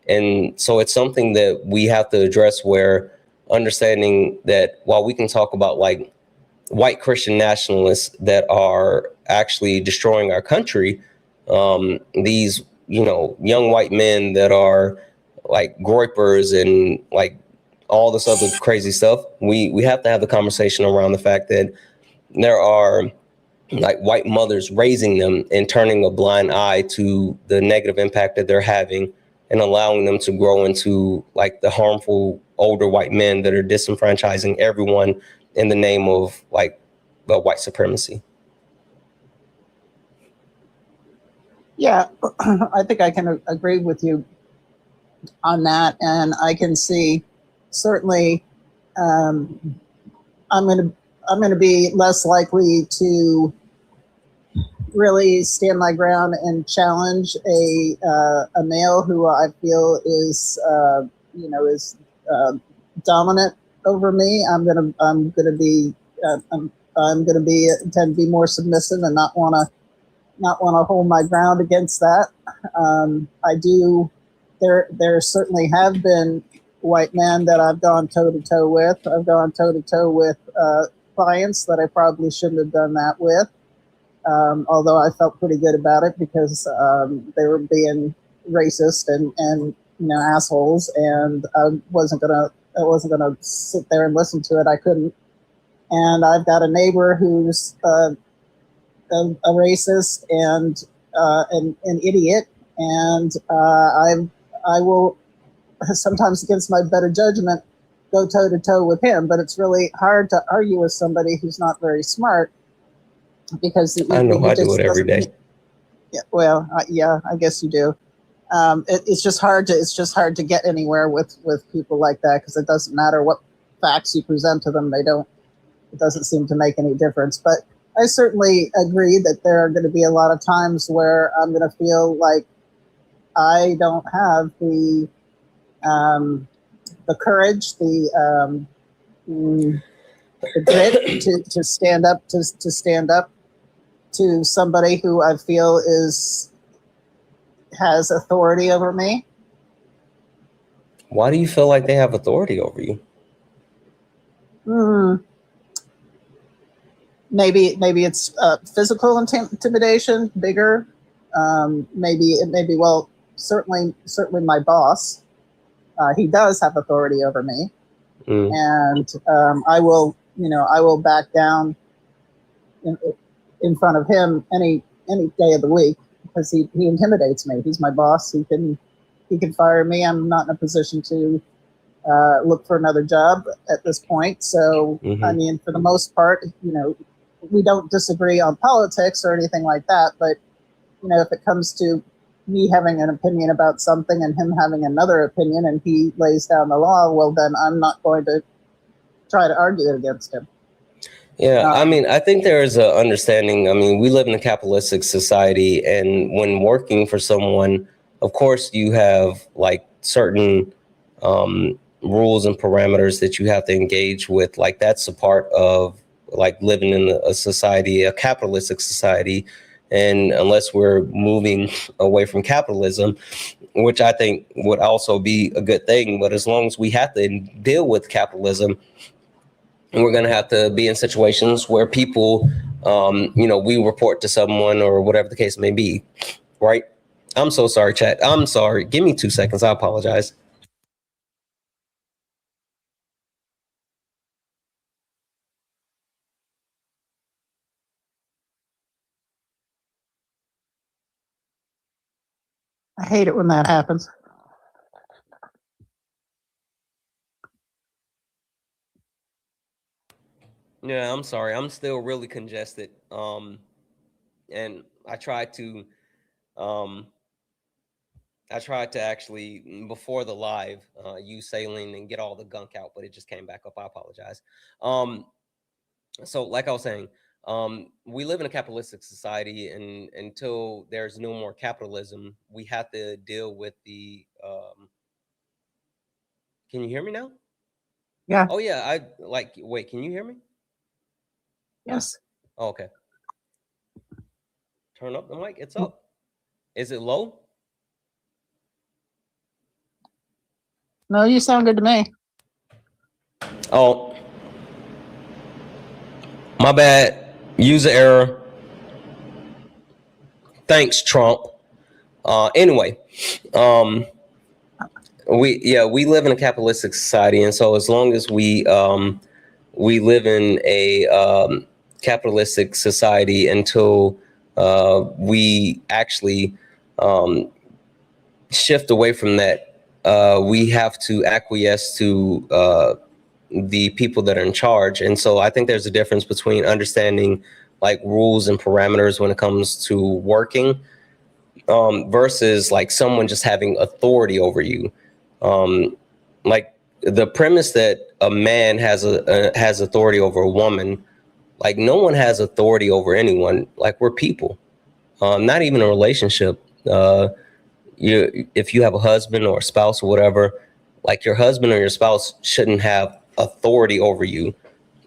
And so it's something that we have to address, where understanding that while we can talk about like white Christian nationalists that are actually destroying our country, these, you know, young white men that are like groypers and like all this other crazy stuff, we have to have the conversation around the fact that there are like white mothers raising them and turning a blind eye to the negative impact that they're having, and allowing them to grow into like the harmful older white men that are disenfranchising everyone in the name of like white supremacy. Yeah, I think I can agree with you on that, and I can see certainly I'm going to be less likely to really stand my ground and challenge a male who I feel is dominant over me. I'm gonna tend to be more submissive and not want to hold my ground against that. There certainly have been white men that I've gone toe to toe with. I've gone toe to toe with clients that I probably shouldn't have done that with. Although I felt pretty good about it because they were being racist and assholes, and I wasn't gonna sit there and listen to it. I couldn't. And I've got a neighbor who's a racist and an idiot, and I will sometimes, against my better judgment, go toe to toe with him. But it's really hard to argue with somebody who's not very smart, because I know I do it every day. Yeah, well, yeah, I guess you do. It's just hard to get anywhere with people like that, because it doesn't matter what facts you present to them. It doesn't seem to make any difference. But I certainly agree that there are going to be a lot of times where I'm going to feel like I don't have the courage, the grit to stand up to somebody who I feel has authority over me. Why do you feel like they have authority over you? Maybe it's physical intimidation, bigger. Well, certainly my boss. He does have authority over me, and I will back down in front of him any day of the week, because he intimidates me. He's my boss. He can fire me. I'm not in a position to look for another job at this point. So I mean, for the most part, we don't disagree on politics or anything like that. But if it comes to me having an opinion about something and him having another opinion, and he lays down the law, well, then I'm not going to try to argue it against him. Yeah, I mean, I think there is an understanding. I mean, we live in a capitalistic society, and when working for someone, of course, you have like certain rules and parameters that you have to engage with. Like that's a part of like living in a society, a capitalistic society, And unless we're moving away from capitalism, which I think would also be a good thing, but as long as we have to deal with capitalism, we're going to have to be in situations where people, we report to someone or whatever the case may be, right? I'm so sorry, chat. I'm sorry. Give me 2 seconds. I apologize. I hate it when that happens. Yeah, I'm sorry. I'm still really congested. And I tried to actually, before the live, use saline and get all the gunk out, but it just came back up. I apologize. So like I was saying, we live in a capitalistic society, and until there's no more capitalism, we have to deal with the, can you hear me now? Yeah. Oh yeah, wait, can you hear me? Yes. Oh, okay. Turn up the mic, it's up. Is it low? No, you sound good to me. Oh, my bad. User error. Thanks, Trump. Anyway, we live in a capitalistic society, and so as long as we live in a capitalistic society until we actually shift away from that, we have to acquiesce to the people that are in charge. And so I think there's a difference between understanding like rules and parameters when it comes to working versus like someone just having authority over you. Like the premise that a man has authority over a woman, like no one has authority over anyone. Like we're people, not even a relationship. If you have a husband or a spouse or whatever, like your husband or your spouse shouldn't have authority over you.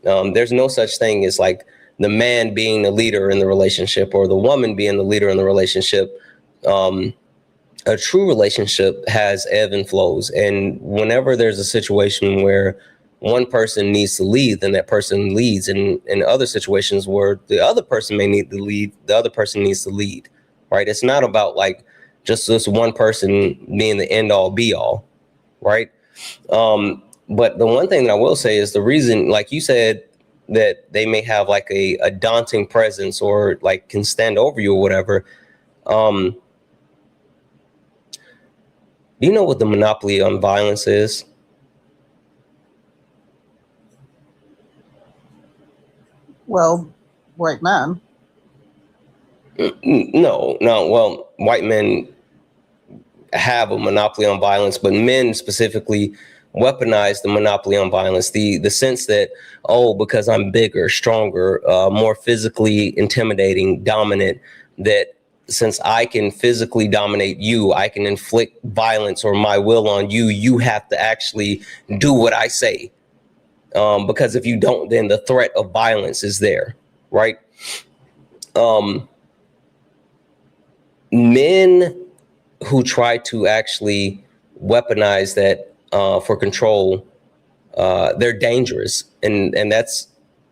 There's no such thing as like the man being the leader in the relationship or the woman being the leader in the relationship. A true relationship has ebb and flows. And whenever there's a situation where one person needs to lead, then that person leads. And in other situations where the other person may need to lead, the other person needs to lead, right? It's not about like just this one person being the end all be all, right? But the one thing that I will say is the reason, like you said, that they may have like a daunting presence or like can stand over you or whatever. Do you know what the monopoly on violence is? Well, white men. No. Well, white men have a monopoly on violence, but men specifically weaponize the monopoly on violence. The sense that, oh, because I'm bigger, stronger, more physically intimidating, dominant, that since I can physically dominate you, I can inflict violence or my will on you. You have to actually do what I say. Because if you don't, then the threat of violence is there, right? Men who try to actually weaponize that for control, they're dangerous. And that's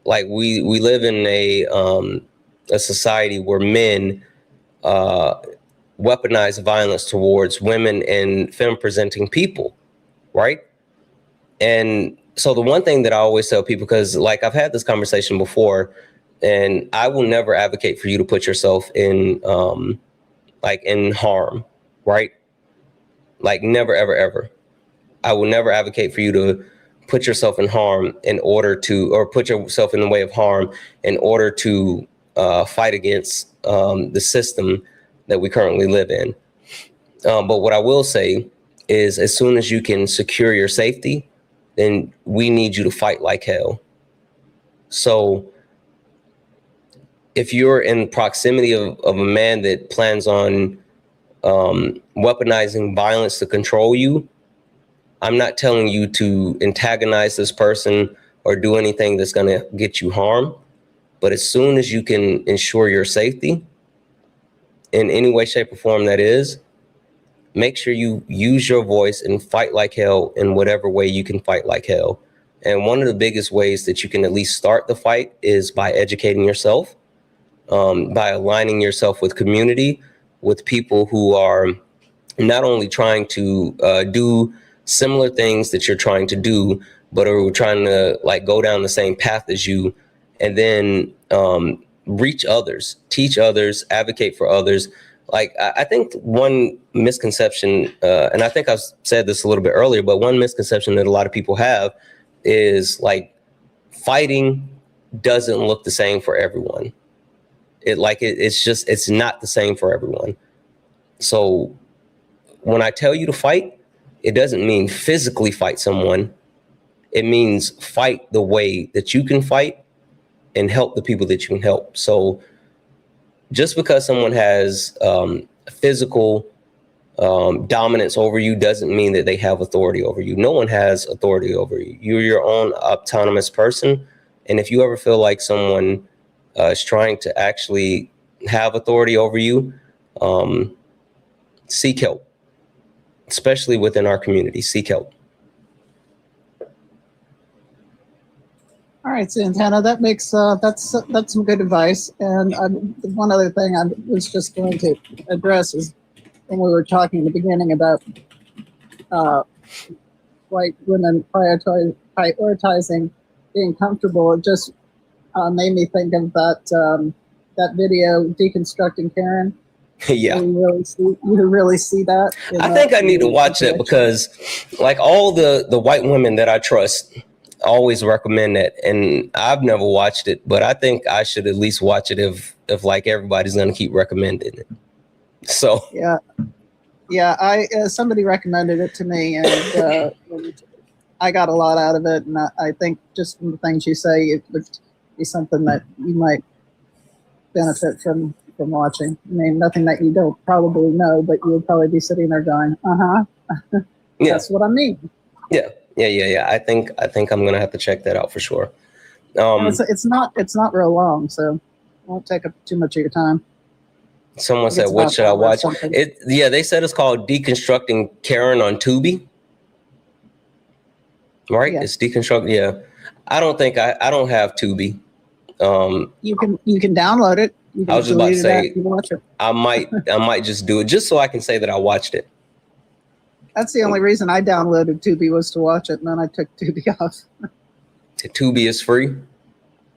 like we live in a society where men weaponize violence towards women and femme-presenting people, right? And so the one thing that I always tell people, because like I've had this conversation before, and I will never advocate for you to put yourself in like in harm, right? Like never, ever, ever. I will never advocate for you to put yourself in harm in order to, or put yourself in the way of harm in order to fight against the system that we currently live in. But what I will say is as soon as you can secure your safety, then we need you to fight like hell. So if you're in proximity of a man that plans on weaponizing violence to control you, I'm not telling you to antagonize this person or do anything that's going to get you harm. But as soon as you can ensure your safety, in any way, shape, or form that is, make sure you use your voice and fight like hell in whatever way you can fight like hell. And one of the biggest ways that you can at least start the fight is by educating yourself, by aligning yourself with community, with people who are not only trying to do similar things that you're trying to do, but are trying to like go down the same path as you, and then reach others, teach others, advocate for others. Like, I think one misconception, and I think I've said this a little bit earlier, but one misconception that a lot of people have is like fighting doesn't look the same for everyone. It's not the same for everyone. So when I tell you to fight, it doesn't mean physically fight someone. It means fight the way that you can fight and help the people that you can help. So just because someone has physical dominance over you doesn't mean that they have authority over you. No one has authority over you. You're your own autonomous person. And if you ever feel like someone is trying to actually have authority over you, seek help, especially within our community. Seek help. All right, Santana, that makes that's some good advice. And one other thing I was just going to address is when we were talking in the beginning about white women prioritizing being comfortable. It just made me think of that video, Deconstructing Karen. Yeah, you really see that. I think I need to watch it because, like, all the white women that I trust always recommend it, and I've never watched it, but I think I should at least watch it if like everybody's gonna keep recommending it. So yeah, somebody recommended it to me, and I got a lot out of it, and I think just from the things you say, it would be something that you might benefit from watching. I mean, nothing that you don't probably know, but you would probably be sitting there going, yeah. That's what I mean. Yeah. I think I'm gonna have to check that out for sure. It's not real long, so it won't take up too much of your time. Someone said, "What should I watch?" They said it's called Deconstructing Karen on Tubi. Right? Yeah. It's Deconstruct. Yeah, I don't think I don't have Tubi. You can download it. I was just about to say, watch it. I might just do it just so I can say that I watched it. That's the only reason I downloaded Tubi, was to watch it, and then I took Tubi off. Tubi is free?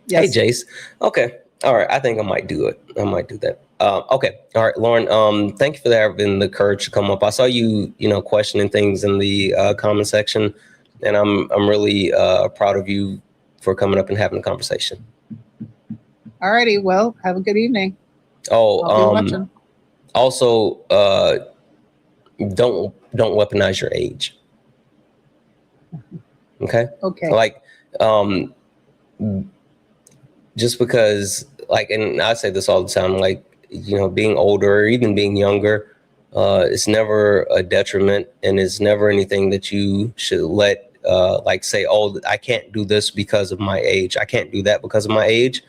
Yes. Hey, Jace. Okay. All right. I think I might do it. I might do that. Okay. All right, Lauren, thank you for having the courage to come up. I saw you, questioning things in the comment section, and I'm really proud of you for coming up and having a conversation. All righty. Well, have a good evening. Oh, also, don't weaponize your age. Okay. Okay. Like, just because, like, and I say this all the time, like, being older or even being younger, it's never a detriment, and it's never anything that you should let, like, say, oh, I can't do this because of my age. I can't do that because of my age.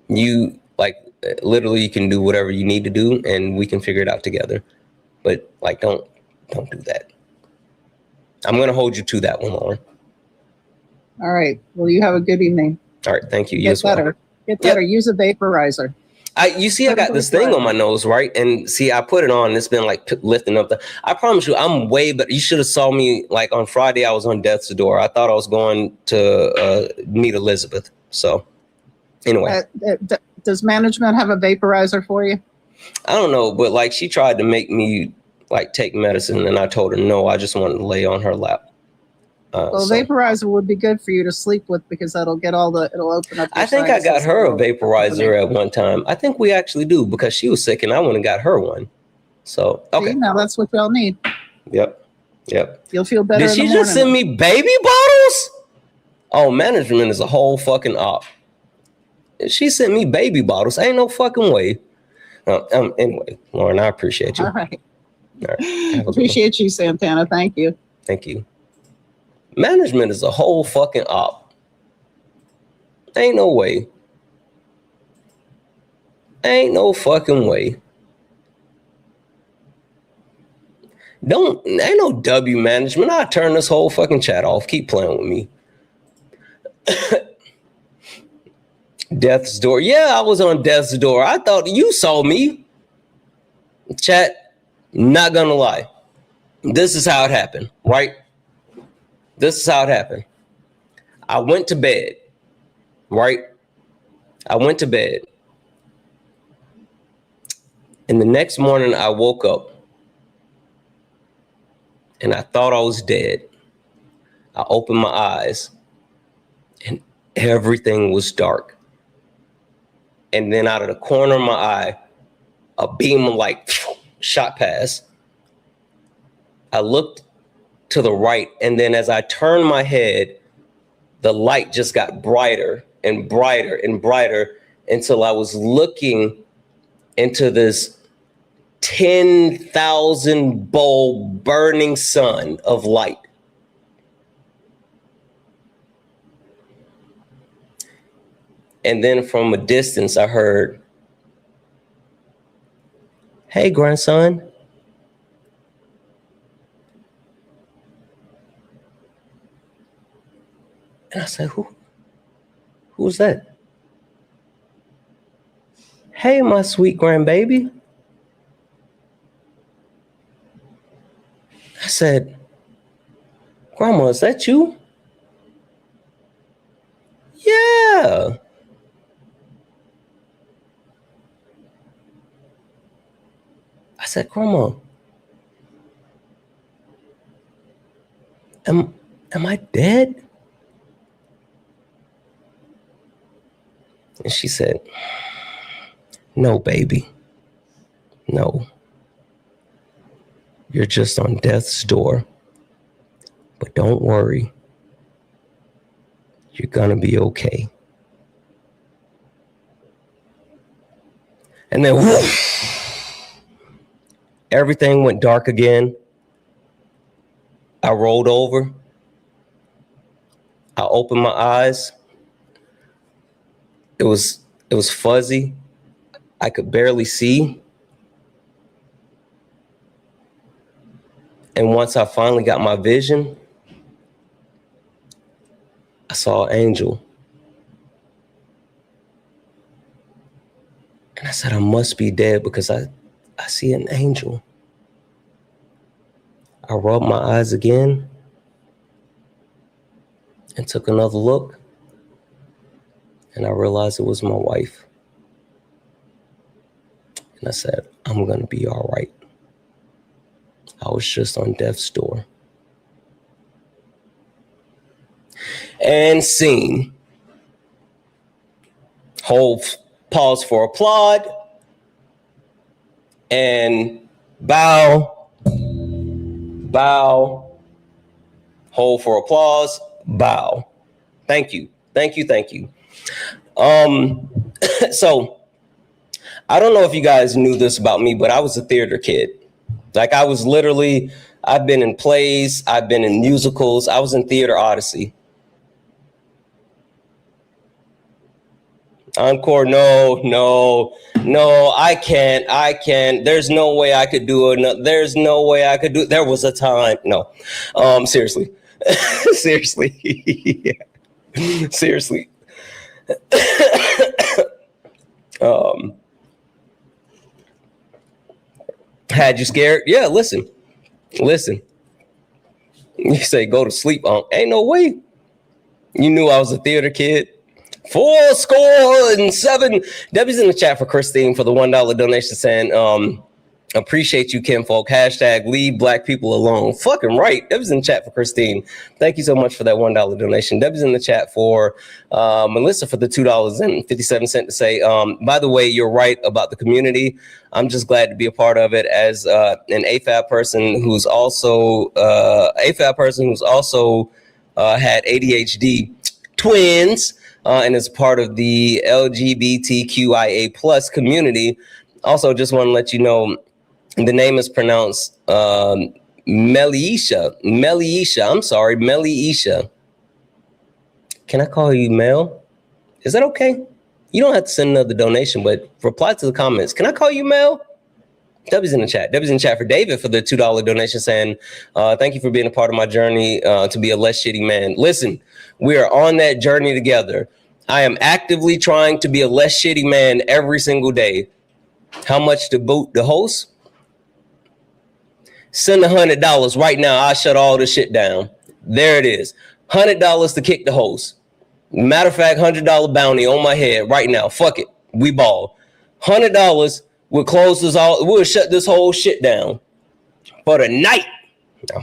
You, like, literally, you can do whatever you need to do, and we can figure it out together. But, like, don't do that. I'm going to hold you to that one, Lauren. All right. Well, you have a good evening. All right. Thank you. Get better. Get better. Yep. Use a vaporizer. You see, I got this thing on my nose, right? And see, I put it on. It's been like lifting up. I promise you, I'm way better. You should have saw me like on Friday. I was on death's door. I thought I was going to meet Elizabeth. So anyway. Does management have a vaporizer for you? I don't know, but like she tried to make me like take medicine, and I told her no. I just wanted to lay on her lap. Vaporizer would be good for you to sleep with, because it'll open up. I think I got her a vaporizer at one time. I think we actually do, because she was sick and I went and got her one. So, okay. See, now that's what y'all need. Yep. You'll feel better. Did she just send me baby bottles? Oh, management is a whole fucking op. She sent me baby bottles. Ain't no fucking way. Anyway, Lauren, I appreciate you. All right. Appreciate you, Santana. Thank you. Thank you. Management is a whole fucking op. Ain't no way. Ain't no fucking way. Ain't no W management. I'll turn this whole fucking chat off. Keep playing with me. Death's Door. Yeah, I was on Death's Door. I thought you saw me. Chat, not gonna lie. This is how it happened, right? This is how it happened. I went to bed, right? I went to bed. And the next morning I woke up and I thought I was dead. I opened my eyes and everything was dark. And then out of the corner of my eye, a beam of light shot past. I looked to the right, and then as I turned my head, the light just got brighter and brighter and brighter until I was looking into this 10,000 bulb burning sun of light. And then from a distance, I heard, "Hey, grandson." And I said, who was that? "Hey, my sweet grandbaby." I said, "Grandma, is that you?" "Yeah." I said, "Grandma, am I dead?" And she said, "No, baby. No. You're just on death's door. But don't worry. You're gonna be okay." And then whoosh, everything went dark again. I rolled over. I opened my eyes. It was fuzzy. I could barely see. And once I finally got my vision, I saw an angel. And I said, I must be dead because I see an angel. I rubbed my eyes again and took another look. And I realized it was my wife. And I said, I'm going to be all right. I was just on death's door. And scene. Hold, pause for applaud. And bow. Bow. Hold for applause. Bow. Thank you. Thank you. Thank you. So I don't know if you guys knew this about me, but I was a theater kid. Like I was literally, I've been in plays, I've been in musicals, I was in Theater Odyssey. Encore, no, I can't. There's no way I could do it. No, there's no way I could do it. There was a time. No, seriously, seriously, yeah. Seriously. Had you scared? Yeah, listen. You say go to sleep. Ain't no way. You knew I was a theater kid. 407. Debbie's in the chat for Christine for the $1 donation saying, appreciate you, kinfolk. Hashtag leave black people alone. Fucking right. Debbie's in the chat for Christine. Thank you so much for that $1 donation. Debbie's in the chat for Melissa for the $2.57 to say, by the way, you're right about the community. I'm just glad to be a part of it as an AFAB person who's also had ADHD twins. And is part of the LGBTQIA plus community. Also, just want to let you know, the name is pronounced Meliisha. I'm sorry, Meliisha. Can I call you Mel? Is that okay? You don't have to send another donation, but reply to the comments. Can I call you Mel? W's in the chat. W's in the chat for David for the $2 donation saying, thank you for being a part of my journey to be a less shitty man. Listen, we are on that journey together. I am actively trying to be a less shitty man every single day. How much to boot the host? Send $100 right now. I'll shut all this shit down. There it is. $100 to kick the host. Matter of fact, $100 bounty on my head right now. Fuck it. We ball. $100 will close this all. We'll shut this whole shit down for the night. No.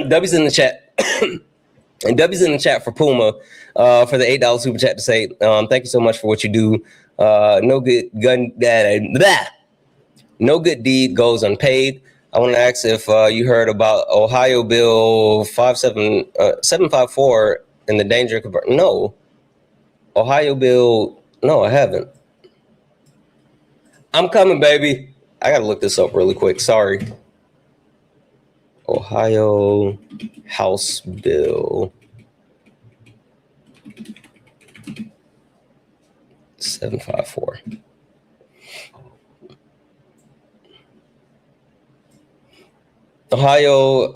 W's in the chat. And W's in the chat for Puma for the $8 super chat to say, thank you so much for what you do. No good deed goes unpaid. I want to ask if you heard about Ohio Bill 754 and the danger of conversion. No. Ohio Bill, no, I haven't. I'm coming, baby. I got to look this up really quick. Sorry. Ohio House Bill 754. Ohio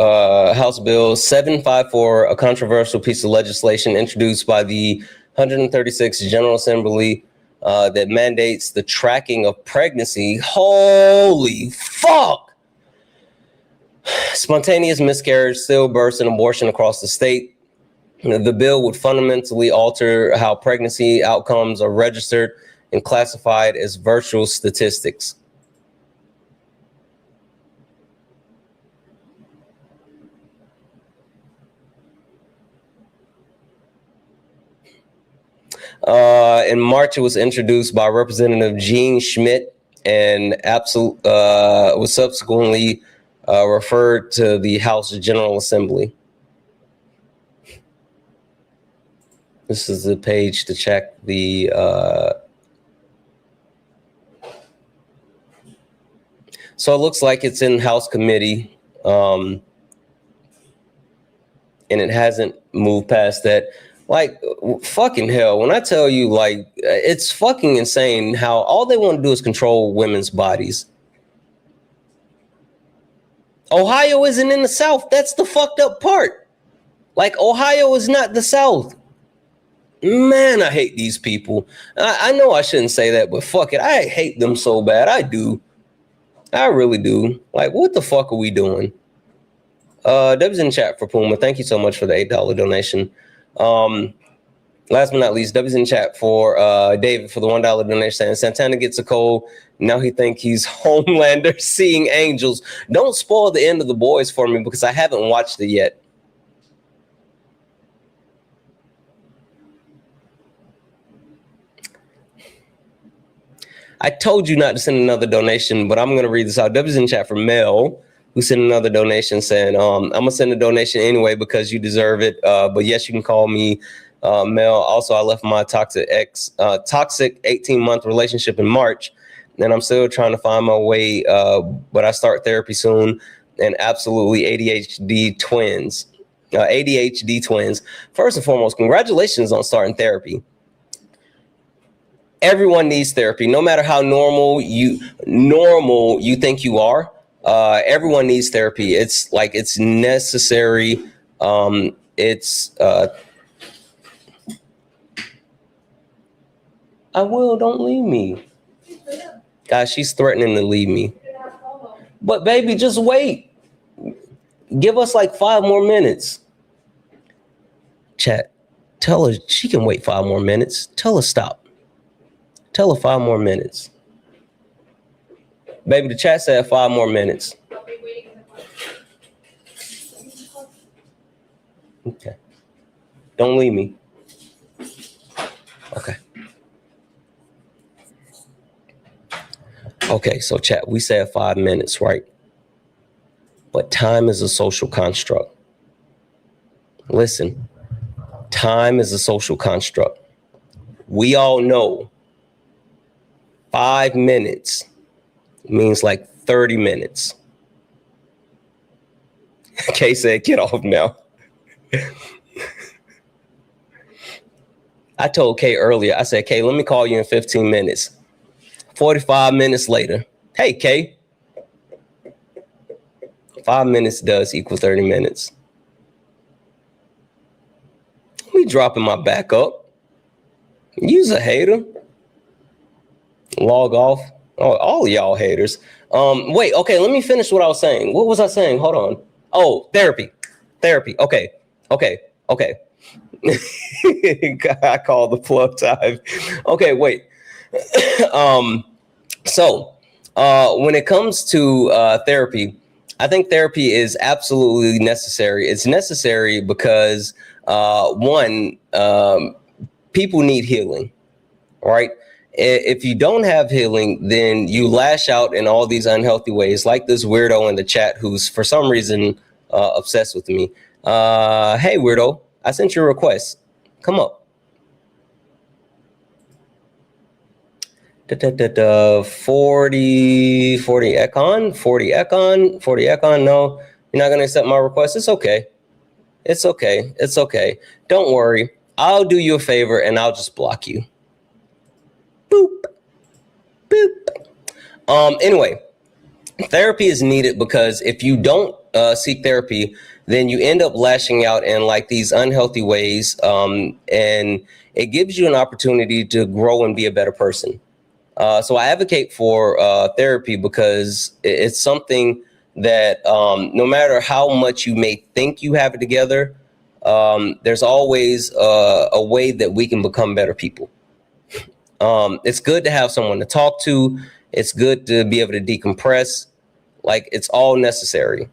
House Bill 754, a controversial piece of legislation introduced by the 136th General Assembly that mandates the tracking of pregnancy. Holy fuck! Spontaneous miscarriage, stillbirths, and abortion across the state. The bill would fundamentally alter how pregnancy outcomes are registered and classified as virtual statistics. In March, it was introduced by Representative Gene Schmidt and was subsequently referred to the House General Assembly. This is the page to check the so it looks like it's in House committee, and it hasn't moved past that. Like, fucking hell, when I tell you, like, it's fucking insane how all they want to do is control women's bodies. Ohio isn't in the South. That's the fucked up part. Like, Ohio is not the South. Man, I hate these people. I know I shouldn't say that, but fuck it. I hate them so bad. I do. I really do. Like, what the fuck are we doing? Deb's in chat for Puma. Thank you so much for the $8 donation. Last but not least, W's in chat for David for the $1 donation saying Santana gets a cold. Now he think he's Homelander seeing angels. Don't spoil the end of The Boys for me because I haven't watched it yet. I told you not to send another donation, but I'm going to read this out. W's in chat for Mel, who sent another donation saying, I'm going to send a donation anyway because you deserve it. But yes, you can call me Mel. Also, I left my toxic 18-month relationship in March, and I'm still trying to find my way, but I start therapy soon. And absolutely ADHD twins. First and foremost, congratulations on starting therapy. Everyone needs therapy, no matter how normal you think you are. Everyone needs therapy. It's like, it's necessary. I will, don't leave me. Guys, she's threatening to leave me. But baby, just wait. Give us like 5 more minutes. Chat, tell her she can wait 5 more minutes. Tell her stop. Tell her 5 more minutes. Baby, the chat said 5 more minutes. Okay. Don't leave me. Okay. Okay, so chat, we said 5 minutes, right? But time is a social construct. Listen, time is a social construct. We all know 5 minutes means like 30 minutes. Kay said, get off now. I told Kay earlier, I said, Kay, let me call you in 15 minutes. 45 minutes later. Hey, Kay. 5 minutes does equal 30 minutes. Me dropping my back up. You's a hater. Log off. Oh, all y'all haters. Wait, okay, let me finish what I was saying. What was I saying? Hold on. Oh, therapy. Okay. I called the plug time. Okay, wait. So when it comes to therapy, I think therapy is absolutely necessary. It's necessary because one, people need healing, right? If you don't have healing, then you lash out in all these unhealthy ways, like this weirdo in the chat who's for some reason obsessed with me. Hey, weirdo, I sent you a request. Come up. 40 Econ. No, you're not going to accept my request. It's okay. Don't worry. I'll do you a favor and I'll just block you. Boop. Anyway, therapy is needed because if you don't seek therapy, then you end up lashing out in like these unhealthy ways. And it gives you an opportunity to grow and be a better person. So I advocate for therapy because it's something that no matter how much you may think you have it together, there's always a way that we can become better people. It's good to have someone to talk to. It's good to be able to decompress. Like, it's all necessary.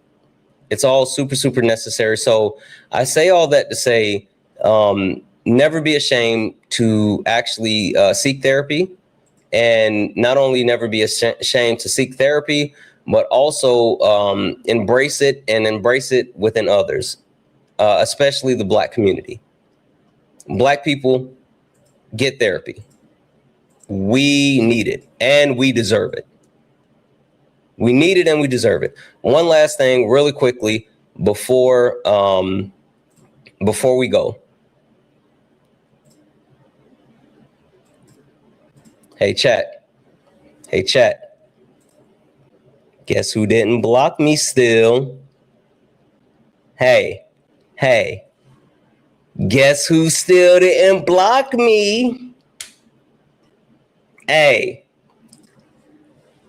It's all super, super necessary. So I say all that to say, never be ashamed to actually seek therapy. And not only never be ashamed to seek therapy, but also embrace it and embrace it within others, especially the Black community. Black people, get therapy. We need it and we deserve it. We need it and we deserve it. One last thing really quickly before we go. Hey, chat. Guess who didn't block me still? Hey. Guess who still didn't block me? Hey.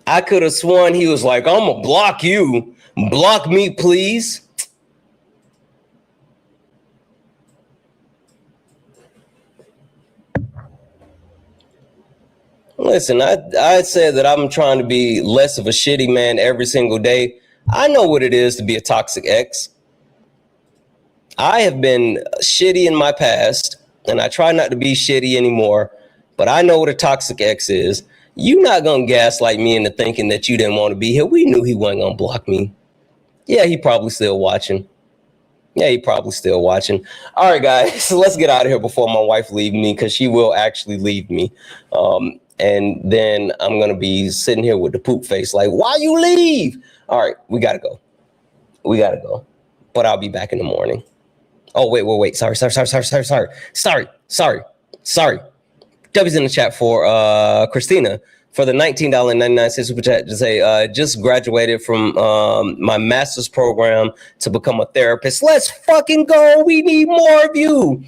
I could have sworn he was like, I'm gonna block you. Block me, please. Listen, I said that I'm trying to be less of a shitty man every single day. I know what it is to be a toxic ex. I have been shitty in my past, and I try not to be shitty anymore, but I know what a toxic ex is. You not gonna gaslight me into thinking that you didn't want to be here. We knew he wasn't gonna block me. Yeah, he probably still watching. All right, guys, so let's get out of here before my wife leaves me, because she will actually leave me. And then I'm going to be sitting here with the poop face like, why you leave? All right, we got to go. But I'll be back in the morning. Oh, wait. Sorry. W's in the chat for Christina for the $19.99 super chat to say, just graduated from my master's program to become a therapist. Let's fucking go. We need more of you.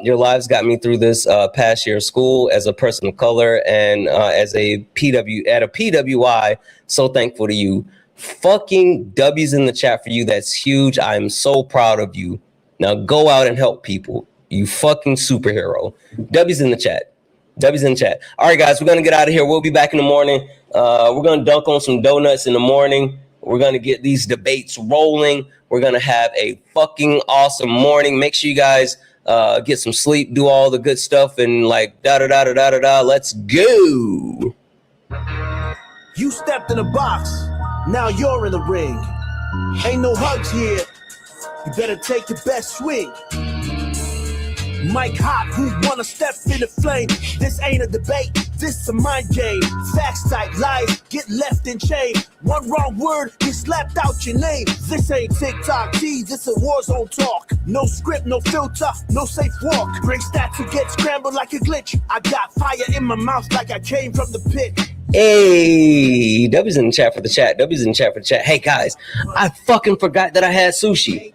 Your lives got me through this past year of school as a person of color and as a PWI. So thankful to you. Fucking W's in the chat for you. That's huge. I'm so proud of you. Now go out and help people. You fucking superhero. W's in the chat. All right, guys, we're going to get out of here. We'll be back in the morning. We're going to dunk on some donuts in the morning. We're going to get these debates rolling. We're going to have a fucking awesome morning. Make sure you guys get some sleep, do all the good stuff, and like da-da-da-da-da-da-da. Let's go. You stepped in a box. Now you're in the ring. Ain't no hugs here. You better take your best swing. Mike Hot, who wanna step in the flame? This ain't a debate. This a mind game. Facts type lies get left in chain. One wrong word, get slapped out your name. This ain't TikTok T, this a war zone talk. No script, no filter, no safe walk. Great stats to get scrambled like a glitch. I got fire in my mouth like I came from the pit. Hey, W's in the chat for the chat. W's in the chat for the chat. Hey guys, I fucking forgot that I had sushi.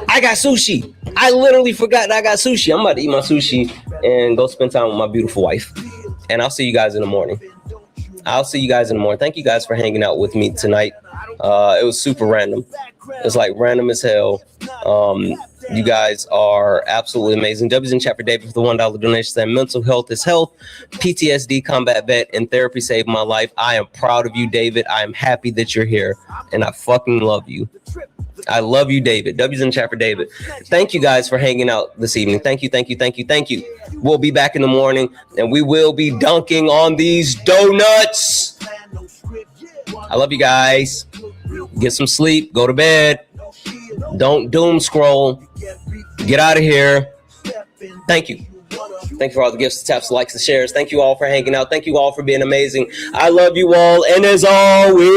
I got sushi. I literally forgot that I got sushi. I'm about to eat my sushi and go spend time with my beautiful wife. And I'll see you guys in the morning. Thank you guys for hanging out with me tonight. It was super random. It's like random as hell. You guys are absolutely amazing. W's in chat for David for the $1 donation saying mental health is health. PTSD, combat vet, and therapy saved my life. I am proud of you, David. I am happy that you're here. And I fucking love you. I love you, David. W's in chat for David. Thank you guys for hanging out this evening. Thank you. We'll be back in the morning and we will be dunking on these donuts. I love you guys. Get some sleep. Go to bed. Don't doom scroll. Get out of here. Thank you. Thank you for all the gifts, the taps, the likes, the shares. Thank you all for hanging out. Thank you all for being amazing. I love you all. And as always,